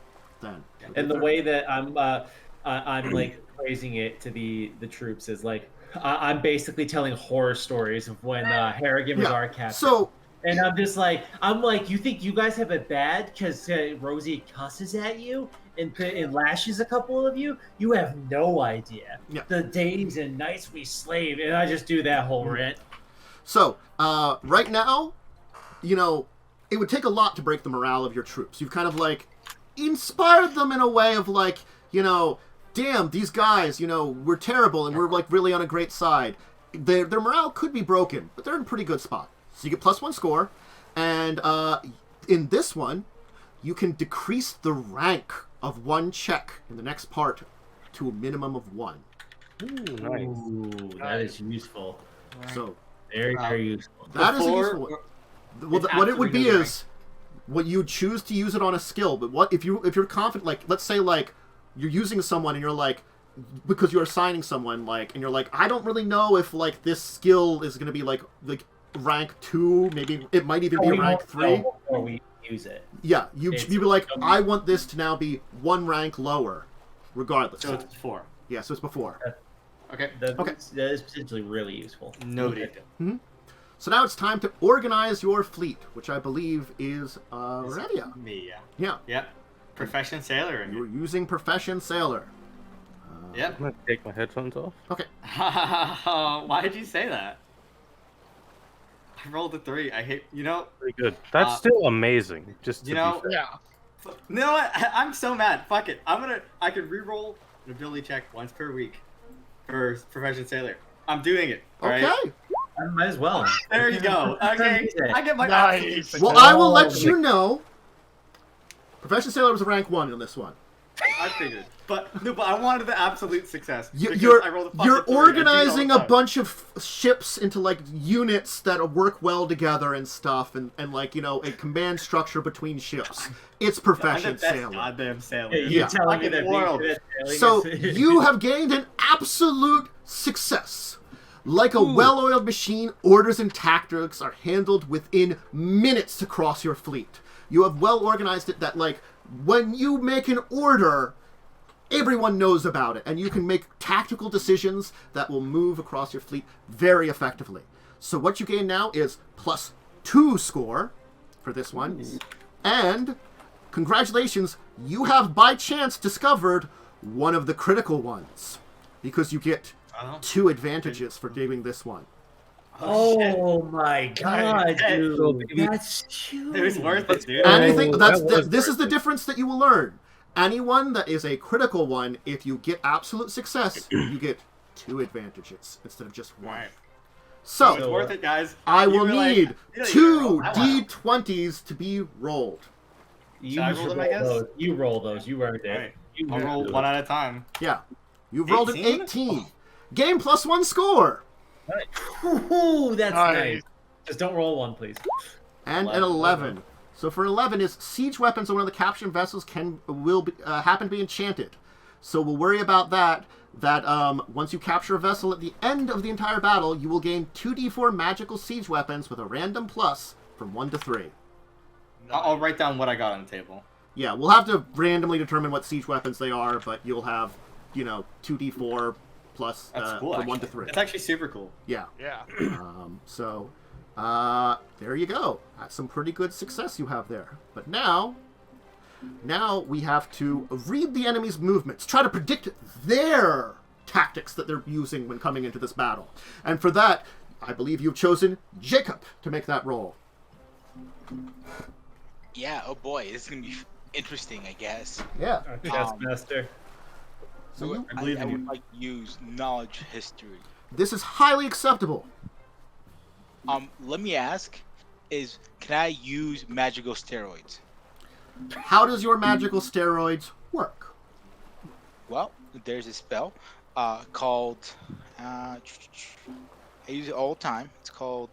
then. And the way that I'm like phrasing it to the troops is like I'm basically telling horror stories of when Harrigan was our captain. So. And I'm just like, you think you guys have it bad because Rosie cusses at you and lashes a couple of you? You have no idea. Yeah. The days and nights we slaved, and I just do that whole rant. So, right now, you know, it would take a lot to break the morale of your troops. You've kind of, like, inspired them in a way of, like, you know, damn, these guys, you know, we're terrible and we're, like, really on a great side. Their morale could be broken, but they're in a pretty good spot. So you get +1 score, and in this one, you can decrease the rank of 1 check in the next part to a minimum of 1. Ooh, nice. Ooh, that is useful. So Very, very useful. that is a useful one. Well, what it would be is, what you choose to use it on a skill. But what if you're confident? Like, let's say like you're using someone and you're like, because you're assigning someone like, and you're like, I don't really know if like this skill is going to be like rank 2, maybe it might even be rank 3 before we use it. Yeah, you'd be like, I want this to now be 1 rank lower, regardless. So it's before. Yeah, so it's before. Okay. Okay. That is potentially really useful. Noted. So now it's time to organize your fleet, which I believe is Revia. Me, yeah. Yeah, Yep. Profession sailor. you're using Profession Sailor. Yep. I'm gonna take my headphones off. Okay. Why did you say that? I rolled a 3. I hate, you know. Pretty good. That's still amazing. Just to you know, be fair. Yeah. You know what? I'm so mad. Fuck it. I could re-roll an ability check once per week for Profession Sailor. I'm doing it. All Okay. right? I might as well. There you go. Okay. I get my Nice. Well, I will let you know. Profession Sailor was a rank 1 in this one. I figured. But I wanted the absolute success. because You're I rolled a fucking you're 3. I do organizing all a the time. bunch of ships into like units that work well together and stuff, and like, you know, a command structure between ships. It's I'm Profession the best Sailor. goddamn sailor. You're Yeah. telling me that Fucking world. being good at sailing So is- you have gained an absolute success. Like a well-oiled machine, orders and tactics are handled within minutes to cross your fleet. You have well organized it that, like, when you make an order, everyone knows about it, and you can make tactical decisions that will move across your fleet very effectively. So what you gain now is +2 score for this one, and congratulations, you have by chance discovered one of the critical ones, because you get 2 advantages for doing this one. Oh my god, dude. Hey. That's huge. It was worth it, dude. Anything that was this is the worth it. difference that you will learn. Anyone that is a critical one, if you get absolute success, you get 2 advantages instead of just 1. Alright. So It's worth it, guys. I You will were like, need you know, 2 I want D20s to be rolled. You Should I roll them, I guess? those. You roll those. You earned it. Alright. You I'll earned roll it. one at a time. Yeah. You've rolled an 18? 18. Game +1 score. Ooh, that's Nice. nice. Just don't roll 1, please. And an 11. So for 11 is siege weapons on one of the captured vessels will happen to be enchanted. So we'll worry about that. That once you capture a vessel at the end of the entire battle, you will gain 2d4 magical siege weapons with a random plus from 1 to 3. I'll write down what I got on the table. Yeah, we'll have to randomly determine what siege weapons they are, but you'll have, you know, 2d4 plus That's cool. from 1 actually. to 3. It's actually super cool. Yeah. Yeah. So, there you go. That's some pretty good success you have there. But now we have to read the enemy's movements, try to predict their tactics that they're using when coming into this battle. And for that, I believe you've chosen Jacub to make that roll. Yeah, oh boy, this is gonna be interesting, I guess. Yeah. Our chess master. So you, I believe I in would you. like to use knowledge history. this is highly acceptable. Let me ask, can I use magical steroids? How does your magical steroids work? Well, there's a spell called I use it all the time. It's called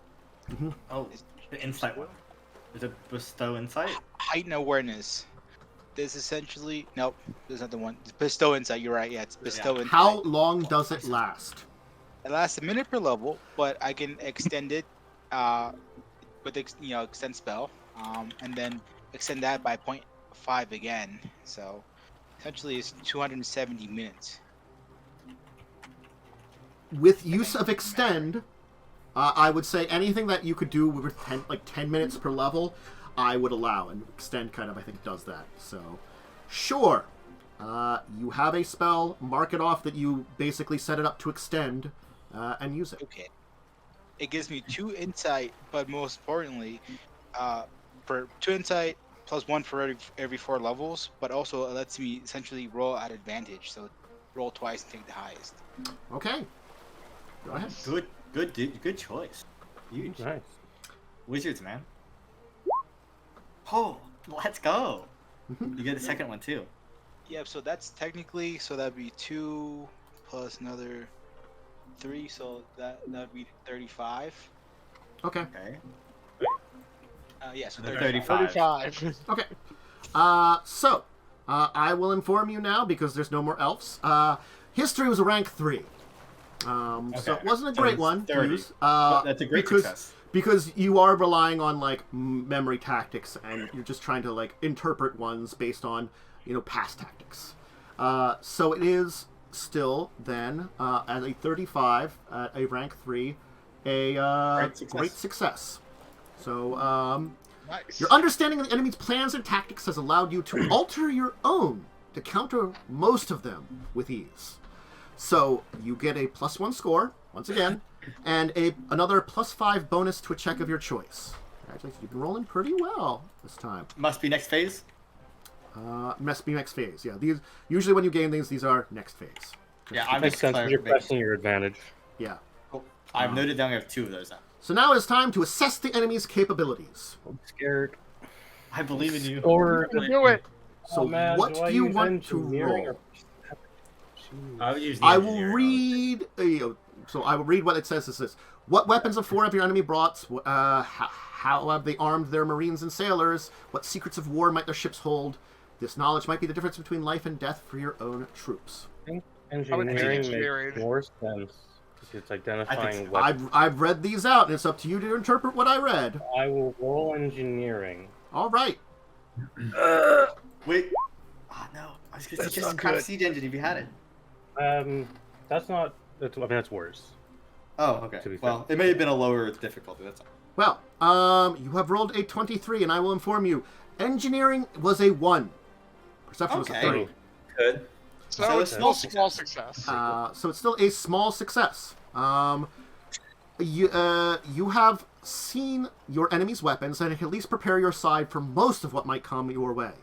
Oh, the insight one. Is it bestow insight? heightened awareness. This essentially there's not the one. It's bestow insight. You're right. Yeah, it's bestow insight. How long does it last? It lasts a minute per level, but I can extend it with extend spell, and then extend that by 0.5 again. So essentially, it's 270 minutes. With use of extend, I would say anything that you could do with 10 minutes per level, I would allow, and extend kind of I think does that. So, sure, you have a spell, mark it off that you basically set it up to extend, and use it. Okay. It gives me 2 insight, but most importantly, for 2 insight plus 1 for every 4 levels, but also it lets me essentially roll at advantage, so roll twice and take the highest. Okay. Go ahead. Good choice. Huge. Nice. Wizards, man. Oh, let's go. You get the second one too. Yeah, so that's technically, so that'd be 2 plus another 3, so that'd be 35. Okay. Okay. Yeah, so 35. 35. Okay. So, I will inform you now, because there's no more elves. History was a rank 3. So it wasn't a So great it's one to 30. use. That's a great success. Because you are relying on, like, memory tactics, and you're just trying to, like, interpret ones based on, past tactics. So it is still, then, at a 35, at a rank 3, a great success. So, Nice. your understanding of the enemy's plans and tactics has allowed you to alter your own to counter most of them with ease. So, you get a +1 score, once again, and another +5 bonus to a check of your choice. Congratulations, you've been rolling pretty well this time. Must be next phase. Must be next phase, yeah. These usually when you gain these are next phase. Yeah, I'm Makes just sense. You're pressing your advantage. Yeah. Cool. I've noted down. I have 2 of those now. So now it's time to assess the enemy's capabilities. I'm scared. I believe in you. Or Do it. So what do you want to roll? I would use the I will engineering. read. So I will read what it says. It says, "What weapons of 4 have your enemy brought? How have they armed their marines and sailors? What secrets of war might their ships hold? This knowledge might be the difference between life and death for your own troops." I think I would think engineering engineering. makes more sense. Because it's identifying so. what... I've read these out, and it's up to you to interpret what I read. I will roll engineering. All right. Wait. Oh no. I was gonna That's suggest not Craft good. Siege Engine if you had it. That's not... that's worse. Oh, okay. To be Well, it may have been a lower difficulty. That's all. Well, you have rolled a 23, and I will inform you. Engineering was a 1. Perception was a Okay. 3. Good. So it's still small small success. So it's still a small success. You have seen your enemy's weapons and can at least prepare your side for most of what might come your way.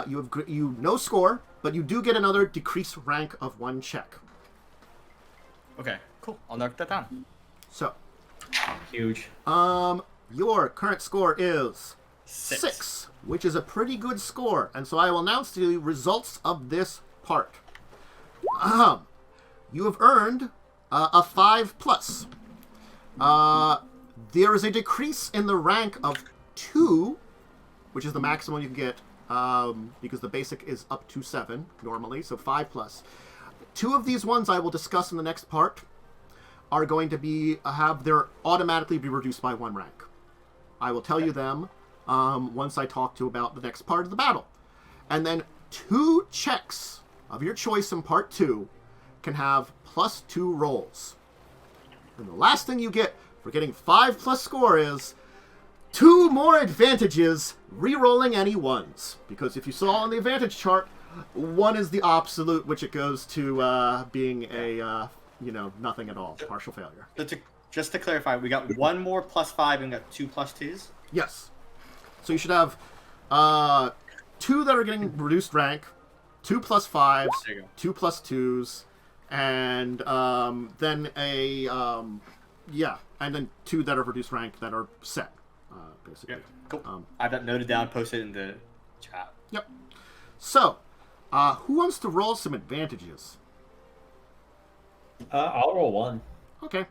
You no score, but you do get another decreased rank of 1 check. Okay. Cool. I'll note that down. So, Huge. your current score is 6. 6, which is a pretty good score. And so I will announce to you results of this part. You have earned a 5+. There is a decrease in the rank of 2, which is the maximum you can get, because the basic is up to 7 normally, so 5+. 2 of these ones I will discuss in the next part are going to be automatically be reduced by 1 rank. I will tell you them once I talk to about the next part of the battle. And then 2 checks of your choice in part 2 can have +2 rolls. And the last thing you get for getting 5+ score is 2 more advantages re-rolling any 1s. Because if you saw on the advantage chart, 1 is the absolute, which it goes to being a, nothing at all, partial failure. So just to clarify, we got 1 more +5 and got 2 +2s. Yes. So you should have 2 that are getting reduced rank, 2 +5s, There you go. 2 +2s, and then and then 2 that are reduced rank that are set, basically. Yep. Cool. I have that noted down, posted in the chat. Yep. So, who wants to roll some advantages? I'll roll 1. Okay.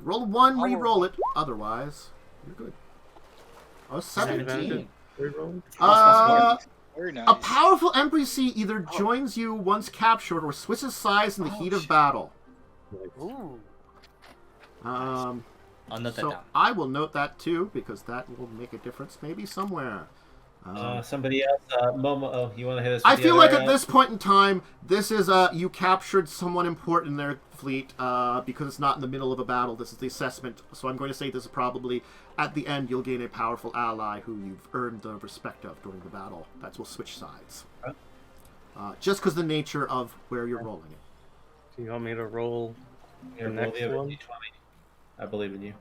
Roll 1, re-roll it. Otherwise, you're good. Oh, 17. Very nice. A powerful NPC either joins you once captured or switches sides in the heat of battle. Ooh. I'll note that So down. I will note that too, because that will make a difference maybe somewhere. Somebody else, Momo. Oh, you want to hit us? I with the feel like other, at this point in time, this is you captured someone important in their fleet because it's not in the middle of a battle. This is the assessment, so I'm going to say this is probably at the end. You'll gain a powerful ally who you've earned the respect of during the battle. That will switch sides, just because the nature of where you're rolling it. Do you want me to roll Yeah, the roll next the other one? D20. I believe in you.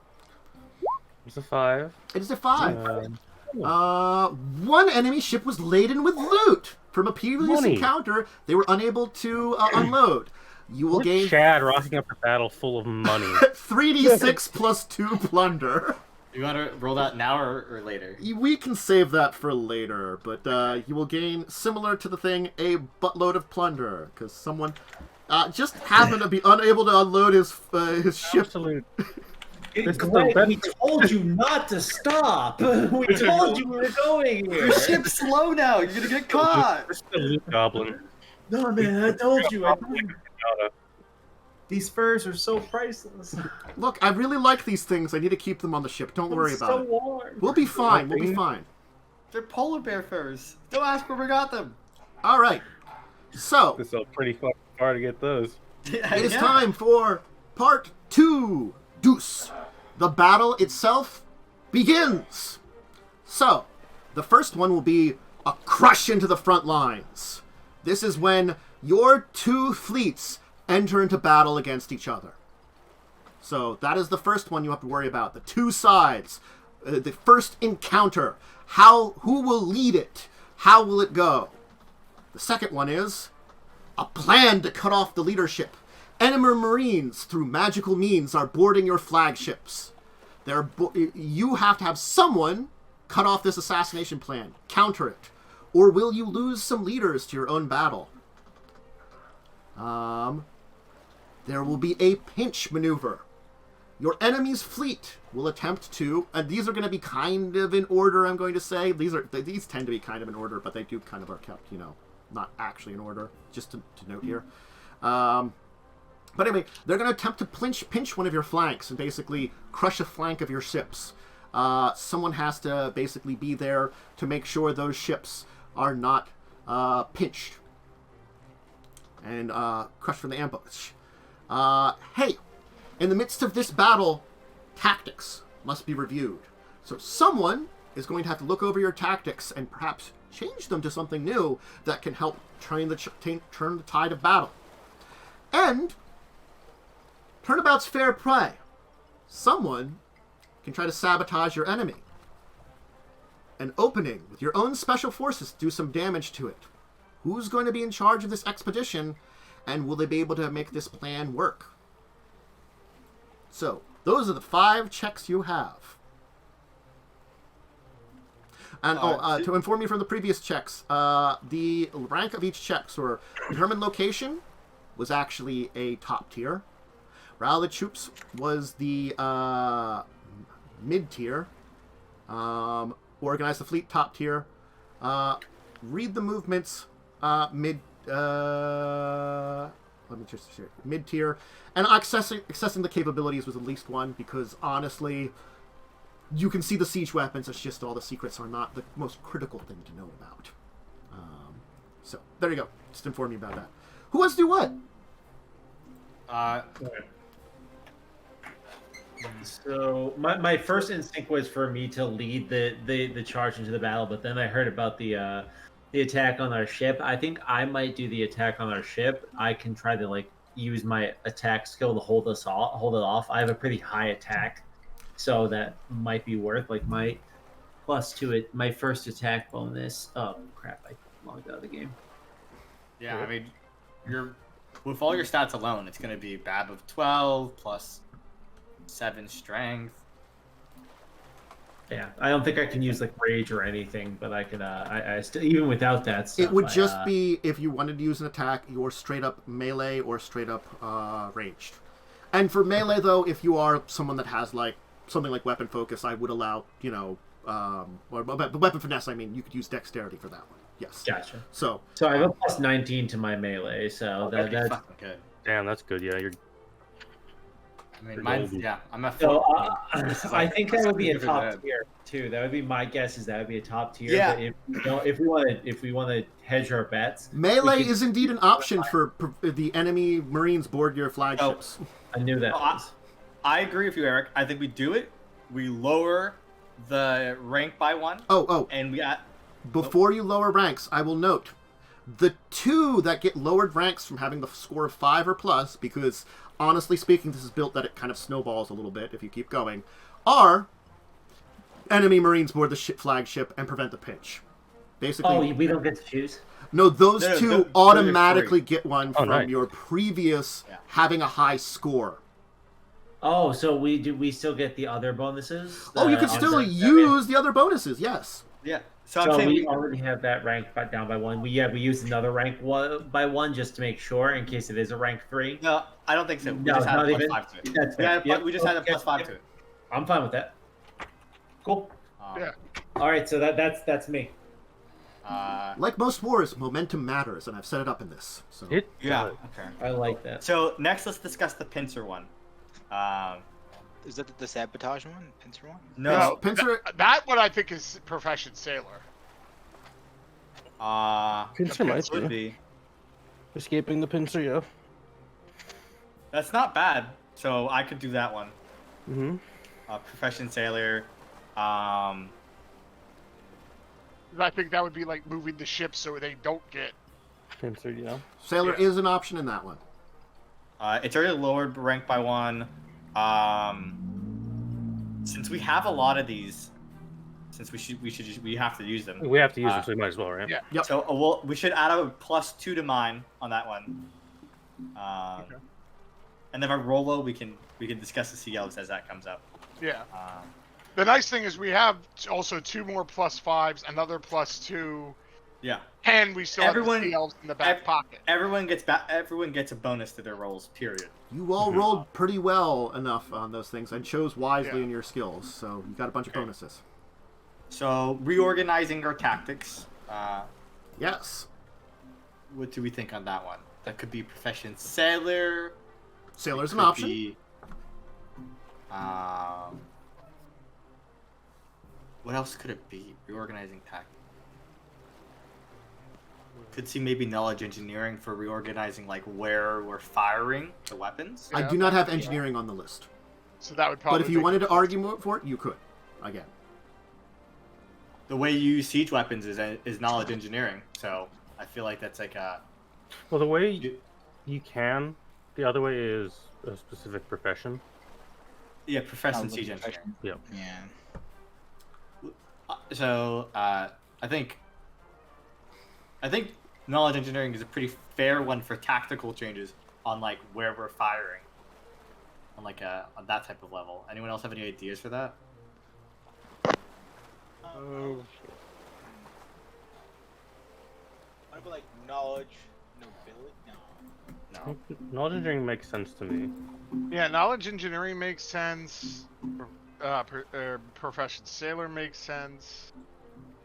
It's a 5. It is a 5. One enemy ship was laden with loot. From a previous Money. encounter, they were unable to unload. You will gain Chad rocking up a battle full of money. 3d6 plus 2 plunder. You want to roll that now or later? We can save that for later, but you will gain, similar to the thing, a buttload of plunder, because someone just happened to be unable to unload his ship. Absolute. Greg, we told you not to stop. We told you we were going here. Your ship's slow now. You're gonna get caught. This is the loot goblin. No, man, I told you. These furs are so priceless. Look, I really like these things. I need to keep them on the ship. Don't worry about it. Warm. We'll be fine. We'll be fine. They're polar bear furs. Don't ask where we got them. All right. So, This is pretty fucking far to get those. it is time for part 2. Deuce. The battle itself begins. So, the first one will be a crush into the front lines. This is when your two fleets enter into battle against each other. So, that is the first one you have to worry about. The two sides. The first encounter. Who will lead it? How will it go? The second one is a plan to cut off the leadership. Enemy Marines, through magical means, are boarding your flagships. You have to have someone cut off this assassination plan, counter it, or will you lose some leaders to your own battle? There will be a pinch maneuver. Your enemy's fleet will attempt to, and these are going to be kind of in order, I'm going to say. These tend to be kind of in order, but they do kind of are kept, not actually in order, just to note here. But anyway, they're going to attempt to pinch one of your flanks and basically crush a flank of your ships. Someone has to basically be there to make sure those ships are not pinched and crushed from the ambush. Hey, in the midst of this battle, tactics must be reviewed. So someone is going to have to look over your tactics and perhaps change them to something new that can help turn the tide of battle. And turnabout's fair play. Someone can try to sabotage your enemy. An opening with your own special forces to do some damage to it. Who's going to be in charge of this expedition, and will they be able to make this plan work? So, those are the 5 checks you have. And to inform you from the previous checks, the rank of each check, so determined location was actually a top tier. Rally the Troops was the mid tier. Organize the Fleet top tier. Read the movements mid. Let me just share mid tier, and accessing the capabilities was at least 1, because honestly, you can see the siege weapons. It's just all the secrets are not the most critical thing to know about. So there you go. Just inform you about that. Who wants to do what? So my first instinct was for me to lead the charge into the battle, but then I heard about the attack on our ship. I think I might do the attack on our ship. I can try to use my attack skill to hold it off. I have a pretty high attack, so that might be worth my +2 my first attack bonus. Oh crap! I logged out of the game. Yeah, I mean, with all your stats alone, it's going to be BAB of 12 plus 7 strength. Yeah, I don't think I can use rage or anything, but I can. I still, even without that stuff, It would just be if you wanted to use an attack, you're straight up melee or straight up ranged. And for melee, though, if you are someone that has something like weapon focus, I would allow or weapon finesse. I mean, you could use dexterity for that one. Yes. Gotcha. So I have a +19 to my melee, so That'd be that's fucking good. Damn, that's good. Yeah, you're. I mean, mine's I'm a So 4. I think that would be a Different top than- tier too. That would be my guess. Is that would be a top tier. Yeah. But if we want to hedge our bets, Melee we could- is indeed an option for the enemy Marines board your flagships. I knew that. was. I agree with you, Eric. I think we do it. We lower the rank by 1. And we add. Before you lower ranks, I will note the 2 that get lowered ranks from having the score of 5 or plus, because honestly speaking, this is built that it kind of snowballs a little bit if you keep going, are enemy Marines board the flagship and prevent the pinch. Basically, We don't get to choose. no, those No, two those are automatically free. get one Oh, from nice. your previous having a high score. Oh, so we still get the other bonuses? Oh, you can still use the other bonuses, yes. Yeah. So I'm So saying we already have that rank down by 1. We used another rank by 1 just to make sure in case it is a rank 3. No, I don't think so. We No, just had not a plus even. 5 to it. That's fair. We just had a plus 5 to it. I'm fine with that. Cool. Yeah. All right, so that's me. Like most wars, momentum matters, and I've set it up in this. So It Yeah. does. Okay. I like that. So next, let's discuss the pincer one. Is that the sabotage one? Pincer one? No. Pincer, That one I think is Profession Sailor. Pincer might Would be. be. Escaping the pincer, yeah. That's not bad. So I could do that one. Mm-hmm. Profession sailor. I think that would be like moving the ship so they don't get. Pincer, yeah. Sailor is an option in that one. It's already lowered rank by 1. Since we have a lot of these, since we have to use them. We have to use them, so we might as well, right? Yeah. Yep. So we should add a +2 to mine on that one. And then our Rolo, we can discuss the Sea Elves as that comes up. Yeah. The nice thing is we have also 2 more +5s, another +2, Yeah. and we still Everyone- have the Elves in the back pocket. Everyone gets a bonus to their rolls. Period. You all rolled pretty well enough on those things and chose wisely Yeah. in your skills, so you got a bunch of bonuses. So reorganizing our tactics. Yes. What do we think on that one? That could be profession sailor. Sailor's an Could option. be, what else could it be? Reorganizing tactics. Could see maybe knowledge engineering for reorganizing like where we're firing the weapons. I do not have engineering on the list. So that would probably But if you make wanted it to argue for it, you could. Again. The way you use siege weapons is knowledge engineering. So I feel like that's like a. Well, the way you can, the other way is a specific profession. Yeah, profession siege engineering. Yep. Yeah. So I think knowledge engineering is a pretty fair one for tactical changes on like where we're firing, on like on that type of level. Anyone else have any ideas for that? Oh. What about like knowledge, nobility? No. No. Knowledge engineering makes sense to me. Yeah, knowledge engineering makes sense. Profession sailor makes sense.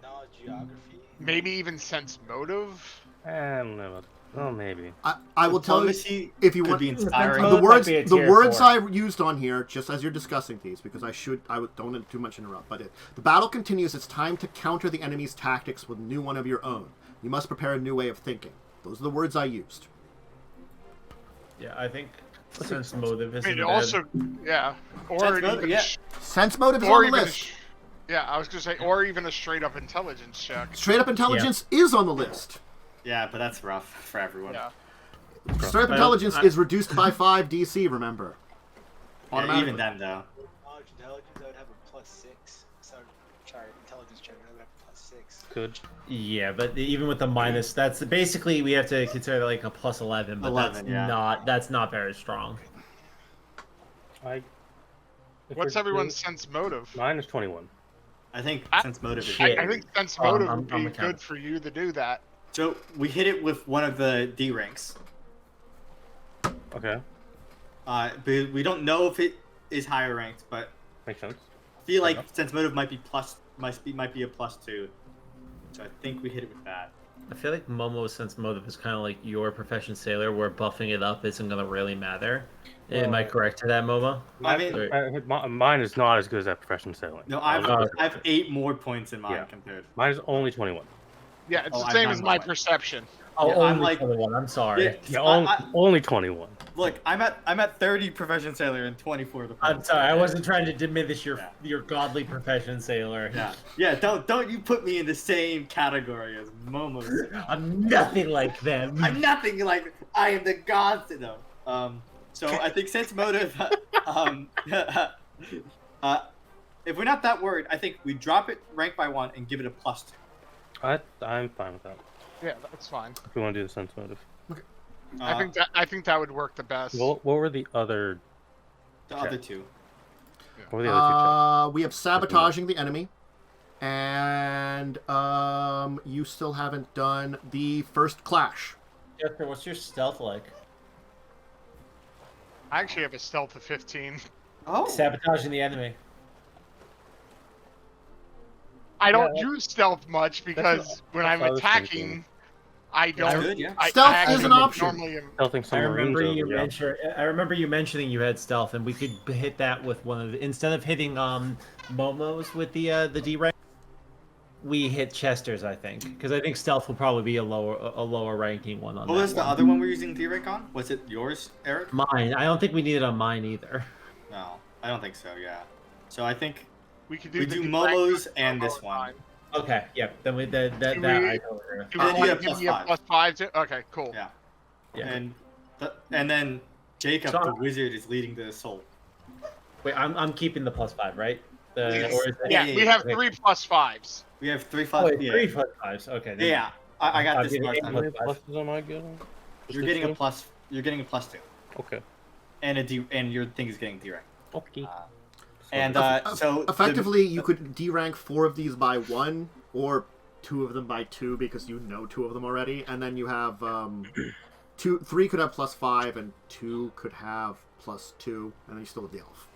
Knowledge geography. Maybe even sense motive. I don't know. Oh, maybe. I will tell you, Diplomacy if you could want be inspiring. the Might words be a the tier words 4. I used on here just as you're discussing these, because don't too much interrupt, but the battle continues. It's time to counter the enemy's tactics with a new one of your own. You must prepare a new way of thinking. Those are the words I used. Yeah, I think sense motive I isn't mean, bad. also, yeah, or Sense motive, even, yeah. Sense motive is or on the even, list. yeah, I was gonna say, or even a straight up intelligence check. Straight up intelligence is on the list. Yeah, but that's rough for everyone. Yeah. Straight up intelligence is reduced by 5 DC. Remember. Yeah, Automatically. even then though. Knowledge intelligence, I would have a +6. Sorry, intelligence check, I would have a +6. Good. Yeah, but even with the minus, that's basically we have to consider like a +11, but 11, yeah. that's not very strong. If What's we're everyone's doing- sense motive? Mine is 21. I think I- sense motive is Shit. I think sense Oh, motive I'm would be accounting. good for you to do that. So we hit it with one of the D ranks. Okay. But we don't know if it is higher ranked, but Makes sense. I feel like enough. sense motive might be a +2. So I think we hit it with that. I feel like Momo's sense motive is kind of like your profession sailor, where buffing it up isn't going to really matter. Am I correct to that, Momo? I mean, Mine is not as good as that profession sailing. no, I've 8 more points in mine Yeah. compared. Mine is only 21. Yeah, it's Oh, the I've same done as my one. perception. Oh, Yeah, only I'm like- 21. I'm sorry. Yeah, Yeah, only 21. Look, I'm at 30 profession sailor and 24 the. I'm sorry. I wasn't trying to diminish Yeah. your godly profession sailor. Yeah. Don't you put me in the same category as Momo. I'm nothing like them. I'm nothing like I am the gods. No. So I think sense motive. If we're not that worried, I think we drop it rank by 1 and give it a +2. I'm fine with that. Yeah, that's fine. If we want to do the sense motive. I think that would work the best. What were the other? The other 2. What were the other We have sabotaging the enemy, and you still haven't done the first clash. Jester, what's your stealth like? I actually have a stealth of 15. Oh. Sabotaging the enemy. I don't use stealth much because when I'm what I was attacking, thinking. I don't. Good, yeah. Stealth I is an actually option. Normally am, Stealthing some Marines over, yeah. I remember you mentioning you had stealth, and we could hit that with one of the, instead of hitting Momo's with the D rank, we hit Chester's, I think, because I think stealth will probably be a lower ranking one on What that was the one. other one we're using D-rank on? Was it yours, Erik? Mine. I don't think we need it on mine either. No, I don't think so. Yeah. So I think we could do we the do direct Momo's with and Momo this one. fine. Okay, yeah. Then we that Do I we- totally agree with. Do And we you want have to give me a +5. +5 too? Okay, cool. Yeah. Yeah. And then Jacub, So- the wizard, is leading the assault. Wait, I'm keeping the +5, right? Yes. Or is it, Yeah, yeah, we yeah. have 3 +5s. We have 3 Oh, +5. wait, Yeah. 3 +5s. Okay. then- Yeah. I got I'm this getting last eight time. How many +5. pluses am I getting? You're getting a plus. You're getting a +2, Okay. and and your thing is getting D-rank. Okay. And so Effectively, you could D-rank 4 of these by 1, or 2 of them by 2 because you know 2 of them already, and then you have 3 could have +5 and 2 could have +2, and then you still have the elf.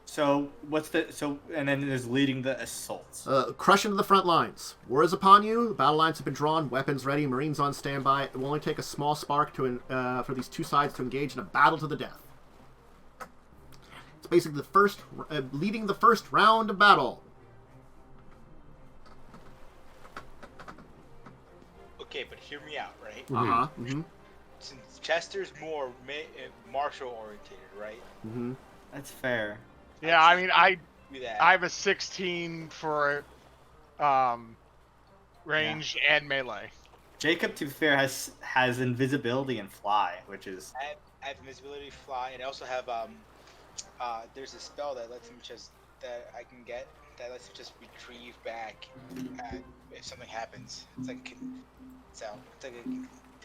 So what's the and then there's leading the assaults. Crush into the front lines. War is upon you. The battle lines have been drawn. Weapons ready. Marines on standby. It will only take a small spark for these two sides to engage in a battle to the death. It's basically the first leading the first round of battle. Okay, but hear me out, right? Mm-hmm. Since Chester's more martial oriented, right? Mm-hmm. That's fair. Yeah, I mean, I Do that. have a 16 for range and melee. Jacub, to be fair, has invisibility and fly, which is I have invisibility, fly, and I also have there's a spell that lets me that I can get that lets me just retrieve back if something happens. It's like it's like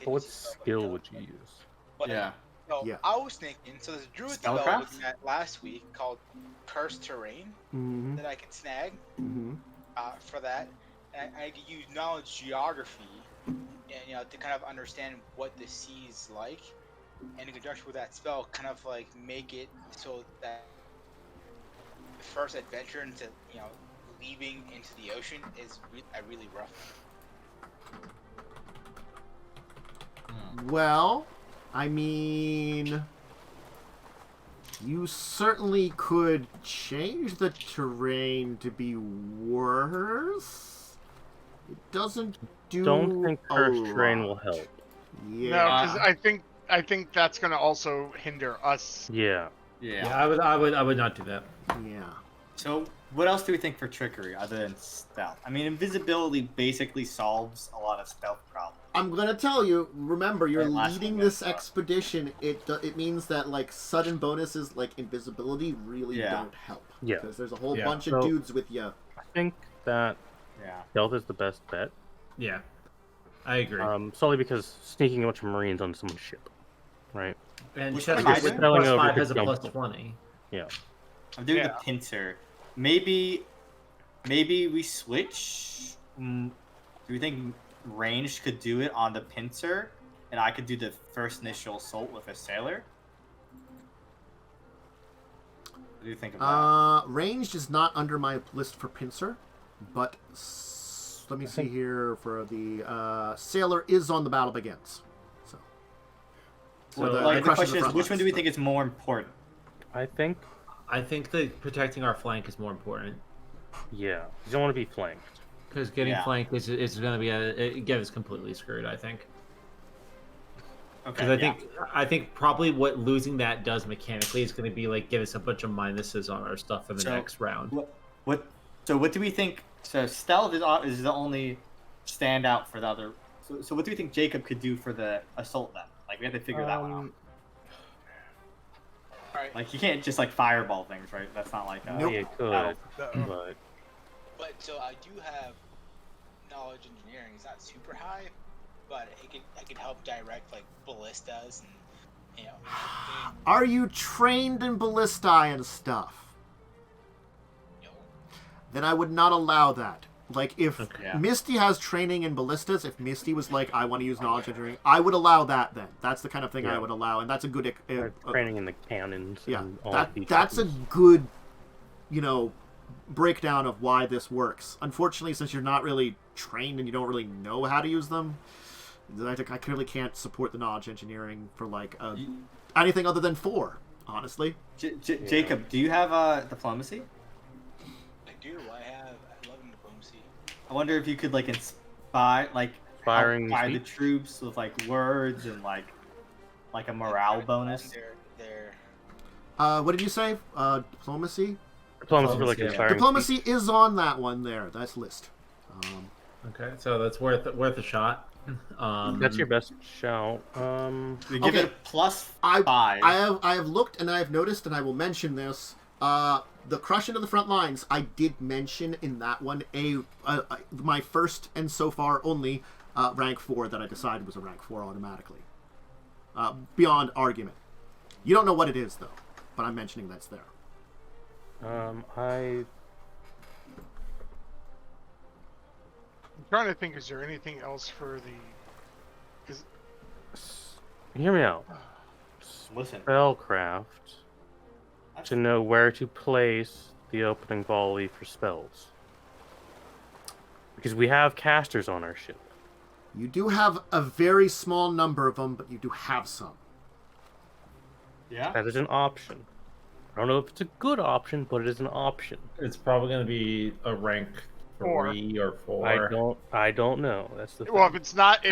a What spell, skill would you use? But, yeah. So Yeah. I was thinking, so there's a druid spell I was Spellcraft? looking at last week called Cursed Terrain Mm-hmm. that I can snag Mm-hmm. for that. And I could use knowledge geography, and to kind of understand what the sea is like, and in conjunction with that spell, kind of like make it so that the first adventure into leaving into the ocean is really rough. Well, I mean, you certainly could change the terrain to be worse. It doesn't do. Don't think a cursed terrain will lot. help. Yeah. No, because I think that's going to also hinder us. Yeah. Yeah. Yeah, I would not do that. Yeah. So what else do we think for trickery other than stealth? I mean, invisibility basically solves a lot of stealth problems. I'm gonna tell you. Remember, you're That last leading one this got expedition. It means that like sudden bonuses like invisibility really Yeah. don't help. Yeah. Because there's a whole Yeah. bunch of So- dudes with you. I think that Yeah. stealth is the best bet. Yeah, I agree. Solely because sneaking a bunch of Marines on someone's ship, right? and which Chester one am I with doing? Selling over +5 could has a jump. +20. Yeah. I'm doing Yeah. the pincer. Maybe we switch. Do you think ranged could do it on the pincer, and I could do the first initial assault with a sailor? What do you think of that? Ranged is not under my list for pincer, but let me see here. For the Sailor is on the battle begins. So The question is, which one do we think is more important? I think that protecting our flank is more important. Yeah, you don't want to be flanked. Because getting flanked is going to be get us completely screwed, I think. Because I think probably what losing that does mechanically is going to be like give us a bunch of minuses on our stuff for the next round. So what do we think? So stealth is the only standout for the other. So what do we think Jacub could do for the assault then? Like we have to figure that one out. Alright. Like you can't just like fireball things, right? That's not like Yeah, you could, battle. But so I do have knowledge engineering. It's not super high, but I could help direct like ballistas and Are you trained in ballistae and stuff? No. Then I would not allow that. Like, if Okay. Myste has training in ballistas, if Myste was like, I want to use knowledge engineering, I would allow that then. That's the kind of thing I would allow, and that's a good... training in the cannons. yeah, And all that's a good, breakdown of why this works. Unfortunately, since you're not really trained and you don't really know how to use them, I clearly can't support the knowledge engineering for, like, anything other than 4, honestly. Jacub, do you have diplomacy? I do. I love diplomacy. I wonder if you could like inspire the troops with like words and like a morale bonus. What did you say? Diplomacy? Diplomacy for like inspiring. Diplomacy is on that one there. That's list. Okay, so that's worth a shot. That's your best shout. We give it a +5. I have looked and I have noticed, and I will mention this. The crushing of the front lines, I did mention in that one my first and so far only rank 4 that I decided was a rank 4 automatically. Beyond argument. You don't know what it is though, but I'm mentioning that's there. I'm trying to think, is there anything else for the... Hear me out. Listen. Spellcraft to know where to place the opening volley for spells. Because we have casters on our ship. You do have a very small number of them, but you do have some. Yeah. That is an option. I don't know if it's a good option, but it is an option. It's probably going to be a rank 3 or 4. I don't know. That's the thing. Well, if it's not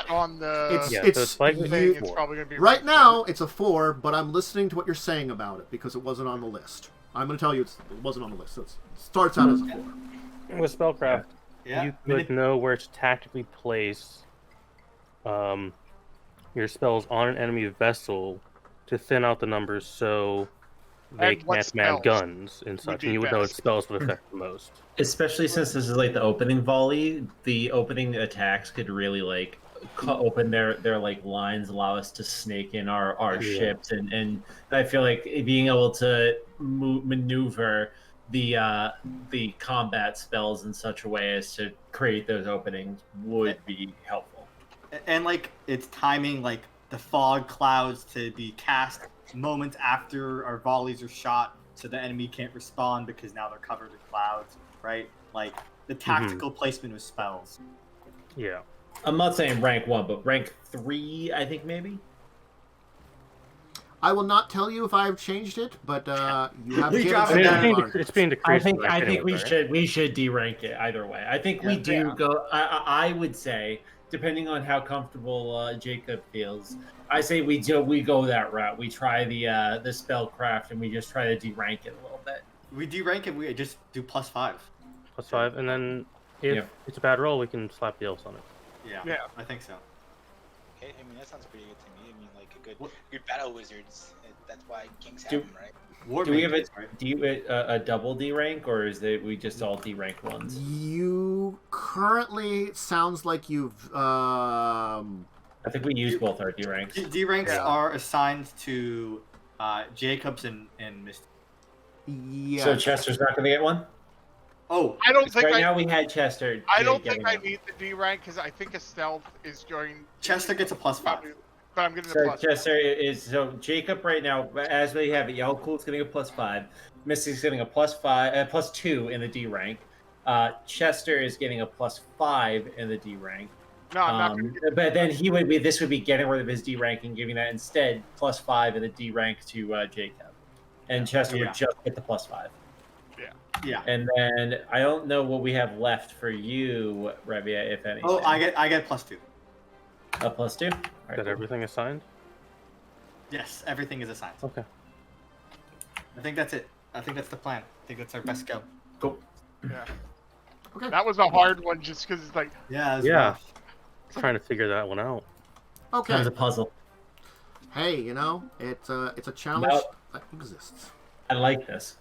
on the It's probably going to be right now. It's a 4, but I'm listening to what you're saying about it because it wasn't on the list. I'm going to tell you it wasn't on the list. So it starts out as a 4. With spellcraft, you could know where to tactically place your spells on an enemy vessel to thin out the numbers so they can't man guns and such, and you would know what spells would affect the most. Especially since this is like the opening volley, the opening attacks could really like open their like lines, allow us to snake in our ships, and I feel like being able to maneuver the combat spells in such a way as to create those openings would be helpful. And like it's timing like the fog clouds to be cast moments after our volleys are shot, so the enemy can't respond because now they're covered in clouds, right? Like the tactical placement of spells. Yeah. I'm not saying rank 1, but rank 3, I think maybe. I will not tell you if I've changed it, but you have It's being decreased. I think we should derank it either way. I think we do go. I would say, depending on how comfortable Jacub feels, I say we go that route. We try the spellcraft and we just try to derank it a little bit. We derank it. We just do +5. +5, and then if it's a bad roll, we can slap the elves on it. Yeah, I think so. Okay, I mean that sounds pretty good to me. I mean, like a good battle wizards. That's why kings have them, right? Do we have a double D rank, or is it we just all D rank ones? You currently sounds like you've. I think we use both our D ranks. D ranks are assigned to Jacobs and Myste. Yeah. So Chester's not going to get one. Oh, I don't think now we had Chester. I don't think I need the D rank because I think a stealth is going. Chester gets a +5. But I'm getting a So +5. Chester is Jacub right now, as we have it. Yaalkol's getting a +5. Myste's getting a +2 in the D rank. Chester is getting a +5 in the D rank. No, I'm not going to But then he would be. This would be getting rid of his D rank and giving that instead +5 in the D rank to Jacub, and Chester would just get the +5. Yeah. And then I don't know what we have left for you, Revia, if anything. Oh, I get +2. A +2. All right, Got everything assigned? Yes, everything is assigned. Okay. I think that's it. I think that's the plan. I think that's our best go. Cool. Yeah. Okay. That was a hard one just because it's like, Yeah. Yeah. Trying to figure that one out. Okay. Sounds a puzzle. Hey, it's a challenge No. that exists. I like this.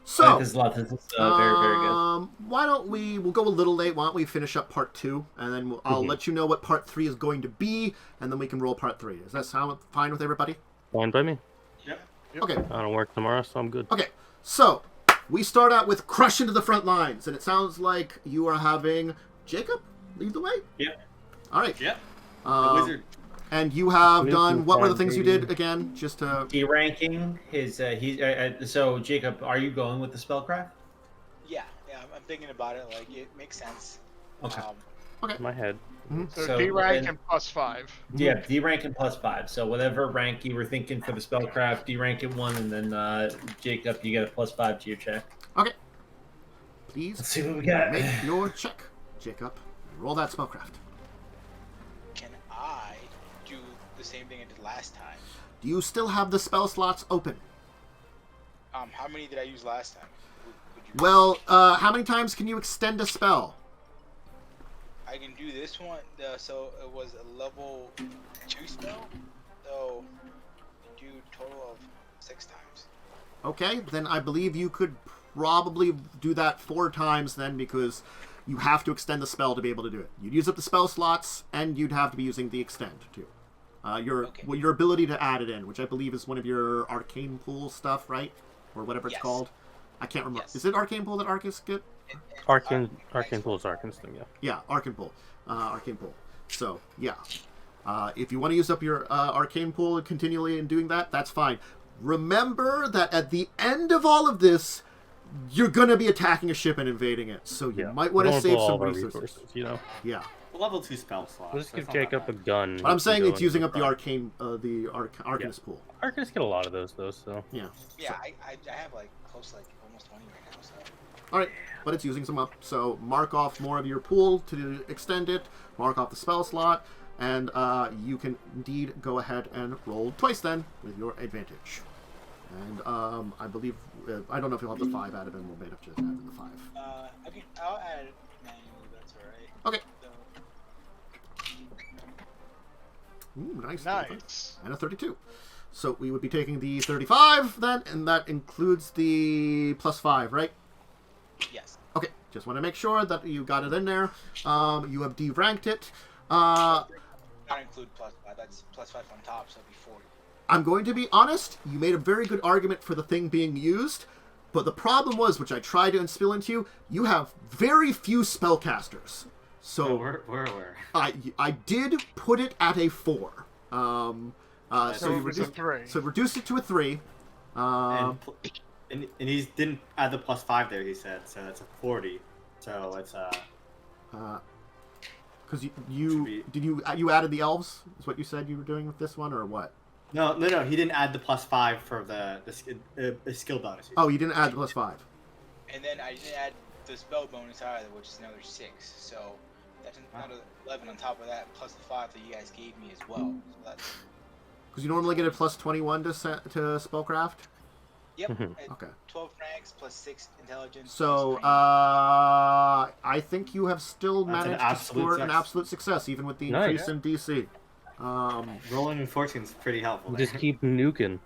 So, I like this a lot. This is very, very good. Why don't we'll go a little late. Why don't we finish up part 2, and then I'll let you know what part 3 is going to be, and then we can roll part 3. Does that sound fine with everybody? Fine by me. Yep. Okay. I don't work tomorrow, so I'm good. Okay. So, we start out with Crush into the front lines, and it sounds like you are having Jacub lead the way? Yep. All right. Yep. The wizard. And you have New done, what were the plan, things you baby. did again? Just to... D ranking his so Jacub, are you going with the spellcraft? Yeah, I'm thinking about it. Like, it makes sense. Okay. Okay. My head. so D rank then- and +5. Yeah, D rank and +5. So whatever rank you were thinking for the spellcraft, D rank it 1, and then Jacub, you get a +5 to your check. Okay. Please Let's see what we got. make your check, Jacub. Roll that spellcraft. Can I do the same thing I did last time? Do you still have the spell slots open? How many did I use last time? Would you... Well, how many times can you extend a spell? I can do this one. So it was a level 2 spell. So do total of 6 times. Okay, then I believe you could probably do that 4 times then, because you have to extend the spell to be able to do it. You'd use up the spell slots, and you'd have to be using the extend too. Your ability to add it in, which I believe is one of your arcane pool stuff, right? Or whatever it's Yes. called. I can't remember. Yes. Is it arcane pool that Arcus get? Arcane Pool is Arcane's thing, yeah. Yeah, arcane pool. Arcane pool. So, yeah. If you want to use up your arcane pool continually in doing that, that's fine. Remember that at the end of all of this, you're going to be attacking a ship and invading it. So you might want to save some resources. Yeah. Level 2 spell slot. We'll just give Jacub a gun. But I'm saying Go it's using into up the front. arcane, Arcanist pool. Arcanists get a lot of those, though, so. Yeah. Yeah, I have like close to like almost 20 right now. So Alright, but it's using some up. So mark off more of your pool to extend it, mark off the spell slot, and you can indeed go ahead and roll twice then with your advantage. And I believe, I don't know if you'll have the 5 added in, we'll make up just add the 5. I'll add it manually. That's alright. Okay. So, Ooh, nice. Nice. And a 32. So we would be taking the 35 then, and that includes the +5, right? yes. Okay, just want to make sure that you got it in there. You have D-ranked it. Uh, Not include +5. That's +5 on top, so it'd be 40. I'm going to be honest, you made a very good argument for the thing being used, but the problem was, which I tried to instill into you have very few spellcasters. So Where? I did put it at a 4. So you it was a reduced, 3. so reduced it to a 3. And he didn't add the +5 there, he said, so that's a 40. So it's because you added the elves? Is what you said you were doing with this one, or what? No, he didn't add the +5 for the skill bonus. Oh, you didn't add the +5. And then I didn't add the spell bonus either, which is another 6. So that's another 11 on top of that, plus the 5 that you guys gave me as well. So that's... Because you normally get a +21 to spellcraft. Yep. Mhm. Okay. 12 ranks plus 6 intelligence. So, plus I think you have still That's an managed to absolute score an success. absolute success, even with the Nice. increase in DC. Rolling in fortune is pretty helpful. We'll just keep nuking.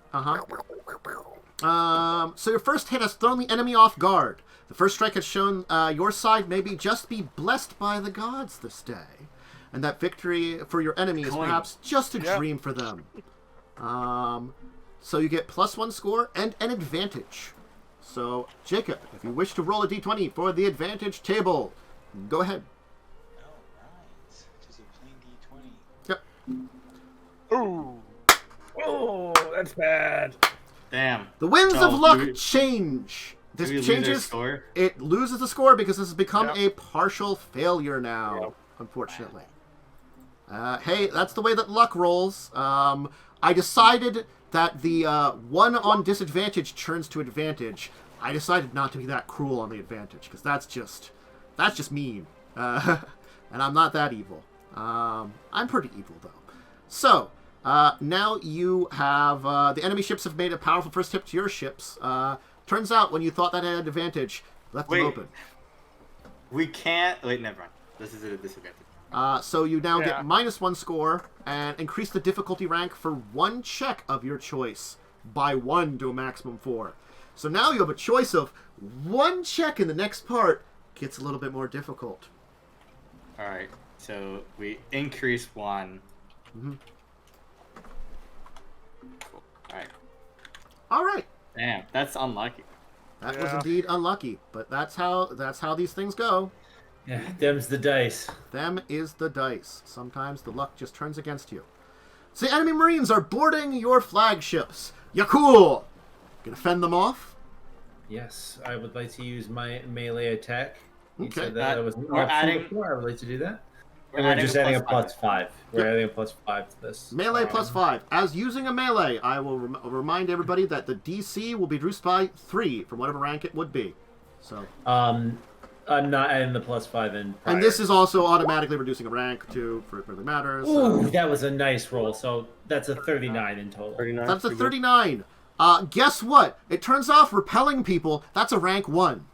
So your first hit has thrown the enemy off guard. The first strike has shown your side may just be blessed by the gods this day, and that victory for your enemy is perhaps just a dream for them. So you get +1 score and an advantage. So Jacub, if you wish to roll a d20 for the advantage table, go ahead. nice. Just a plain D20. Yep. Ooh. Oh, that's bad. Damn. The winds Oh, of luck you- change. This Do we lose our changes. score? It loses the score because this has become Yep. a partial failure now, Yep. unfortunately. Hey, that's the way that luck rolls. I decided that the 1 on disadvantage turns to advantage. I decided not to be that cruel on the advantage, because that's just mean. And I'm not that evil. I'm pretty evil, though. So, now you have... the enemy ships have made a powerful first hit to your ships. Turns out, when you thought that had advantage, left them Wait. open. We can't. Wait, never mind. This is a disadvantage. So you now Yeah. get -1 score and increase the difficulty rank for 1 check of your choice by 1 to a maximum 4. So now you have a choice of 1 check in the next part gets a little bit more difficult. All right. So we increase 1. Mhm. Cool. All right. All right, Damn, that's unlucky. that was Yeah. indeed unlucky, but that's how these things go. Yeah, them's the dice. Them is the dice. Sometimes the luck just turns against you. So the enemy marines are boarding your flagships. Yaalkol! Gonna fend them off? Yes, I would like to use my melee attack. You Okay. said that was We're option adding- before. I would like to do that. We're And we're just adding a +5. +5. We're adding a +5 to this. Melee +5. As using a melee, I will remind everybody that the DC will be reduced by 3 from whatever rank it would be. So, I'm not adding the +5 in. Prior. and this is also automatically reducing a rank too, for it really matters. Ooh, that was a nice roll. So that's a 39 in total. 39. That's a pretty good. 39. Guess what? It turns off repelling people. That's a rank 1.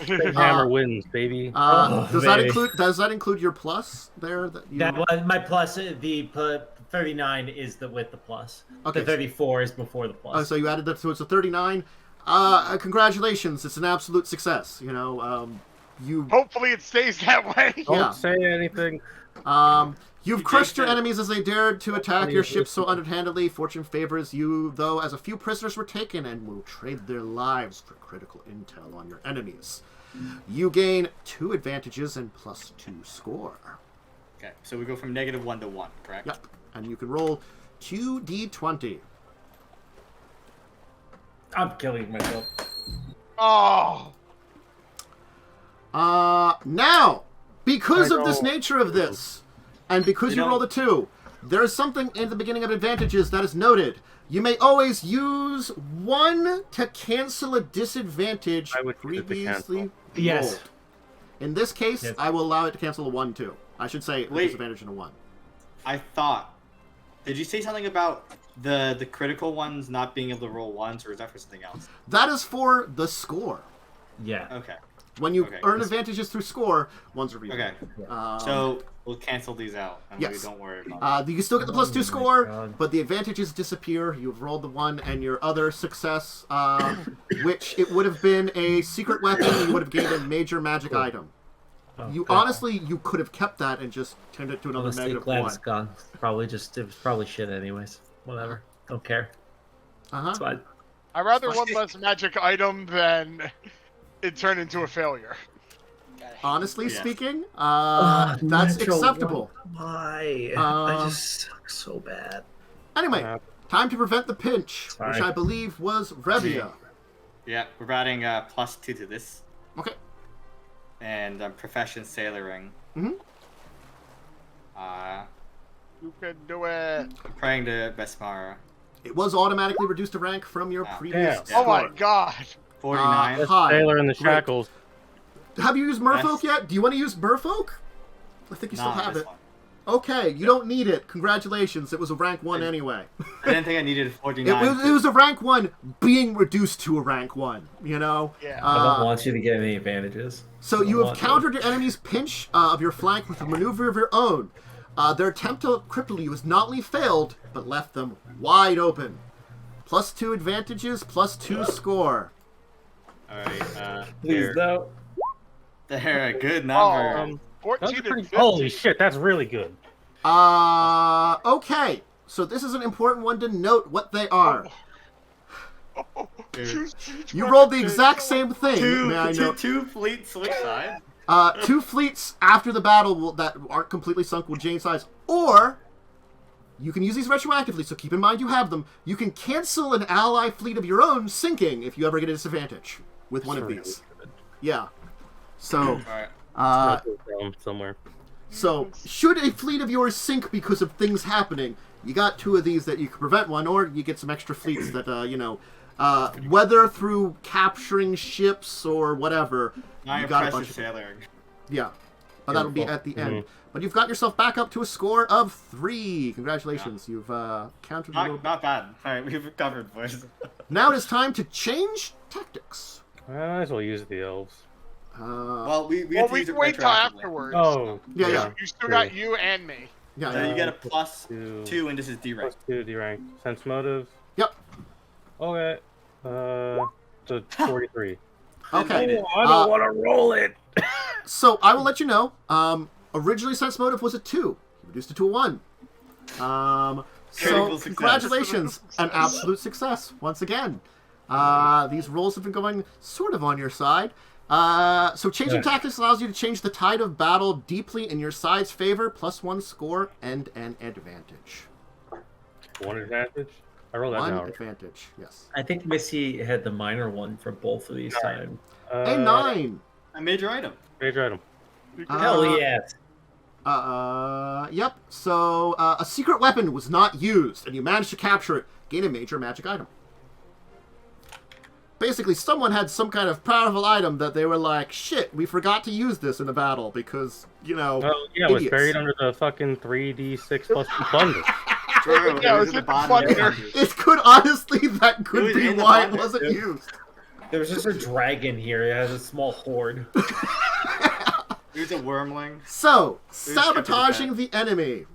Big hammer wins, baby. Does that baby. include your plus there? That you... That was my plus. The 39 is with the plus. Okay. The 34 is before the plus. So you added that, so it's a 39. Congratulations, it's an absolute success. You know, you Hopefully it stays that way. Don't yeah. say anything. You've crushed your enemies as they dared to attack your ship so underhandedly. Fortune favors you, though, as a few prisoners were taken and will trade their lives for critical intel on your enemies. You gain 2 advantages and +2 score. Okay, so we go from -1 to 1, correct? Yep, and you can roll 2d20. I'm killing myself. Oh, Now, because I of this know. nature of this, and because You you know- rolled a 2, there is something in the beginning of advantages that is noted. You may always use 1 to cancel a disadvantage I would use it to previously rolled. Yes. In this case, Yes. I will allow it to cancel a 1 too. I should say a Wait. disadvantage and a 1. I thought. Did you say something about the critical ones not being able to roll once, or is that for something else? That is for the score. Yeah. Okay. When you Okay. earn advantages through score, ones are Okay. So we'll cancel these out, and yes. we don't worry about it. You can still get the +2 Oh my score, God. but the advantages disappear. You've rolled the 1, and your other success, which it would have been a secret weapon, you would have gained a major magic item. Oh, You God. honestly, you could have kept that and just turned it to another Honestly, glad -1. it's gone. It was probably shit anyways. Whatever. Don't care. It's fine. I'd rather one less magic item than it turn into a failure. Gotta hate Honestly Yeah. speaking, that's Natural acceptable. Why? Um, suck so bad. Anyway, time to prevent the pinch, which Sorry. I believe was Revia. Yeah, we're adding +2 to this, Okay. and profession sailoring. Mhm. You can do it. I'm praying to Besmara. It was automatically reduced to rank from your Ah, previous damn. score. Oh my god. 49. Hi. Sailor in the Great. shackles. Have you used Merfolk Yes. yet? Do you want to use Merfolk? I think you still Nah, have this it. one. Okay, you don't need it. Congratulations, it was a rank 1 anyway. I didn't think I needed 49. It was a rank 1 being reduced to a rank 1, you know? Yeah. I don't want you to get any advantages. So I don't you have want to. countered your enemy's pinch of your flank with a maneuver of your own. Their attempt to cripple you has not only failed, but left them wide open. +2 advantages, +2 score. Alright, Please, no. they're a good Oh, number. 14 That's and pretty, 15. holy shit, that's really good. Okay. So this is an important one to note what they are. You rolled the exact same thing. May I note? Two fleets switch sides. 2 fleets after the battle that aren't completely sunk will gain size, or You can use these retroactively, so keep in mind you have them. You can cancel an ally fleet of your own sinking if you ever get a disadvantage with one of these. Yeah. So, somewhere. So, should a fleet of yours sink because of things happening, you got 2 of these that you can prevent one, or you get some extra fleets that, whether through capturing ships or whatever, you got a bunch of sailing. Yeah. But that'll be at the end. But you've got yourself back up to a score of 3. Congratulations. Yeah. You've countered a little... Not bad. All right, we've recovered, boys. Now it is time to change tactics. I might as well use the elves. Well, we can wait till afterwards. Oh, yeah. You still got you and me. Yeah. You get a +2, and this is D rank. +2 D rank. Sense motive. Yep. Okay. So 43. Okay. Oh, I don't want to roll it. So I will let you know. Originally, sense motive was a 2. You reduced it to a 1. So congratulations, an absolute success once again. These rolls have been going sort of on your side. So changing tactics allows you to change the tide of battle deeply in your side's favor, +1 score and an advantage. 1 advantage? I rolled that 1 now. advantage, yes. I think Missy had the minor one for both of these times. A 9. A major item. Major item. Hell yes. Yep. So a secret weapon was not used, and you managed to capture it. Gain a major magic item. Basically, someone had some kind of powerful item that they were like, shit, we forgot to use this in the battle because, Oh, yeah, it was buried under the fucking 3d6 plus thunder. True. Yeah, it was in the thunder. It could, honestly, that could be why it wasn't used. There was just a dragon here. It has a small horde. Here's a wormling. So, sabotaging the enemy.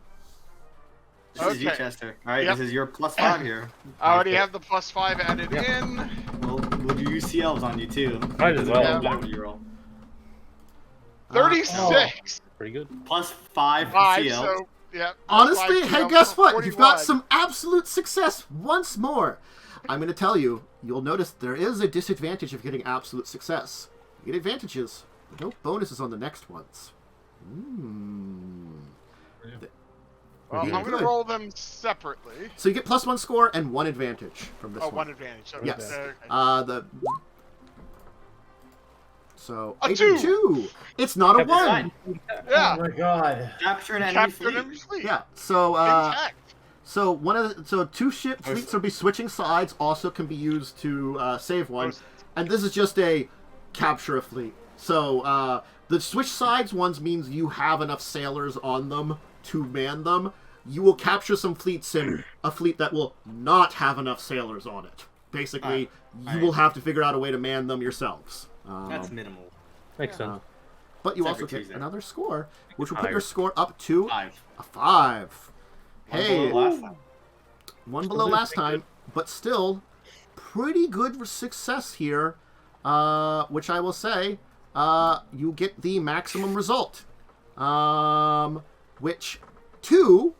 This is you, Chester. Alright, This is your +5 here. I already have the +5 added in. We'll do UC Elves on you, too. Might as well. Whatever you roll. 36. Pretty good. +5 for 5, CL. so, yeah. Honestly, hey, guess what? 41. You've got some absolute success once more. I'm going to tell you, you'll notice there is a disadvantage of getting absolute success. You get advantages, but no bonuses on the next ones. Well, I'm going to roll them separately. So you get +1 score and 1 advantage from this one. 1 advantage. Okay. Yes. Okay. So A 2. It's not a 1. Yeah. Oh my god. Capture an enemy Capture an fleet. enemy fleet. Yeah. So Intact. so 2 ship fleets will be switching sides. Also can be used to save one, and this is just a capture a fleet. So the switch sides ones means you have enough sailors on them to man them. You will capture some fleets in a fleet that will not have enough sailors on it. Basically, you will have to figure out a way to man them yourselves. That's minimal. Makes sense. But you also get another score, which will put your score up to 5. a 5. Hey, Last time. one below last time, but still pretty good success here, which I will say, you get the maximum result, which 2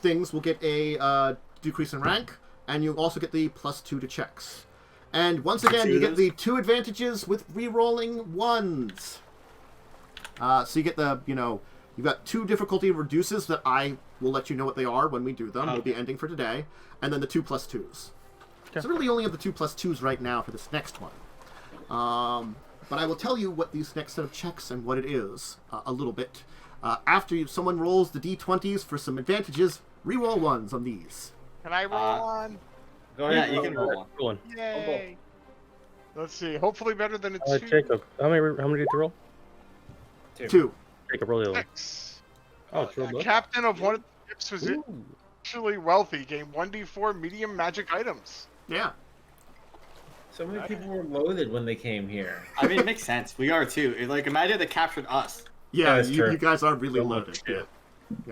things will get a decrease in rank, and you also get the +2 to checks. And once again, you get the 2 advantages with re-rolling 1s. So you get the, you've got 2 difficulty reduces that I will let you know what they are when we do them. We'll be ending for today. And then the 2 +2s. Okay. So really only have the 2 +2s right now for this next one. But I will tell you what these next set of checks and what it is a little bit. After someone rolls the d20s for some advantages, re-roll 1s on these. Can I roll on? Go ahead, you can roll one. Yay. Let's see. Hopefully better than a 2. Jacob, how many did you roll? 2. Jacob, roll the other one. 6. Oh, it's real The good. captain of one of the ships was actually wealthy. Gained 1d4 medium magic items. Yeah. So many people were loaded when they came here. I mean, it makes sense. We are too. Imagine they captured us. Yeah, that's true. you guys are really loaded. Yeah.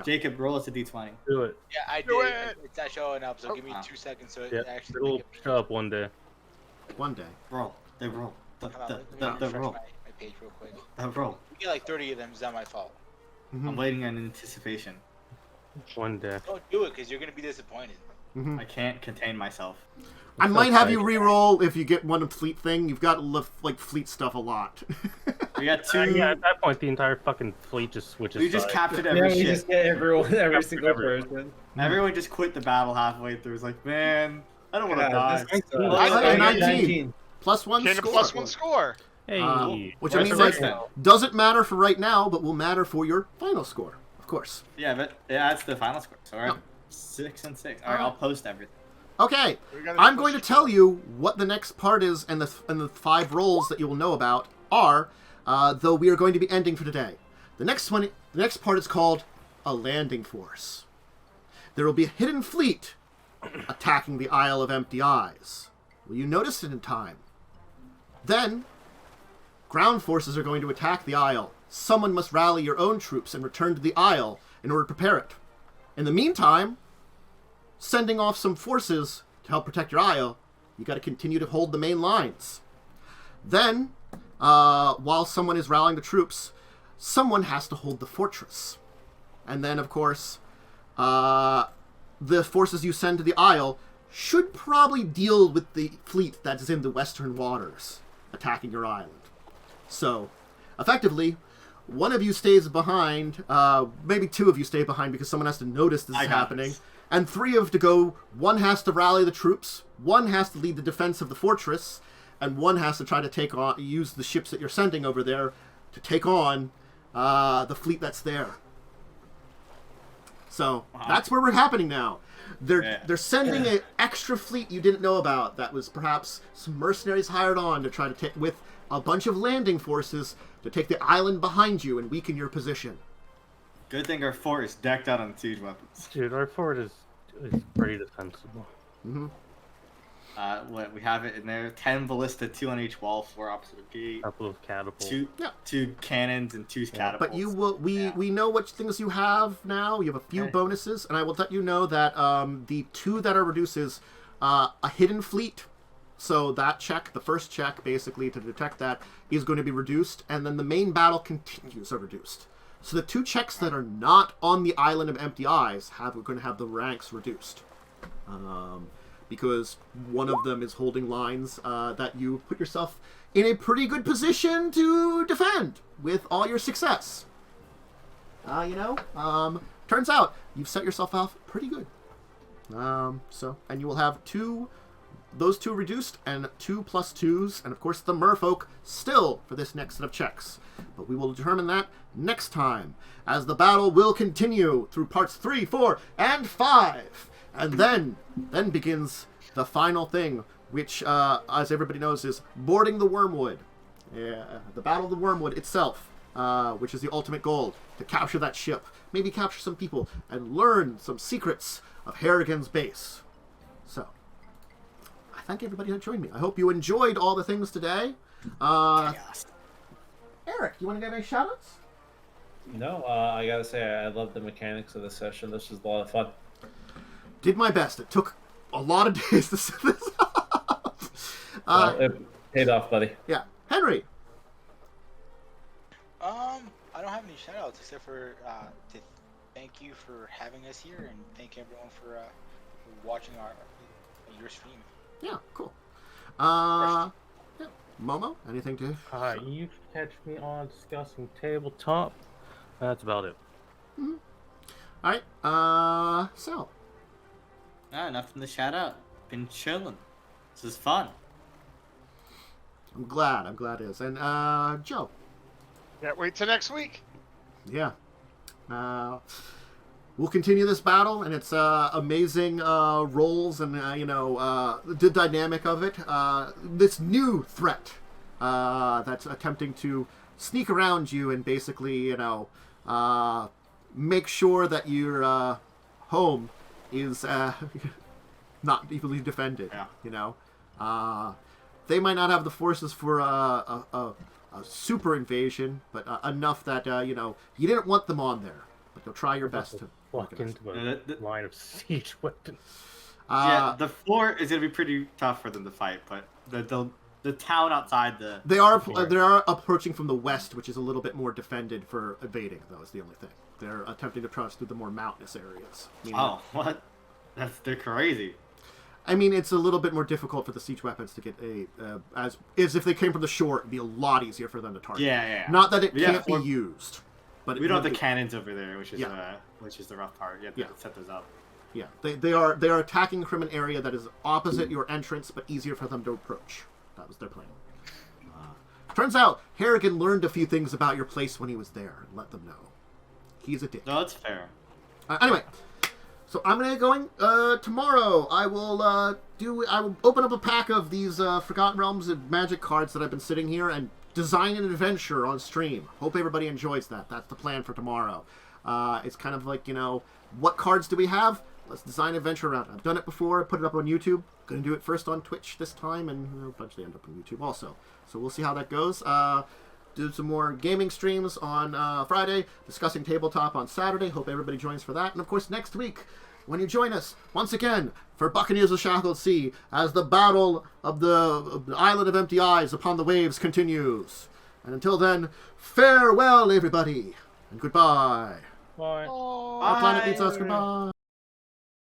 Jacob, roll us a d20. Do it. Yeah, I Do did. it. It's not showing up, so give me 2 seconds so it Yeah, actually it'll make it. show up one day. One day. Roll. They roll. Hold on, let me The refresh roll. my page real quick. The roll. We get like 30 of them. It's not my fault. I'm waiting in anticipation. One day. Don't do it, because you're gonna be disappointed. I can't contain myself. I might have you re-roll if you get one fleet thing. You've got fleet stuff a lot. We got two. Yeah, at that point, the entire fucking fleet just switches. We just sides. captured Yeah, every we ship. just get every single everyone. person. Everyone just quit the battle halfway through. It's like, man, I don't want to Yeah, die. this is, I- 19. Plus one Gain a score. +1 score. Hey, Which Where's means the like race then? doesn't matter for right now, but will matter for your final score, of course. Yeah, but it adds the final score. So we're at No. 6 and 6. All right, I'll post everything. Okay, We gotta I'm push going to it. tell you what the next part is, and the 5 roles that you will know about are. Though we are going to be ending for today. The next part is called a landing force. There will be a hidden fleet attacking the Isle of Empty Eyes. Will you notice it in time? Then, ground forces are going to attack the Isle. Someone must rally your own troops and return to the Isle in order to prepare it. In the meantime, sending off some forces to help protect your Isle, you got to continue to hold the main lines. Then, while someone is rallying the troops, someone has to hold the fortress. And then, of course, the forces you send to the Isle should probably deal with the fleet that is in the western waters attacking your island. So, effectively, one of you stays behind, maybe 2 of you stay behind because someone has to notice this is happening, this. and 3 of to go. 1 has to rally the troops, 1 has to lead the defense of the fortress, and 1 has to try to use the ships that you're sending over there to take on the fleet that's there. So that's where we're happening now. They're sending an extra fleet you didn't know about that was perhaps some mercenaries hired on to try to take with a bunch of landing forces to take the island behind you and weaken your position. Good thing our fort is decked out on siege weapons. dude, our fort is pretty defensible. Mm-hmm. We have it in there. 10 ballista, 2 on each wall, 4 opposite the gate. A couple of catapults. Two cannons and 2 catapults. But you will. We know what things you have now. You have a few bonuses, and I will let you know that the 2 that are reduced is a hidden fleet. So that check, the first check, basically to detect that, is going to be reduced, and then the main battle continues are reduced. So the 2 checks that are not on the Island of Empty Eyes are going to have the ranks reduced. Because one of them is holding lines that you put yourself in a pretty good position to defend with all your success. Turns out you've set yourself off pretty good. And you will have those 2 reduced and 2 +2s, and of course the merfolk still for this next set of checks. But we will determine that next time, as the battle will continue through parts 3, 4, and 5. And then begins the final thing, which, as everybody knows, is boarding the Wormwood. The Battle of the Wormwood itself, which is the ultimate goal, to capture that ship, maybe capture some people, and learn some secrets of Harrigan's base. So, I thank everybody who joined me. I hope you enjoyed all the things today. Erik, you want to give any shout-outs? No, I gotta say, I love the mechanics of this session. This was a lot of fun. Did my best. It took a lot of days to set this up. Well, it paid off, buddy. Yeah. Henry. I don't have any shoutouts except for to thank you for having us here and thank everyone for watching your stream. Yeah, cool. Yeah. Momo, anything to... You catch me on discussing tabletop. That's about it. Mm-hmm. All right. So. Nothing to shout out. Been chilling. This is fun. I'm glad it is. And Joe. Can't wait till next week. Yeah. We'll continue this battle and its amazing roles and the dynamic of it. This new threat that's attempting to sneak around you and basically make sure that your home is not evenly defended. Yeah. They might not have the forces for a super invasion, but enough that you didn't want them on there. But you'll try your best to walk into a line of siege weapons. Yeah, the fort is gonna be pretty tough for them to fight, but the town outside they are approaching from the west, which is a little bit more defended for evading. Though is the only thing. They're attempting to cross through the more mountainous areas. Oh, what? They're crazy. I mean, it's a little bit more difficult for the siege weapons to get as if they came from the shore. It'd be a lot easier for them to target. Yeah. Not that it can't be used, but we don't have the cannons over there, which is the rough part. You have to set those up. Yeah, they are attacking from an area that is opposite your entrance, but easier for them to approach. That was their plan. Turns out Harrigan learned a few things about your place when he was there, and let them know. He's a dick. No, that's fair. Anyway, so I'm gonna get going. Tomorrow I will open up a pack of these Forgotten Realms and Magic cards that I've been sitting here and design an adventure on stream. Hope everybody enjoys that. That's the plan for tomorrow. It's kind of like, what cards do we have? Let's design an adventure around it. I've done it before, put it up on YouTube. Gonna do it first on Twitch this time, and eventually end up on YouTube also. So we'll see how that goes. Do some more gaming streams on Friday, discussing tabletop on Saturday. Hope everybody joins for that. And of course, next week, when you join us once again for Buccaneers of Shackled Sea, as the battle of the Island of Empty Eyes upon the waves continues. And until then, farewell, everybody, and goodbye. Bye. Our planet needs us. Goodbye.